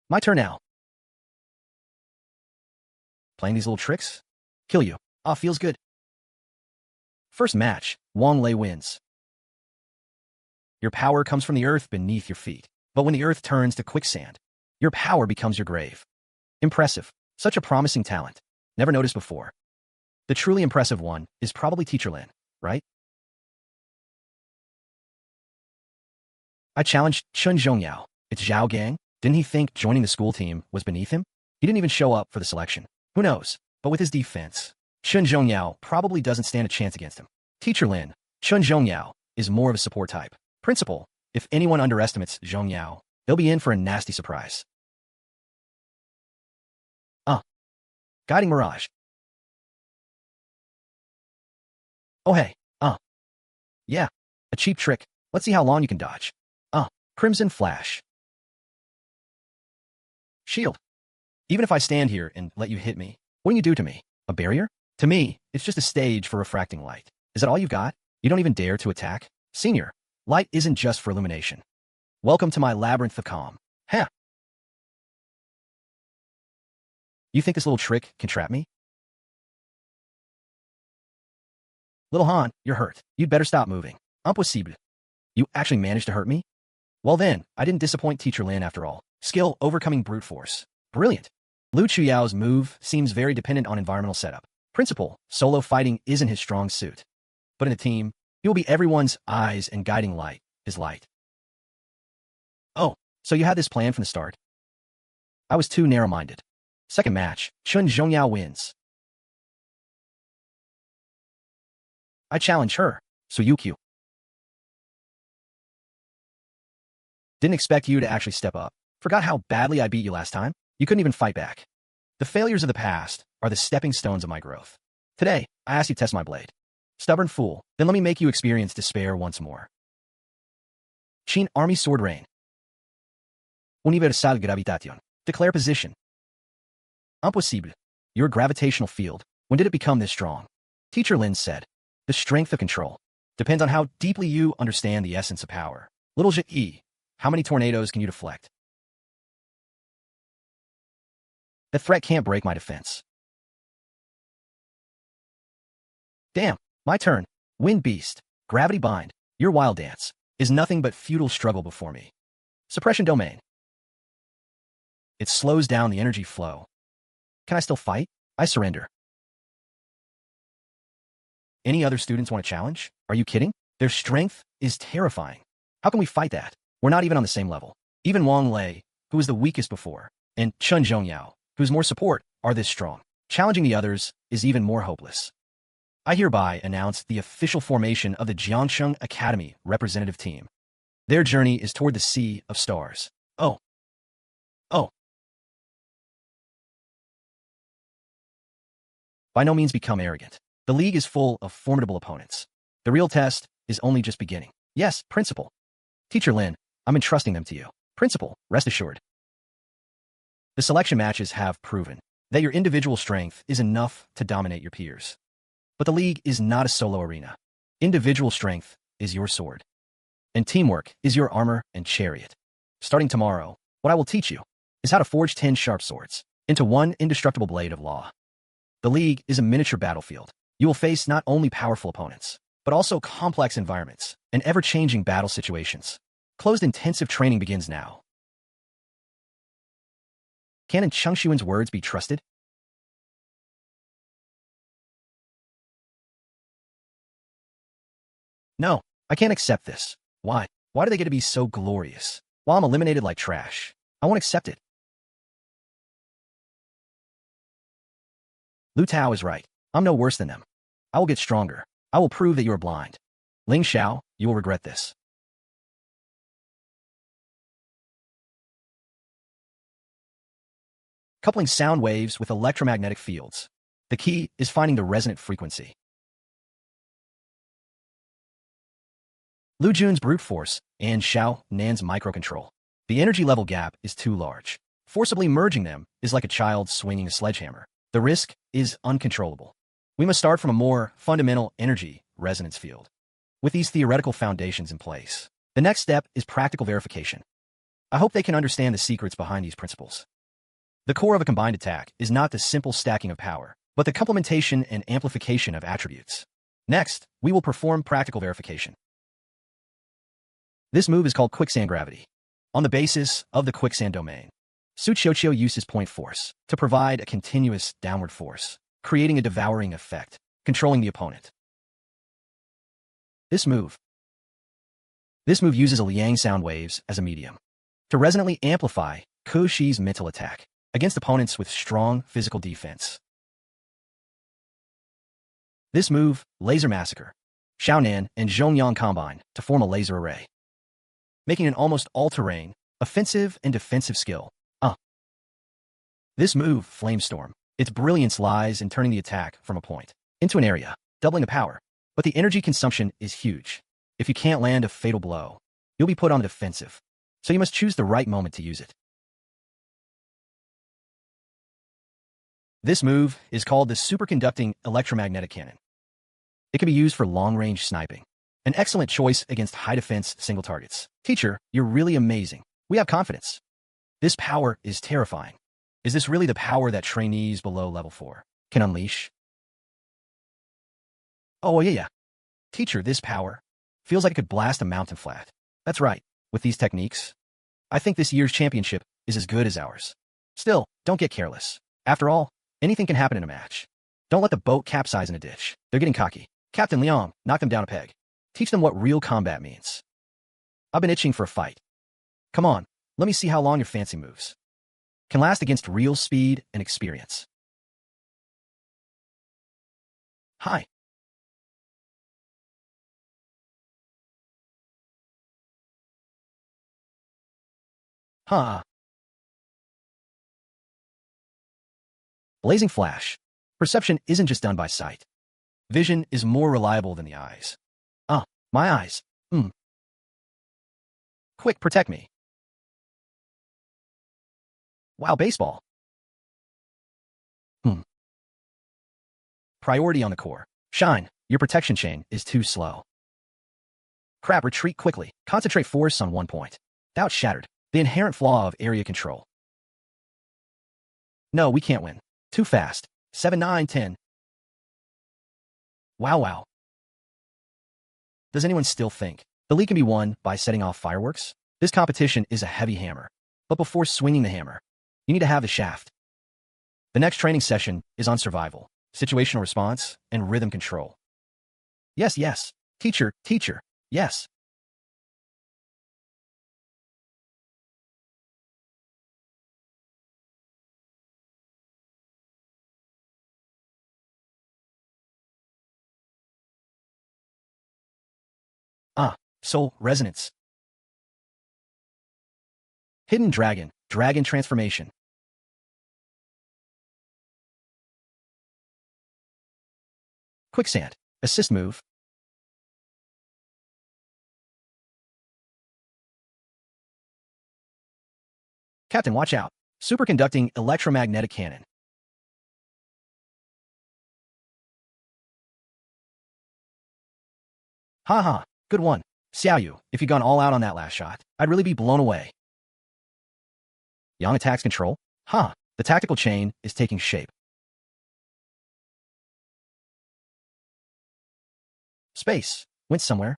My turn now. Playing these little tricks? Kill you. Feels good. First match, Wang Lei wins. Your power comes from the earth beneath your feet. But when the earth turns to quicksand, your power becomes your grave. Impressive. Such a promising talent. Never noticed before. The truly impressive one is probably Teacher Lin, right? I challenged Chun Zhongyao. It's Zhao Gang. Didn't he think joining the school team was beneath him? He didn't even show up for the selection. Who knows? But with his defense, Chun Zhongyao probably doesn't stand a chance against him. Teacher Lin, Chun Zhongyao is more of a support type. Principal, if anyone underestimates Zhongyao, they'll be in for a nasty surprise. Guiding Mirage. Oh hey, yeah, a cheap trick. Let's see how long you can dodge. Crimson Flash. Shield. Even if I stand here and let you hit me, what can you do to me? A barrier? To me, it's just a stage for refracting light. Is that all you've got? You don't even dare to attack? Senior, light isn't just for illumination. Welcome to my labyrinth of calm. Huh. You think this little trick can trap me? Little Han, you're hurt. You'd better stop moving. Impossible. You actually managed to hurt me? Well then, I didn't disappoint Teacher Lin after all. Skill overcoming brute force. Brilliant. Lu Chuyao's move seems very dependent on environmental setup. Principle, solo fighting isn't his strong suit. But in a team, he will be everyone's eyes and guiding light, his light. Oh, so you had this plan from the start? I was too narrow-minded. Second match, Chun Zhongyao wins. I challenge her, so Yukyu. Didn't expect you to actually step up. Forgot how badly I beat you last time? You couldn't even fight back. The failures of the past are the stepping stones of my growth. Today, I ask you to test my blade. Stubborn fool, then let me make you experience despair once more. Qin Army Sword Rain. Universal Gravitation. Declare position. Impossible. Your gravitational field, when did it become this strong? Teacher Lin said. The strength of control depends on how deeply you understand the essence of power. Little Ji, how many tornadoes can you deflect? That threat can't break my defense. Damn, my turn. Wind Beast, Gravity Bind, your wild dance, is nothing but futile struggle before me. Suppression Domain. It slows down the energy flow. Can I still fight? I surrender. Any other students want to challenge? Are you kidding? Their strength is terrifying. How can we fight that? We're not even on the same level. Even Wang Lei, who was the weakest before, and Chun Zhongyao, who's more support, are this strong. Challenging the others is even more hopeless. I hereby announce the official formation of the Jiangsheng Academy representative team. Their journey is toward the Sea of Stars. Oh. Oh. By no means become arrogant. The league is full of formidable opponents. The real test is only just beginning. Yes, Principal. Teacher Lin, I'm entrusting them to you. Principal, rest assured. The selection matches have proven that your individual strength is enough to dominate your peers. But the league is not a solo arena. Individual strength is your sword. And teamwork is your armor and chariot. Starting tomorrow, what I will teach you is how to forge 10 sharp swords into one indestructible blade of law. The league is a miniature battlefield. You will face not only powerful opponents, but also complex environments and ever-changing battle situations. Closed intensive training begins now. Can Chengxuan's words be trusted? No, I can't accept this. Why? Why do they get to be so glorious? While I'm eliminated like trash, I won't accept it. Lu Tao is right. I'm no worse than them. I will get stronger. I will prove that you are blind. Lin Xiao, you will regret this. Coupling sound waves with electromagnetic fields. The key is finding the resonant frequency. Lu Jun's brute force and Xiao Nan's microcontrol. The energy level gap is too large. Forcibly merging them is like a child swinging a sledgehammer. The risk is uncontrollable. We must start from a more fundamental energy resonance field. With these theoretical foundations in place, the next step is practical verification. I hope they can understand the secrets behind these principles. The core of a combined attack is not the simple stacking of power, but the complementation and amplification of attributes. Next, we will perform practical verification. This move is called quicksand gravity. On the basis of the quicksand domain, Su Qiuqiu uses point force to provide a continuous downward force, creating a devouring effect, controlling the opponent. This move uses a liang sound waves as a medium to resonantly amplify Ku Shi's mental attack against opponents with strong physical defense. This move, Laser Massacre, Xiaonan and Zhongyang combine to form a laser array, making an almost all-terrain, offensive and defensive skill. This move, Flamestorm, its brilliance lies in turning the attack from a point into an area, doubling the power. But the energy consumption is huge. If you can't land a fatal blow, you'll be put on the defensive. So you must choose the right moment to use it. This move is called the superconducting electromagnetic cannon. It can be used for long-range sniping, An excellent choice against high defense single targets. Teacher, you're really amazing. We have confidence. This power is terrifying. Is this really the power that trainees below level 4 can unleash? Oh, yeah. Teacher, this power feels like it could blast a mountain flat. That's right. With these techniques, I think this year's championship is as good as ours. Still, don't get careless. After all, anything can happen in a match. Don't let the boat capsize in a ditch. They're getting cocky. Captain Liang, knock them down a peg. Teach them what real combat means. I've been itching for a fight. Come on, let me see how long your fancy moves can last against real speed and experience. Hi. Huh. Blazing flash. Perception isn't just done by sight. Vision is more reliable than the eyes. My eyes. Quick, protect me. Wow, baseball. Priority on the core. Shine, your protection chain is too slow. Crap, retreat quickly. Concentrate force on one point. Doubt shattered. The inherent flaw of area control. No, we can't win. Too fast. 7, 9, 10. Wow. Does anyone still think the league can be won by setting off fireworks? This competition is a heavy hammer. But before swinging the hammer, you need to have the shaft. The next training session is on survival, situational response, and rhythm control. Yes. Teacher, yes. Soul resonance. Hidden dragon transformation. Quicksand, assist move. Captain, watch out. Superconducting electromagnetic cannon. Haha, good one. Xiao Yu, if you'd gone all out on that last shot, I'd really be blown away. Yang attacks control. The tactical chain is taking shape. Space went somewhere.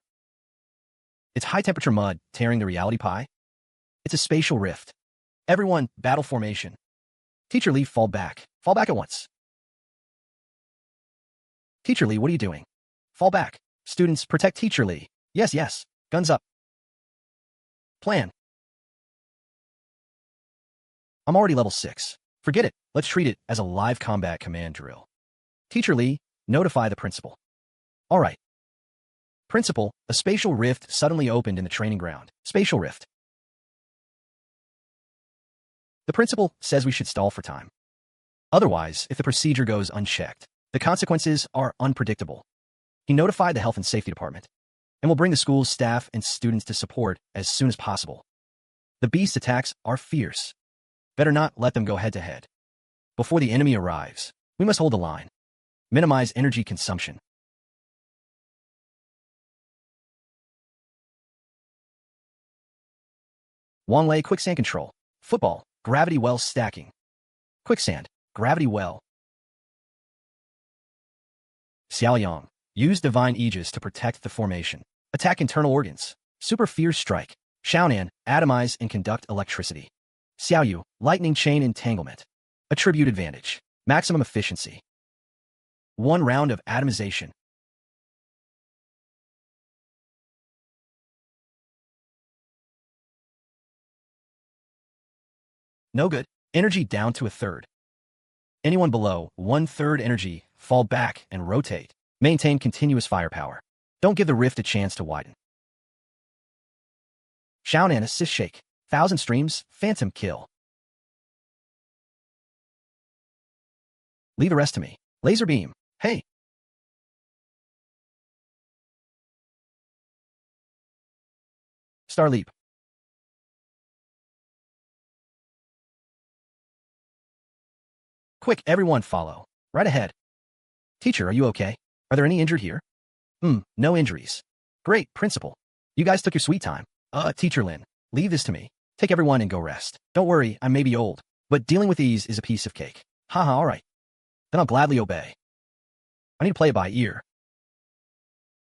It's high-temperature mud tearing the reality pie. It's a spatial rift. Everyone, battle formation. Teacher Lee, fall back. Fall back at once. Teacher Lee, what are you doing? Fall back. Students, protect Teacher Lee. Yes. Guns up. Plan. I'm already level 6. Forget it. Let's treat it as a live combat command drill. Teacher Lee, notify the principal. All right. Principal, a spatial rift suddenly opened in the training ground. Spatial rift. The principal says we should stall for time. Otherwise, if the procedure goes unchecked, the consequences are unpredictable. He notified the health and safety department and will bring the school's staff and students to support as soon as possible. The beast attacks are fierce. Better not let them go head-to-head. Before the enemy arrives, we must hold the line. Minimize energy consumption. Wang Lei quicksand control. Football, gravity well stacking. Quicksand, gravity well. Xiao Yang, use divine aegis to protect the formation. Attack internal organs. Super fierce strike. Xiaonan, atomize and conduct electricity. Xiao Yu, lightning chain entanglement. Attribute advantage. Maximum efficiency. 1 round of atomization. No good. Energy down to 1/3. Anyone below 1/3 energy, fall back and rotate. Maintain continuous firepower. Don't give the rift a chance to widen. Xiaonan assist shake. 1,000 streams, phantom kill. Leave the rest to me. Laser beam. Hey. Star leap. Quick, everyone follow. Right ahead. Teacher, are you okay? Are there any injured here? No injuries. Great, principal. You guys took your sweet time. Teacher Lin, leave this to me. Take everyone and go rest. Don't worry, I may be old, but dealing with these is a piece of cake. Haha, all right. Then I'll gladly obey. I need to play it by ear.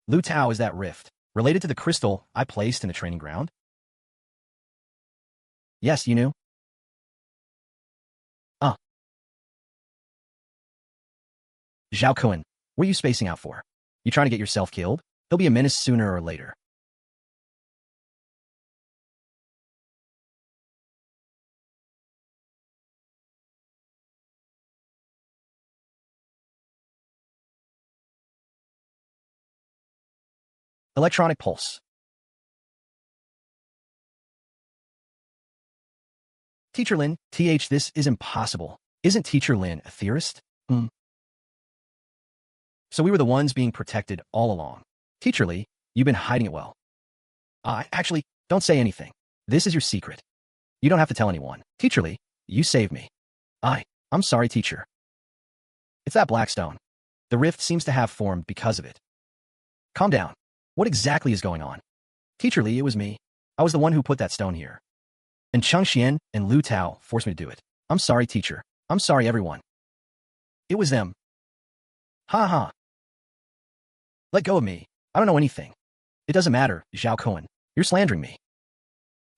Lu Tao is that rift, related to the crystal I placed in the training ground? Yes, you knew? Zhao Kun, what are you spacing out for? You trying to get yourself killed? He'll be a menace sooner or later. Electronic pulse. Teacher Lin, this is impossible. Isn't Teacher Lin a theorist? So we were the ones being protected all along. Teacher Li, you've been hiding it well. Actually, don't say anything. This is your secret. You don't have to tell anyone. Teacher Li, you saved me. I'm sorry, teacher. It's that black stone. The rift seems to have formed because of it. Calm down. What exactly is going on? Teacher Li, it was me. I was the one who put that stone here. And Cheng Xian and Lu Tao forced me to do it. I'm sorry, teacher. I'm sorry, everyone. It was them. Ha ha. Let go of me. I don't know anything. It doesn't matter, Zhao Kun. You're slandering me.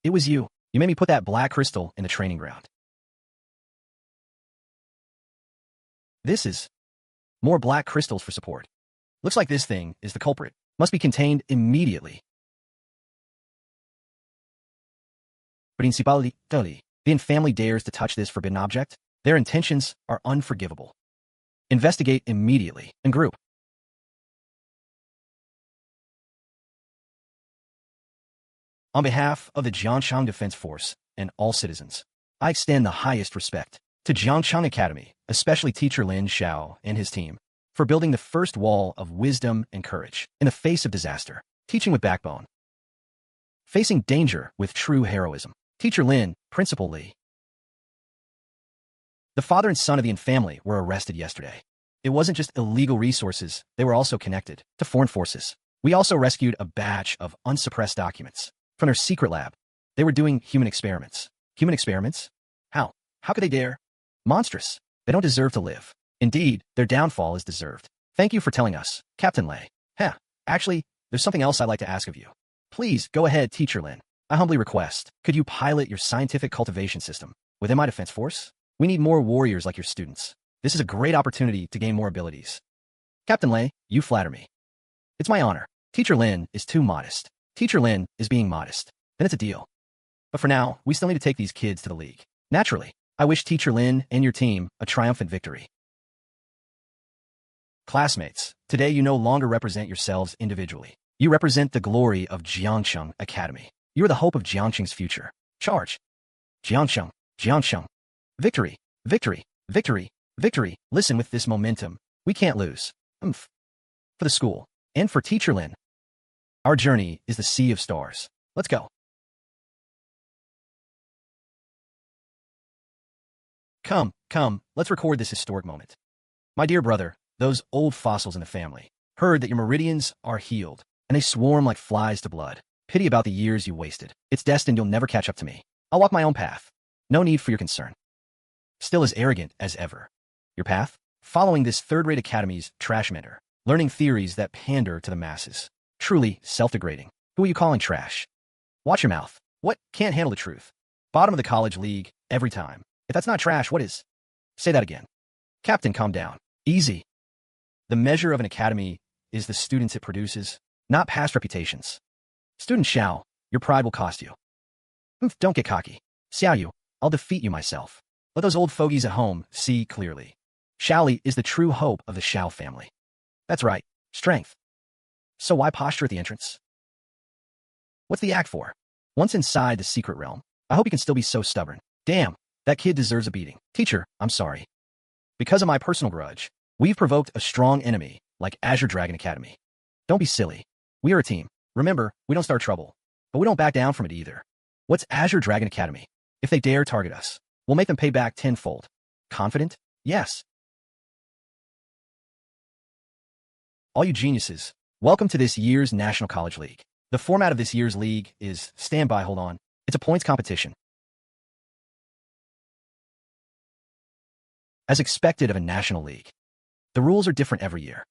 It was you. You made me put that black crystal in the training ground. This is more black crystals for support. Looks like this thing is the culprit. Must be contained immediately. Principality, the Lin family dares to touch this forbidden object. Their intentions are unforgivable. Investigate immediately and group. On behalf of the Jiangchang Defense Force and all citizens, I extend the highest respect to Jiangchang Academy, especially teacher Lin Xiao and his team, for building the first wall of wisdom and courage in the face of disaster, teaching with backbone, facing danger with true heroism. Teacher Lin, Principal Li. The father and son of the Yin family were arrested yesterday. It wasn't just illegal resources, they were also connected to foreign forces. We also rescued a batch of unsuppressed documents from their secret lab. They were doing human experiments. Human experiments? How? How could they dare? Monstrous. They don't deserve to live. Indeed, their downfall is deserved. Thank you for telling us, Captain Lei. Actually, there's something else I'd like to ask of you. Please, go ahead, Teacher Lin. I humbly request, could you pilot your scientific cultivation system within my defense force? We need more warriors like your students. This is a great opportunity to gain more abilities. Captain Lei, you flatter me. It's my honor. Teacher Lin is too modest. Teacher Lin is being modest. Then it's a deal. But for now, we still need to take these kids to the league. Naturally, I wish Teacher Lin and your team a triumphant victory. Classmates, today you no longer represent yourselves individually. You represent the glory of Jiangcheng Academy. You are the hope of Jiangcheng's future. Charge! Jiangcheng, Jiangcheng. Victory, victory, victory, victory. Listen, with this momentum, we can't lose. For the school, and for Teacher Lin. Our journey is the sea of stars. Let's go. Come, let's record this historic moment. My dear brother, those old fossils in the family heard that your meridians are healed, and they swarm like flies to blood. Pity about the years you wasted. It's destined you'll never catch up to me. I'll walk my own path. No need for your concern. Still as arrogant as ever. Your path? Following this third-rate academy's trash mentor, learning theories that pander to the masses. Truly self-degrading. Who are you calling trash? Watch your mouth. What? Can't handle the truth. Bottom of the college league, every time. If that's not trash, what is? Say that again. Captain, calm down. Easy. The measure of an academy is the students it produces, not past reputations. Student Xiao, your pride will cost you. Don't get cocky. Xiao Yu, I'll defeat you myself. Let those old fogies at home see clearly. Xiaoli is the true hope of the Xiao family. That's right, strength. So why posture at the entrance? What's the act for? Once inside the secret realm, I hope you can still be so stubborn. Damn, that kid deserves a beating. Teacher, I'm sorry. Because of my personal grudge, we've provoked a strong enemy like Azure Dragon Academy. Don't be silly. We are a team. Remember, we don't start trouble, but we don't back down from it either. What's Azure Dragon Academy? If they dare target us, we'll make them pay back tenfold. Confident? Yes. All you geniuses, Welcome to this year's National College League. The format of this year's league is standby, hold on. It's a points competition. As expected of a national league, the rules are different every year.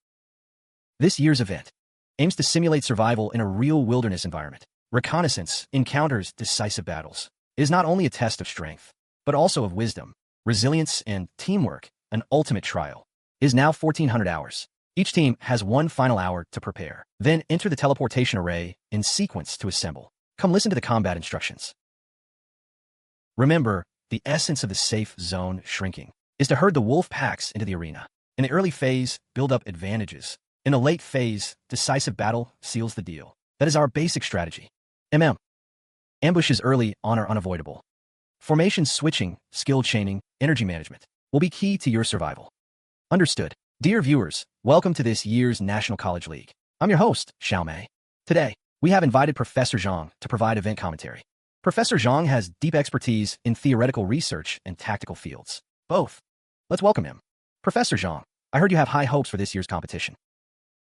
This year's event aims to simulate survival in a real wilderness environment. Reconnaissance encounters decisive battles. It is not only a test of strength, but also of wisdom, resilience, and teamwork, an ultimate trial. It is now 1400 hours. Each team has one final hour to prepare. Then enter the teleportation array in sequence to assemble. Come listen to the combat instructions. Remember, the essence of the safe zone shrinking is to herd the wolf packs into the arena. In the early phase, build up advantages. In the late phase, decisive battle seals the deal. That is our basic strategy. Ambushes early on are unavoidable. Formation switching, skill chaining, energy management will be key to your survival. Understood. Dear viewers, welcome to this year's National College League. I'm your host, Xiao Yu. Today, we have invited Professor Zhang to provide event commentary. Professor Zhang has deep expertise in theoretical research and tactical fields. Both. Let's welcome him. Professor Zhang, I heard you have high hopes for this year's competition.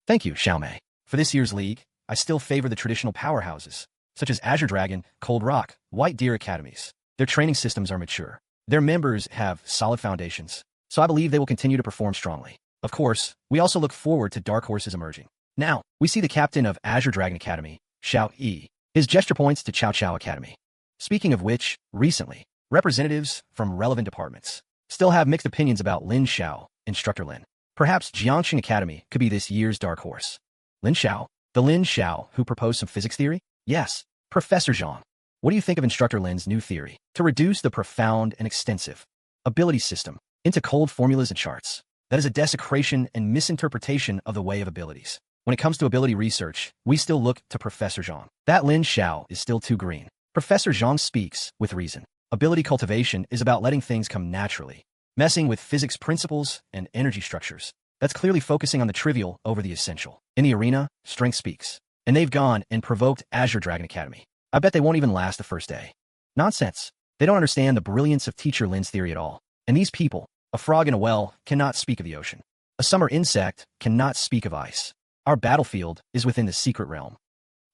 Thank you, Xiao Yu. For this year's league, I still favor the traditional powerhouses, such as Azure Dragon, Cold Rock, White Deer academies. Their training systems are mature. Their members have solid foundations, so I believe they will continue to perform strongly. Of course, we also look forward to dark horses emerging. Now, we see the captain of Azure Dragon Academy, Xiao Yu. His gesture points to Cao Cao Academy. Speaking of which, recently, representatives from relevant departments still have mixed opinions about Lin Xiao, Instructor Lin. Perhaps Jiangxing Academy could be this year's dark horse. Lin Xiao, the Lin Xiao who proposed some physics theory? Yes. Professor Zhang, what do you think of Instructor Lin's new theory to reduce the profound and extensive ability system into cold formulas and charts? That is a desecration and misinterpretation of the way of abilities. When it comes to ability research, we still look to Professor Zhang. That Lin Xiao is still too green. Professor Zhang speaks with reason. Ability cultivation is about letting things come naturally, messing with physics principles and energy structures. That's clearly focusing on the trivial over the essential. In the arena, strength speaks. And they've gone and provoked Azure Dragon Academy. I bet they won't even last the first day. Nonsense. They don't understand the brilliance of Teacher Lin's theory at all. And these people, a frog in a well, cannot speak of the ocean. A summer insect cannot speak of ice. Our battlefield is within the secret realm.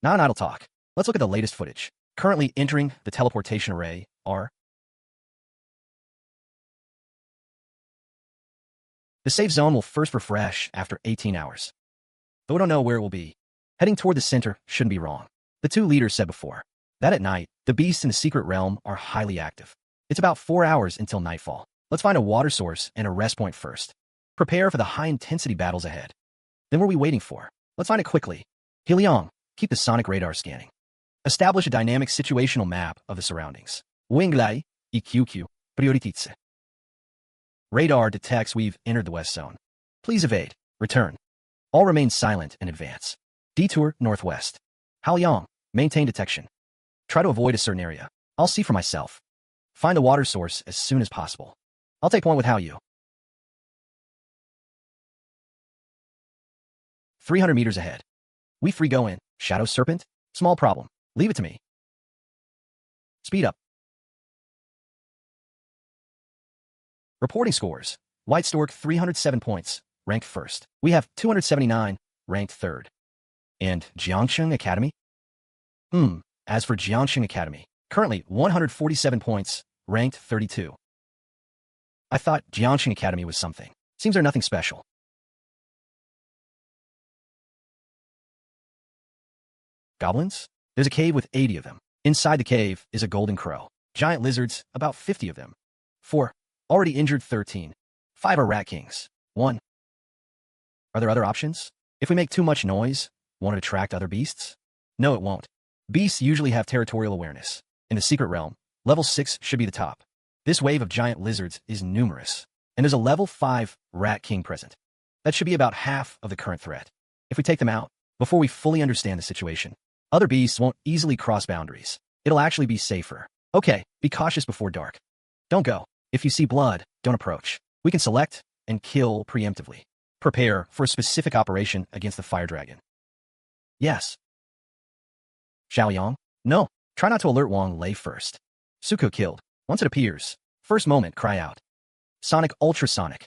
Not an idle talk. Let's look at the latest footage. Currently entering the teleportation array are the safe zone will first refresh after 18 hours. Though we don't know where it will be, heading toward the center shouldn't be wrong. The two leaders said before that at night, the beasts in the secret realm are highly active. It's about 4 hours until nightfall. Let's find a water source and a rest point first. Prepare for the high-intensity battles ahead. Then what are we waiting for? Let's find it quickly. Heliong, keep the sonic radar scanning. Establish a dynamic situational map of the surroundings. Winglai, EQQ, Priorititze. Radar detects we've entered the west zone. Please evade. Return. All remain silent and advance. Detour northwest. Haoyang, maintain detection. Try to avoid a certain area. I'll see for myself. Find a water source as soon as possible. I'll take point with Hao Yu. 300 meters ahead. We free go in. Shadow Serpent? Small problem. Leave it to me. Speed up. Reporting scores. White Stork 307 points, ranked first. We have 279, ranked third. And Jiangxing Academy? As for Jiangxing Academy, currently 147 points, ranked 32. I thought Jiangxing Academy was something. Seems they're nothing special. Goblins? There's a cave with 80 of them. Inside the cave is a golden crow. Giant lizards, about 50 of them. 4. Already injured 13. 5 are rat kings. 1. Are there other options? If we make too much noise, won't it attract other beasts? No, it won't. Beasts usually have territorial awareness. In the secret realm, level 6 should be the top. This wave of giant lizards is numerous, and there's a level 5 rat king present. That should be about half of the current threat. If we take them out, before we fully understand the situation, other beasts won't easily cross boundaries. It'll actually be safer. Okay, be cautious before dark. Don't go. If you see blood, don't approach. We can select and kill preemptively. Prepare for a specific operation against the fire dragon. Yes. Xiaoyang? No. Try not to alert Wang Lei first. Suko killed. Once it appears, first moment, cry out. Sonic Ultrasonic.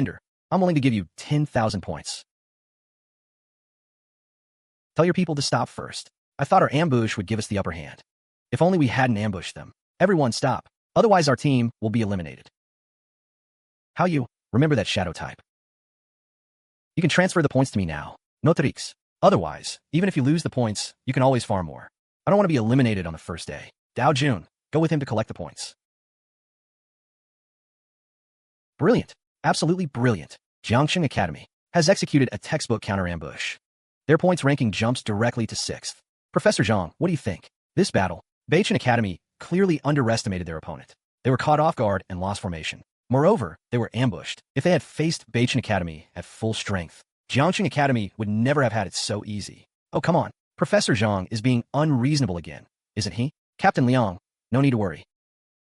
Surrender. I'm willing to give you 10,000 points. Tell your people to stop first. I thought our ambush would give us the upper hand. If only we hadn't ambushed them. Everyone stop. Otherwise our team will be eliminated. Xiao Yu, remember that shadow type. You can transfer the points to me now. No tricks. Otherwise, even if you lose the points, you can always farm more. I don't want to be eliminated on the first day. Dao Jun, go with him to collect the points. Brilliant. Absolutely brilliant. Jiangsheng Academy has executed a textbook counter-ambush. Their points ranking jumps directly to 6th. Professor Zhang, what do you think? This battle, Beichin Academy clearly underestimated their opponent. They were caught off guard and lost formation. Moreover, they were ambushed. If they had faced Beichin Academy at full strength, Jiangsheng Academy would never have had it so easy. Oh, come on. Professor Zhang is being unreasonable again, isn't he? Captain Liang, no need to worry.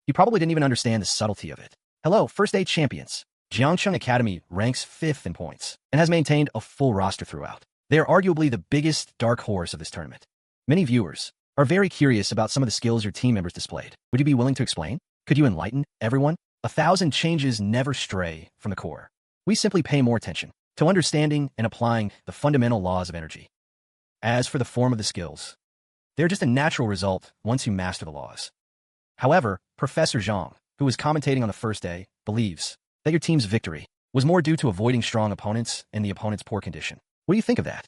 He probably didn't even understand the subtlety of it. Hello, first 8 champions. Jiangsheng Academy ranks 5th in points and has maintained a full roster throughout. They are arguably the biggest dark horse of this tournament. Many viewers are very curious about some of the skills your team members displayed. Would you be willing to explain? Could you enlighten everyone? 1,000 changes never stray from the core. We simply pay more attention to understanding and applying the fundamental laws of energy. As for the form of the skills, They're just a natural result once you master the laws. However, Professor Zhang, who was commentating on the first day, believes that your team's victory was more due to avoiding strong opponents and the opponent's poor condition. What do you think of that?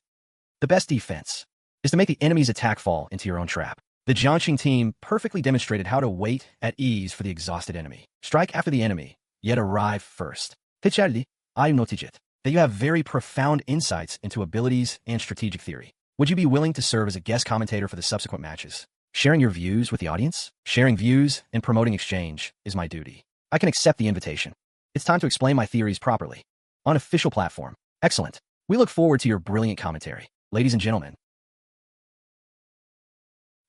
The best defense is to make the enemy's attack fall into your own trap. The Jiangxing team perfectly demonstrated how to wait at ease for the exhausted enemy. Strike after the enemy, yet arrive first. That you have very profound insights into abilities and strategic theory. Would you be willing to serve as a guest commentator for the subsequent matches? Sharing your views with the audience? Sharing views and promoting exchange is my duty. I can accept the invitation. It's time to explain my theories properly. On official platform. Excellent. We look forward to your brilliant commentary. Ladies and gentlemen,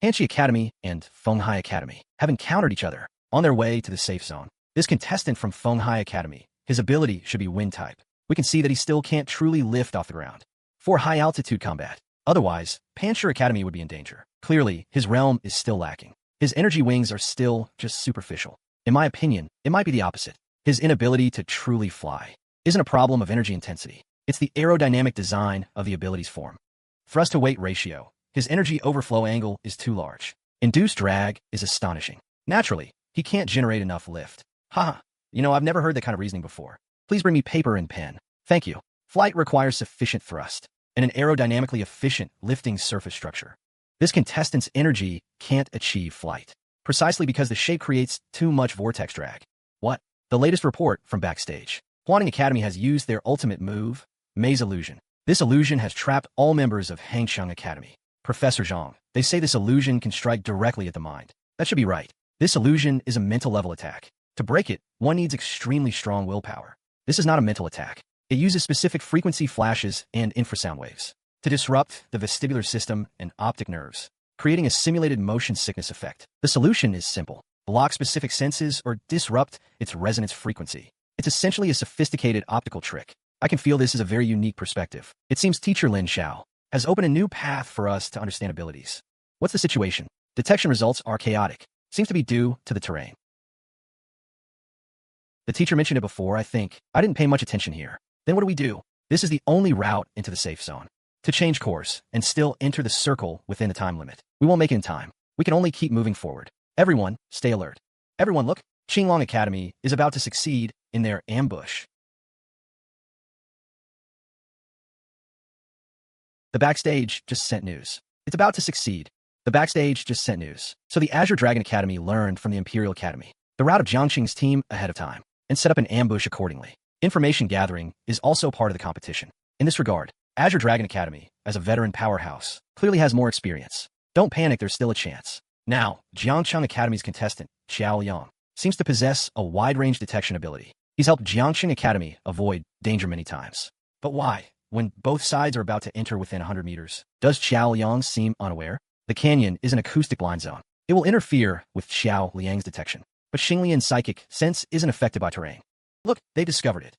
Hanxi Academy and Fenghai Academy have encountered each other on their way to the safe zone. This contestant from Fenghai Academy, his ability should be wind type. We can see that he still can't truly lift off the ground for high-altitude combat. Otherwise, Panchur Academy would be in danger. Clearly, his realm is still lacking. His energy wings are still just superficial. In my opinion, it might be the opposite. His inability to truly fly isn't a problem of energy intensity. It's the aerodynamic design of the ability's form. Thrust-to-weight ratio. His energy overflow angle is too large. Induced drag is astonishing. Naturally, he can't generate enough lift. Haha, I've never heard that kind of reasoning before. Please bring me paper and pen. Thank you. Flight requires sufficient thrust and an aerodynamically efficient lifting surface structure. This contestant's energy can't achieve flight, precisely because the shape creates too much vortex drag. What? The latest report from backstage. Huaning Academy has used their ultimate move, Maze Illusion. This illusion has trapped all members of Hangsheng Academy. Professor Zhang, they say this illusion can strike directly at the mind. That should be right. This illusion is a mental level attack. To break it, one needs extremely strong willpower. This is not a mental attack. It uses specific frequency flashes and infrasound waves to disrupt the vestibular system and optic nerves, creating a simulated motion sickness effect. The solution is simple. Block specific senses or disrupt its resonance frequency. It's essentially a sophisticated optical trick. I can feel this is a very unique perspective. It seems teacher Lin Xiao has opened a new path for us to understand abilities. What's the situation? Detection results are chaotic. Seems to be due to the terrain. The teacher mentioned it before, I think. I didn't pay much attention here. Then what do we do? This is the only route into the safe zone. To change course and still enter the circle within the time limit. We won't make it in time. We can only keep moving forward. Everyone, stay alert. Everyone look, Qinglong Academy is about to succeed in their ambush. The backstage just sent news. It's about to succeed. The backstage just sent news. So the Azure Dragon Academy learned from the Imperial Academy the route of Jiangxing's team ahead of time and set up an ambush accordingly. Information gathering is also part of the competition. In this regard, Azure Dragon Academy, as a veteran powerhouse, clearly has more experience. Don't panic, there's still a chance. Now, Jiangcheng Academy's contestant, Xiao Yang, seems to possess a wide-range detection ability. He's helped Jiangxing Academy avoid danger many times. But why? When both sides are about to enter within 100 meters, does Xiao Yang seem unaware? The canyon is an acoustic blind zone. It will interfere with Xiao Liang's detection. But Xinglian's psychic sense isn't affected by terrain. Look, they discovered it.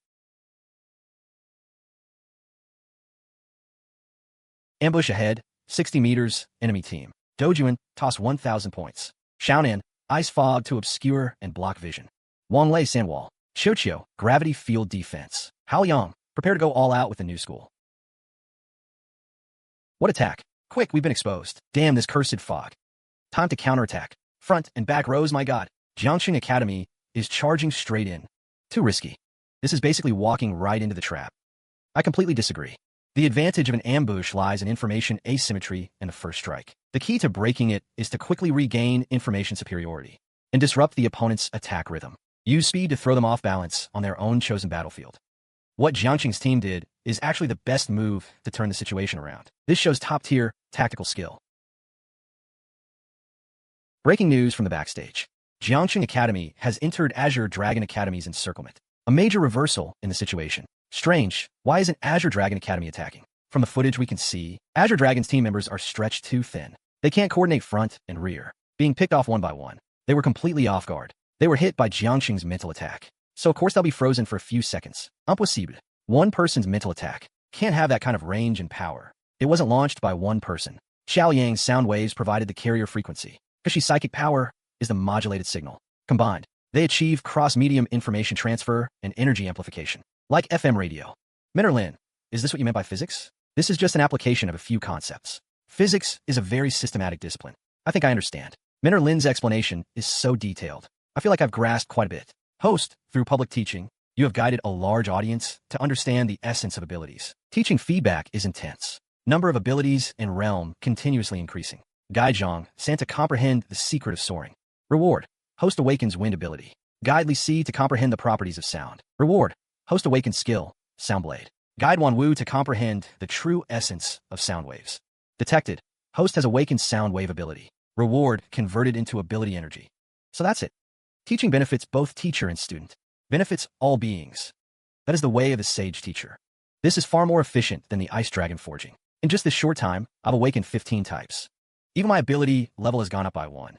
Ambush ahead, 60 meters, enemy team. Dojuan, toss 1,000 points. Xiaonan, ice fog to obscure and block vision. Wanglei sandwall. Qiuqiu, gravity field defense. Haoyang, prepare to go all out with the new school. What attack? Quick, we've been exposed. Damn this cursed fog. Time to counterattack. Front and back rows, my god. Jiangxing Academy is charging straight in. Too risky. This is basically walking right into the trap. I completely disagree. The advantage of an ambush lies in information asymmetry and the first strike. The key to breaking it is to quickly regain information superiority and disrupt the opponent's attack rhythm. Use speed to throw them off balance on their own chosen battlefield. What Jiangxing's team did is actually the best move to turn the situation around. This shows top-tier tactical skill. Breaking news from the backstage. Jiangxing Academy has entered Azure Dragon Academy's encirclement. A major reversal in the situation. Strange, why isn't Azure Dragon Academy attacking? From the footage we can see, Azure Dragon's team members are stretched too thin. They can't coordinate front and rear, being picked off one by one. They were completely off guard. They were hit by Jiangxing's mental attack. So of course they'll be frozen for a few seconds. Impossible. One person's mental attack can't have that kind of range and power. It wasn't launched by one person. Xiao Yang's sound waves provided the carrier frequency. Kashi's psychic power is the modulated signal. Combined, they achieve cross-medium information transfer and energy amplification. Like FM radio. Minor Lin, is this what you meant by physics? This is just an application of a few concepts. Physics is a very systematic discipline. I think I understand. Mentor Lin's explanation is so detailed. I feel like I've grasped quite a bit. Host, through public teaching, you have guided a large audience to understand the essence of abilities. Teaching feedback is intense. Number of abilities and realm continuously increasing. Guide Zhang, sent to comprehend the secret of soaring. Reward, host awakens wind ability. Guide Li Si to comprehend the properties of sound. Reward, host awakens skill, sound blade. Guide Wan Wu to comprehend the true essence of sound waves. Detected, host has awakened sound wave ability. Reward, converted into ability energy. So that's it. Teaching benefits both teacher and student. Benefits all beings. That is the way of the sage teacher. This is far more efficient than the ice dragon forging. In just this short time, I've awakened 15 types. Even my ability level has gone up by 1.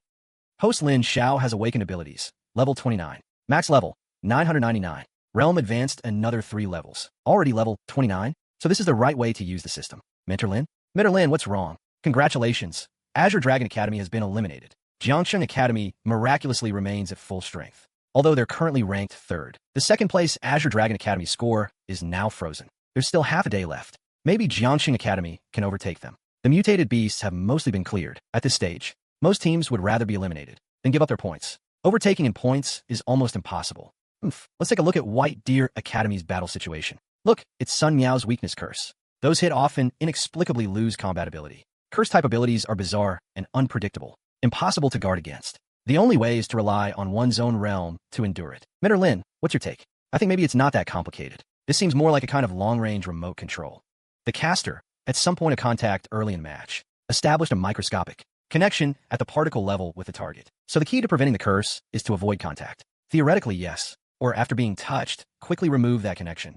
Host Lin Xiao has awakened abilities. Level 29. Max level, 999. Realm advanced another 3 levels. Already level 29? So this is the right way to use the system. Mentor Lin? Mentor Lin, what's wrong? Congratulations. Azure Dragon Academy has been eliminated. Jiangsheng Academy miraculously remains at full strength. Although they're currently ranked 3rd. The second place Azure Dragon Academy score is now frozen. There's still half a day left. Maybe Jiangsheng Academy can overtake them. The mutated beasts have mostly been cleared. At this stage, most teams would rather be eliminated than give up their points. Overtaking in points is almost impossible. Let's take a look at White Deer Academy's battle situation. Look, it's Sun Miao's weakness curse. Those hit often inexplicably lose combat ability. Curse-type abilities are bizarre and unpredictable, impossible to guard against. The only way is to rely on one's own realm to endure it. Mentor Lin, what's your take? I think maybe it's not that complicated. This seems more like a kind of long-range remote control. The caster, at some point of contact early in match, established a microscopic connection at the particle level with the target. So the key to preventing the curse is to avoid contact. Theoretically, yes, or after being touched, quickly remove that connection.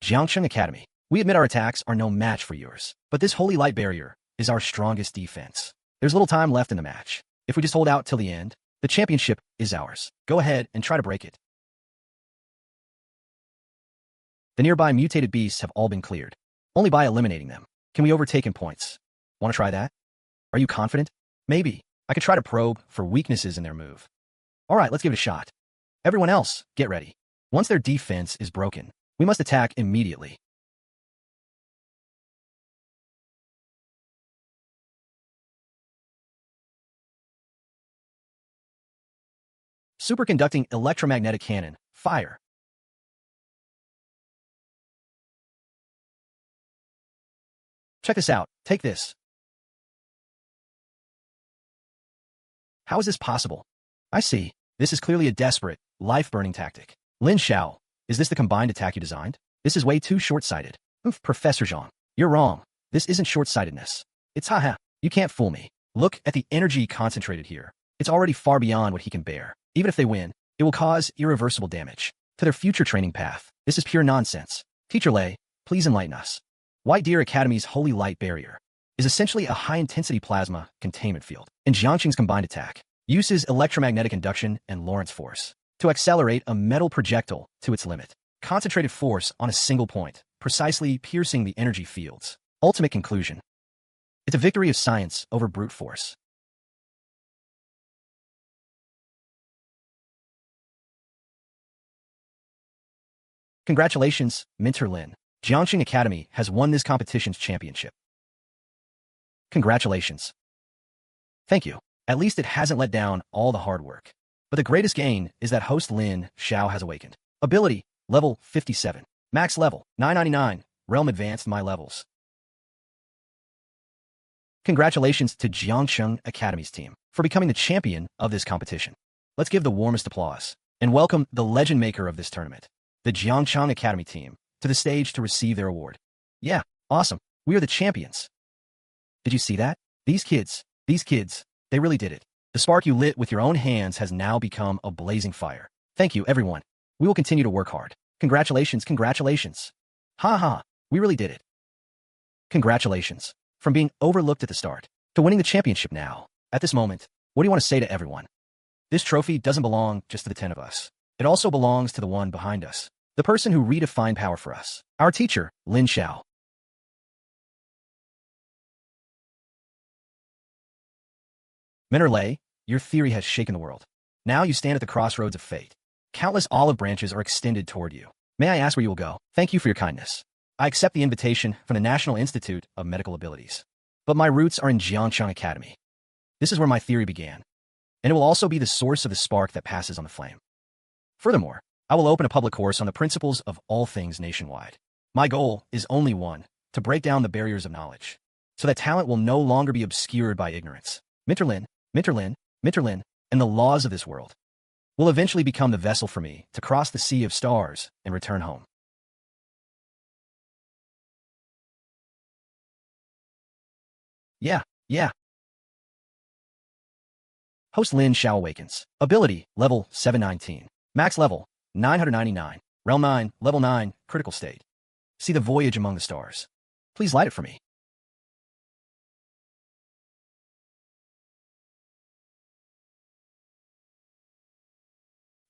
Jiangsheng Academy. We admit our attacks are no match for yours, but this holy light barrier is our strongest defense. There's little time left in the match. If we just hold out till the end, the championship is ours. Go ahead and try to break it. The nearby mutated beasts have all been cleared. Only by eliminating them can we overtake in points. Want to try that? Are you confident? Maybe. I could try to probe for weaknesses in their move. All right, let's give it a shot. Everyone else, get ready. Once their defense is broken, we must attack immediately. Superconducting electromagnetic cannon, fire. Check this out. Take this. How is this possible? I see. This is clearly a desperate, life-burning tactic. Lin Xiao, is this the combined attack you designed? This is way too short-sighted. Professor Zhang, you're wrong. This isn't short-sightedness. It's haha. You can't fool me. Look at the energy concentrated here. It's already far beyond what he can bear. Even if they win, it will cause irreversible damage to their future training path. This is pure nonsense. Teacher Lei, please enlighten us. White Deer Academy's Holy Light Barrier is essentially a high-intensity plasma containment field. In Jiangsheng's combined attack, uses electromagnetic induction and Lorentz force to accelerate a metal projectile to its limit. Concentrated force on a single point, precisely piercing the energy fields. Ultimate conclusion. It's a victory of science over brute force. Congratulations, Mentor Lin. Jiangsheng Academy has won this competition's championship. Congratulations. Thank you. At least it hasn't let down all the hard work. But the greatest gain is that host Lin Xiao has awakened. Ability, level 57. Max level, 999. Realm advanced my levels. Congratulations to Jiangsheng Academy's team for becoming the champion of this competition. Let's give the warmest applause and welcome the legend maker of this tournament, the Jiangsheng Academy team, to the stage to receive their award. Yeah, awesome. We are the champions. Did you see that? These kids, they really did it. The spark you lit with your own hands has now become a blazing fire. Thank you, everyone. We will continue to work hard. Congratulations, congratulations. Ha ha, we really did it. Congratulations. From being overlooked at the start to winning the championship now. At this moment, what do you want to say to everyone? This trophy doesn't belong just to the 10 of us. It also belongs to the one behind us, the person who redefined power for us, our teacher, Lin Xiao. Mentor Lei, your theory has shaken the world. Now you stand at the crossroads of fate. Countless olive branches are extended toward you. May I ask where you will go? Thank you for your kindness. I accept the invitation from the National Institute of Medical Abilities. But my roots are in Jiangchang Academy. This is where my theory began, and it will also be the source of the spark that passes on the flame. Furthermore, I will open a public course on the principles of all things nationwide. My goal is only one, to break down the barriers of knowledge, so that talent will no longer be obscured by ignorance. Minterlin, and the laws of this world will eventually become the vessel for me to cross the sea of stars and return home. Yeah. Host Lin Xiao awakens. Ability, level 719. Max level, 999. Realm 9, level 9, critical state. See the voyage among the stars. Please light it for me.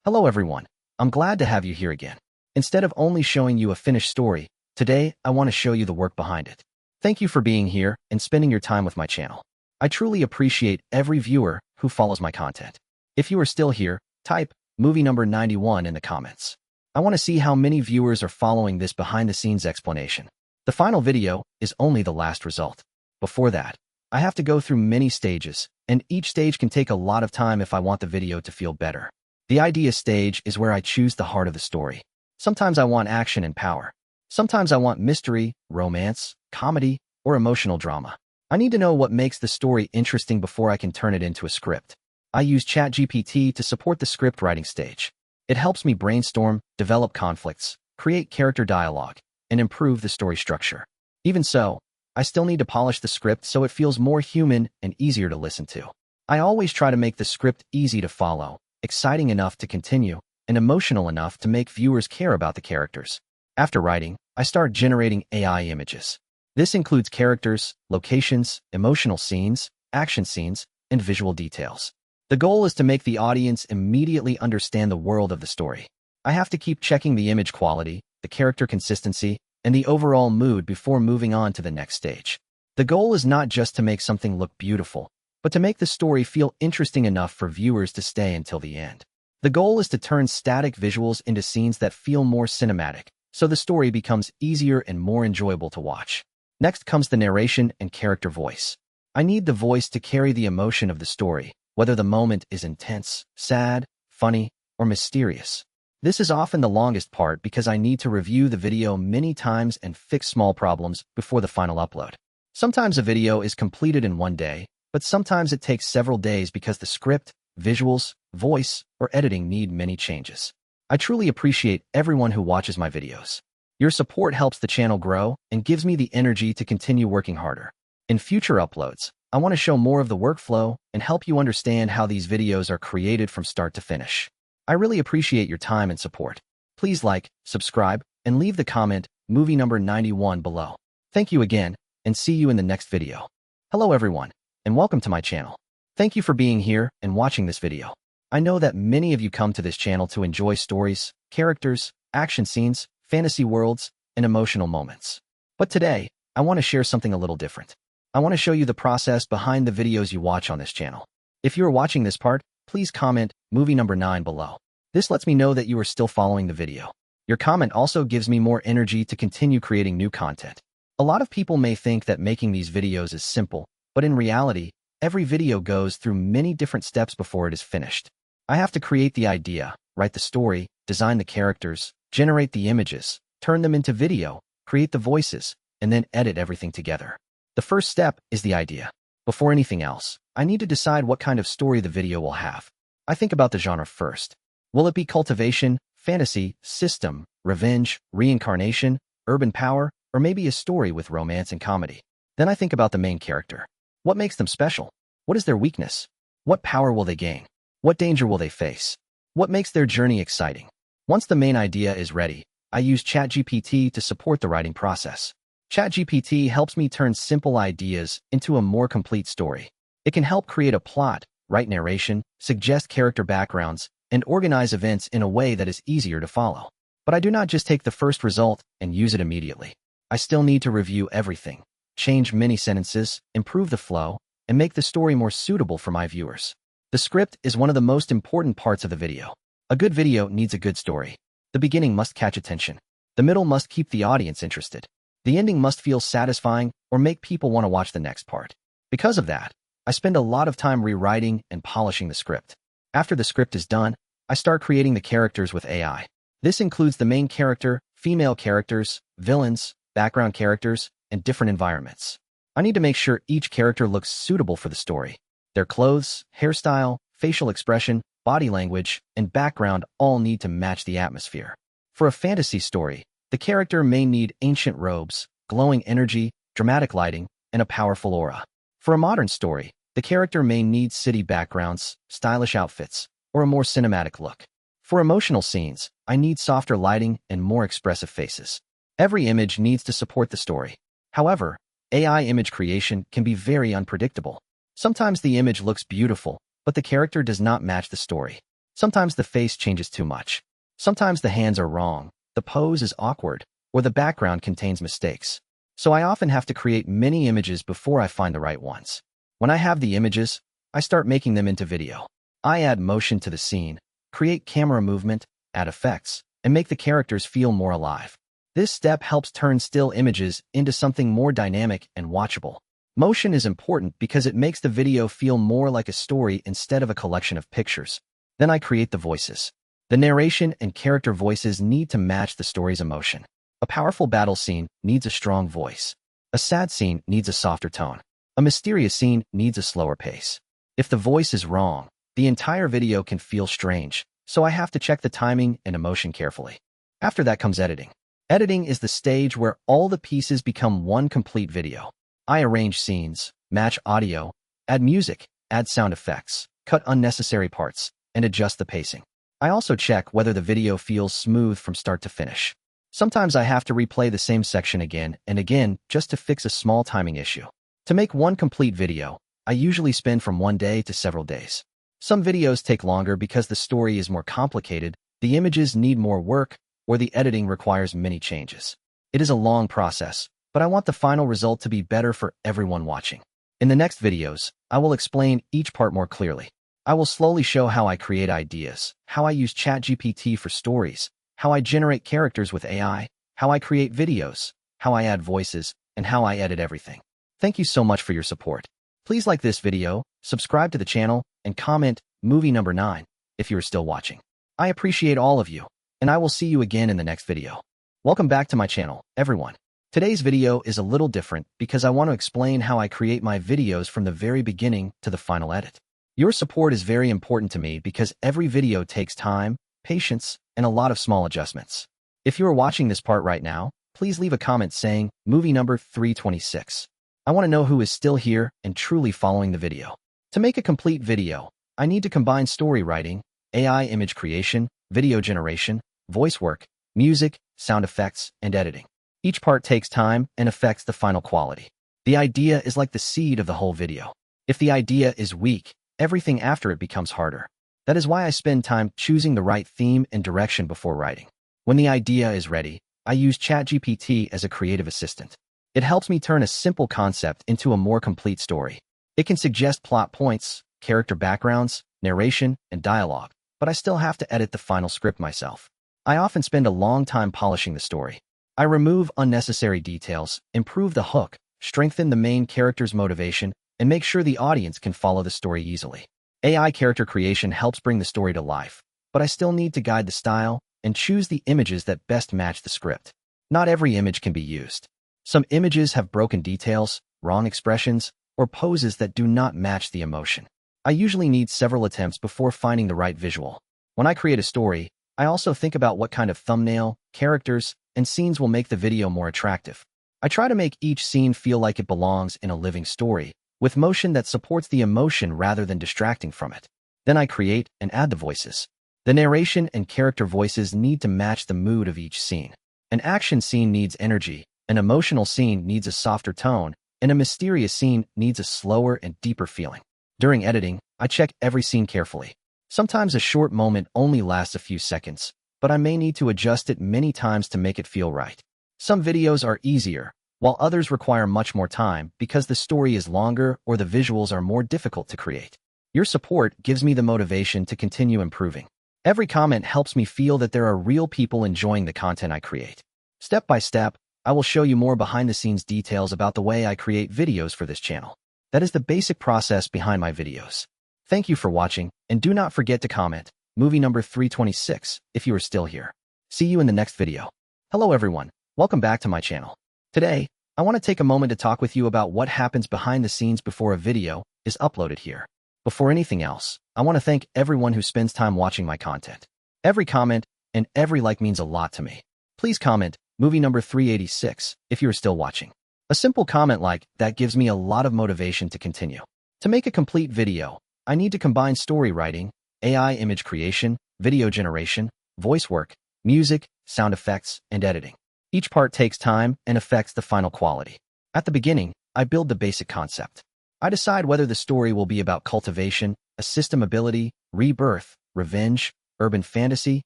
Hello everyone. I'm glad to have you here again. Instead of only showing you a finished story, today I want to show you the work behind it. Thank you for being here and spending your time with my channel. I truly appreciate every viewer who follows my content. If you are still here, type movie number 91 in the comments. I want to see how many viewers are following this behind-the-scenes explanation. The final video is only the last result. Before that, I have to go through many stages, and each stage can take a lot of time if I want the video to feel better. The idea stage is where I choose the heart of the story. Sometimes I want action and power. Sometimes I want mystery, romance, comedy, or emotional drama. I need to know what makes the story interesting before I can turn it into a script. I use ChatGPT to support the script writing stage. It helps me brainstorm, develop conflicts, create character dialogue, and improve the story structure. Even so, I still need to polish the script so it feels more human and easier to listen to. I always try to make the script easy to follow, exciting enough to continue, and emotional enough to make viewers care about the characters. After writing, I start generating AI images. This includes characters, locations, emotional scenes, action scenes, and visual details. The goal is to make the audience immediately understand the world of the story. I have to keep checking the image quality, the character consistency, and the overall mood before moving on to the next stage. The goal is not just to make something look beautiful, but to make the story feel interesting enough for viewers to stay until the end. The goal is to turn static visuals into scenes that feel more cinematic, so the story becomes easier and more enjoyable to watch. Next comes the narration and character voice. I need the voice to carry the emotion of the story, whether the moment is intense, sad, funny, or mysterious. This is often the longest part because I need to review the video many times and fix small problems before the final upload. Sometimes a video is completed in one day, but sometimes it takes several days because the script, visuals, voice, or editing need many changes. I truly appreciate everyone who watches my videos. Your support helps the channel grow and gives me the energy to continue working harder. In future uploads, I want to show more of the workflow and help you understand how these videos are created from start to finish. I really appreciate your time and support. Please like, subscribe, and leave the comment movie number 91 below. Thank you again, and see you in the next video. Hello everyone, and welcome to my channel. Thank you for being here and watching this video. I know that many of you come to this channel to enjoy stories, characters, action scenes, fantasy worlds, and emotional moments. But today, I want to share something a little different. I want to show you the process behind the videos you watch on this channel. If you are watching this part, please comment movie number 9 below. This lets me know that you are still following the video. Your comment also gives me more energy to continue creating new content. A lot of people may think that making these videos is simple, but in reality, every video goes through many different steps before it is finished. I have to create the idea, write the story, design the characters, generate the images, turn them into video, create the voices, and then edit everything together. The first step is the idea. Before anything else, I need to decide what kind of story the video will have. I think about the genre first. Will it be cultivation, fantasy, system, revenge, reincarnation, urban power, or maybe a story with romance and comedy? Then I think about the main character. What makes them special? What is their weakness? What power will they gain? What danger will they face? What makes their journey exciting? Once the main idea is ready, I use ChatGPT to support the writing process. ChatGPT helps me turn simple ideas into a more complete story. It can help create a plot, write narration, suggest character backgrounds, and organize events in a way that is easier to follow. But I do not just take the first result and use it immediately. I still need to review everything, change many sentences, improve the flow, and make the story more suitable for my viewers. The script is one of the most important parts of the video. A good video needs a good story. The beginning must catch attention. The middle must keep the audience interested. The ending must feel satisfying or make people want to watch the next part. Because of that, I spend a lot of time rewriting and polishing the script. After the script is done, I start creating the characters with AI. This includes the main character, female characters, villains, background characters, and different environments. I need to make sure each character looks suitable for the story. Their clothes, hairstyle, facial expression, body language, and background all need to match the atmosphere. For a fantasy story, the character may need ancient robes, glowing energy, dramatic lighting, and a powerful aura. For a modern story, the character may need city backgrounds, stylish outfits, or a more cinematic look. For emotional scenes, I need softer lighting and more expressive faces. Every image needs to support the story. However, AI image creation can be very unpredictable. Sometimes the image looks beautiful, but the character does not match the story. Sometimes the face changes too much. Sometimes the hands are wrong, the pose is awkward, or the background contains mistakes. So I often have to create many images before I find the right ones. When I have the images, I start making them into video. I add motion to the scene, create camera movement, add effects, and make the characters feel more alive. This step helps turn still images into something more dynamic and watchable. Motion is important because it makes the video feel more like a story instead of a collection of pictures. Then I create the voices. The narration and character voices need to match the story's emotion. A powerful battle scene needs a strong voice. A sad scene needs a softer tone. A mysterious scene needs a slower pace. If the voice is wrong, the entire video can feel strange, so I have to check the timing and emotion carefully. After that comes editing. Editing is the stage where all the pieces become one complete video. I arrange scenes, match audio, add music, add sound effects, cut unnecessary parts, and adjust the pacing. I also check whether the video feels smooth from start to finish. Sometimes I have to replay the same section again and again just to fix a small timing issue. To make one complete video, I usually spend from 1 day to several days. Some videos take longer because the story is more complicated, the images need more work, or the editing requires many changes. It is a long process, but I want the final result to be better for everyone watching. In the next videos, I will explain each part more clearly. I will slowly show how I create ideas, how I use ChatGPT for stories, how I generate characters with AI, how I create videos, how I add voices, and how I edit everything. Thank you so much for your support. Please like this video, subscribe to the channel, and comment movie number 9 if you are still watching. I appreciate all of you, and I will see you again in the next video. Welcome back to my channel, everyone. Today's video is a little different because I want to explain how I create my videos from the very beginning to the final edit. Your support is very important to me because every video takes time, patience, and a lot of small adjustments. If you are watching this part right now, please leave a comment saying movie number 326. I want to know who is still here and truly following the video. To make a complete video, I need to combine story writing, AI image creation, video generation, voice work, music, sound effects, and editing. Each part takes time and affects the final quality. The idea is like the seed of the whole video. If the idea is weak, everything after it becomes harder. That is why I spend time choosing the right theme and direction before writing. When the idea is ready, I use ChatGPT as a creative assistant. It helps me turn a simple concept into a more complete story. It can suggest plot points, character backgrounds, narration, and dialogue, but I still have to edit the final script myself. I often spend a long time polishing the story. I remove unnecessary details, improve the hook, strengthen the main character's motivation, and make sure the audience can follow the story easily. AI character creation helps bring the story to life, but I still need to guide the style and choose the images that best match the script. Not every image can be used. Some images have broken details, wrong expressions, or poses that do not match the emotion. I usually need several attempts before finding the right visual. When I create a story, I also think about what kind of thumbnail, characters, and scenes will make the video more attractive. I try to make each scene feel like it belongs in a living story, with motion that supports the emotion rather than distracting from it. Then I create and add the voices. The narration and character voices need to match the mood of each scene. An action scene needs energy, an emotional scene needs a softer tone, and a mysterious scene needs a slower and deeper feeling. During editing, I check every scene carefully. Sometimes a short moment only lasts a few seconds, but I may need to adjust it many times to make it feel right. Some videos are easier, while others require much more time because the story is longer or the visuals are more difficult to create. Your support gives me the motivation to continue improving. Every comment helps me feel that there are real people enjoying the content I create. Step by step, I will show you more behind-the-scenes details about the way I create videos for this channel. That is the basic process behind my videos. Thank you for watching, and do not forget to comment movie number 326 if you are still here. See you in the next video. Hello everyone, welcome back to my channel. Today, I want to take a moment to talk with you about what happens behind the scenes before a video is uploaded here. Before anything else, I want to thank everyone who spends time watching my content. Every comment and every like means a lot to me. Please comment movie number 386 if you are still watching. A simple comment like that gives me a lot of motivation to continue. To make a complete video, I need to combine story writing, AI image creation, video generation, voice work, music, sound effects, and editing. Each part takes time and affects the final quality. At the beginning, I build the basic concept. I decide whether the story will be about cultivation, a system ability, rebirth, revenge, urban fantasy,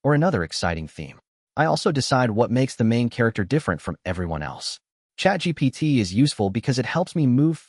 or another exciting theme. I also decide what makes the main character different from everyone else. ChatGPT is useful because it helps me move fast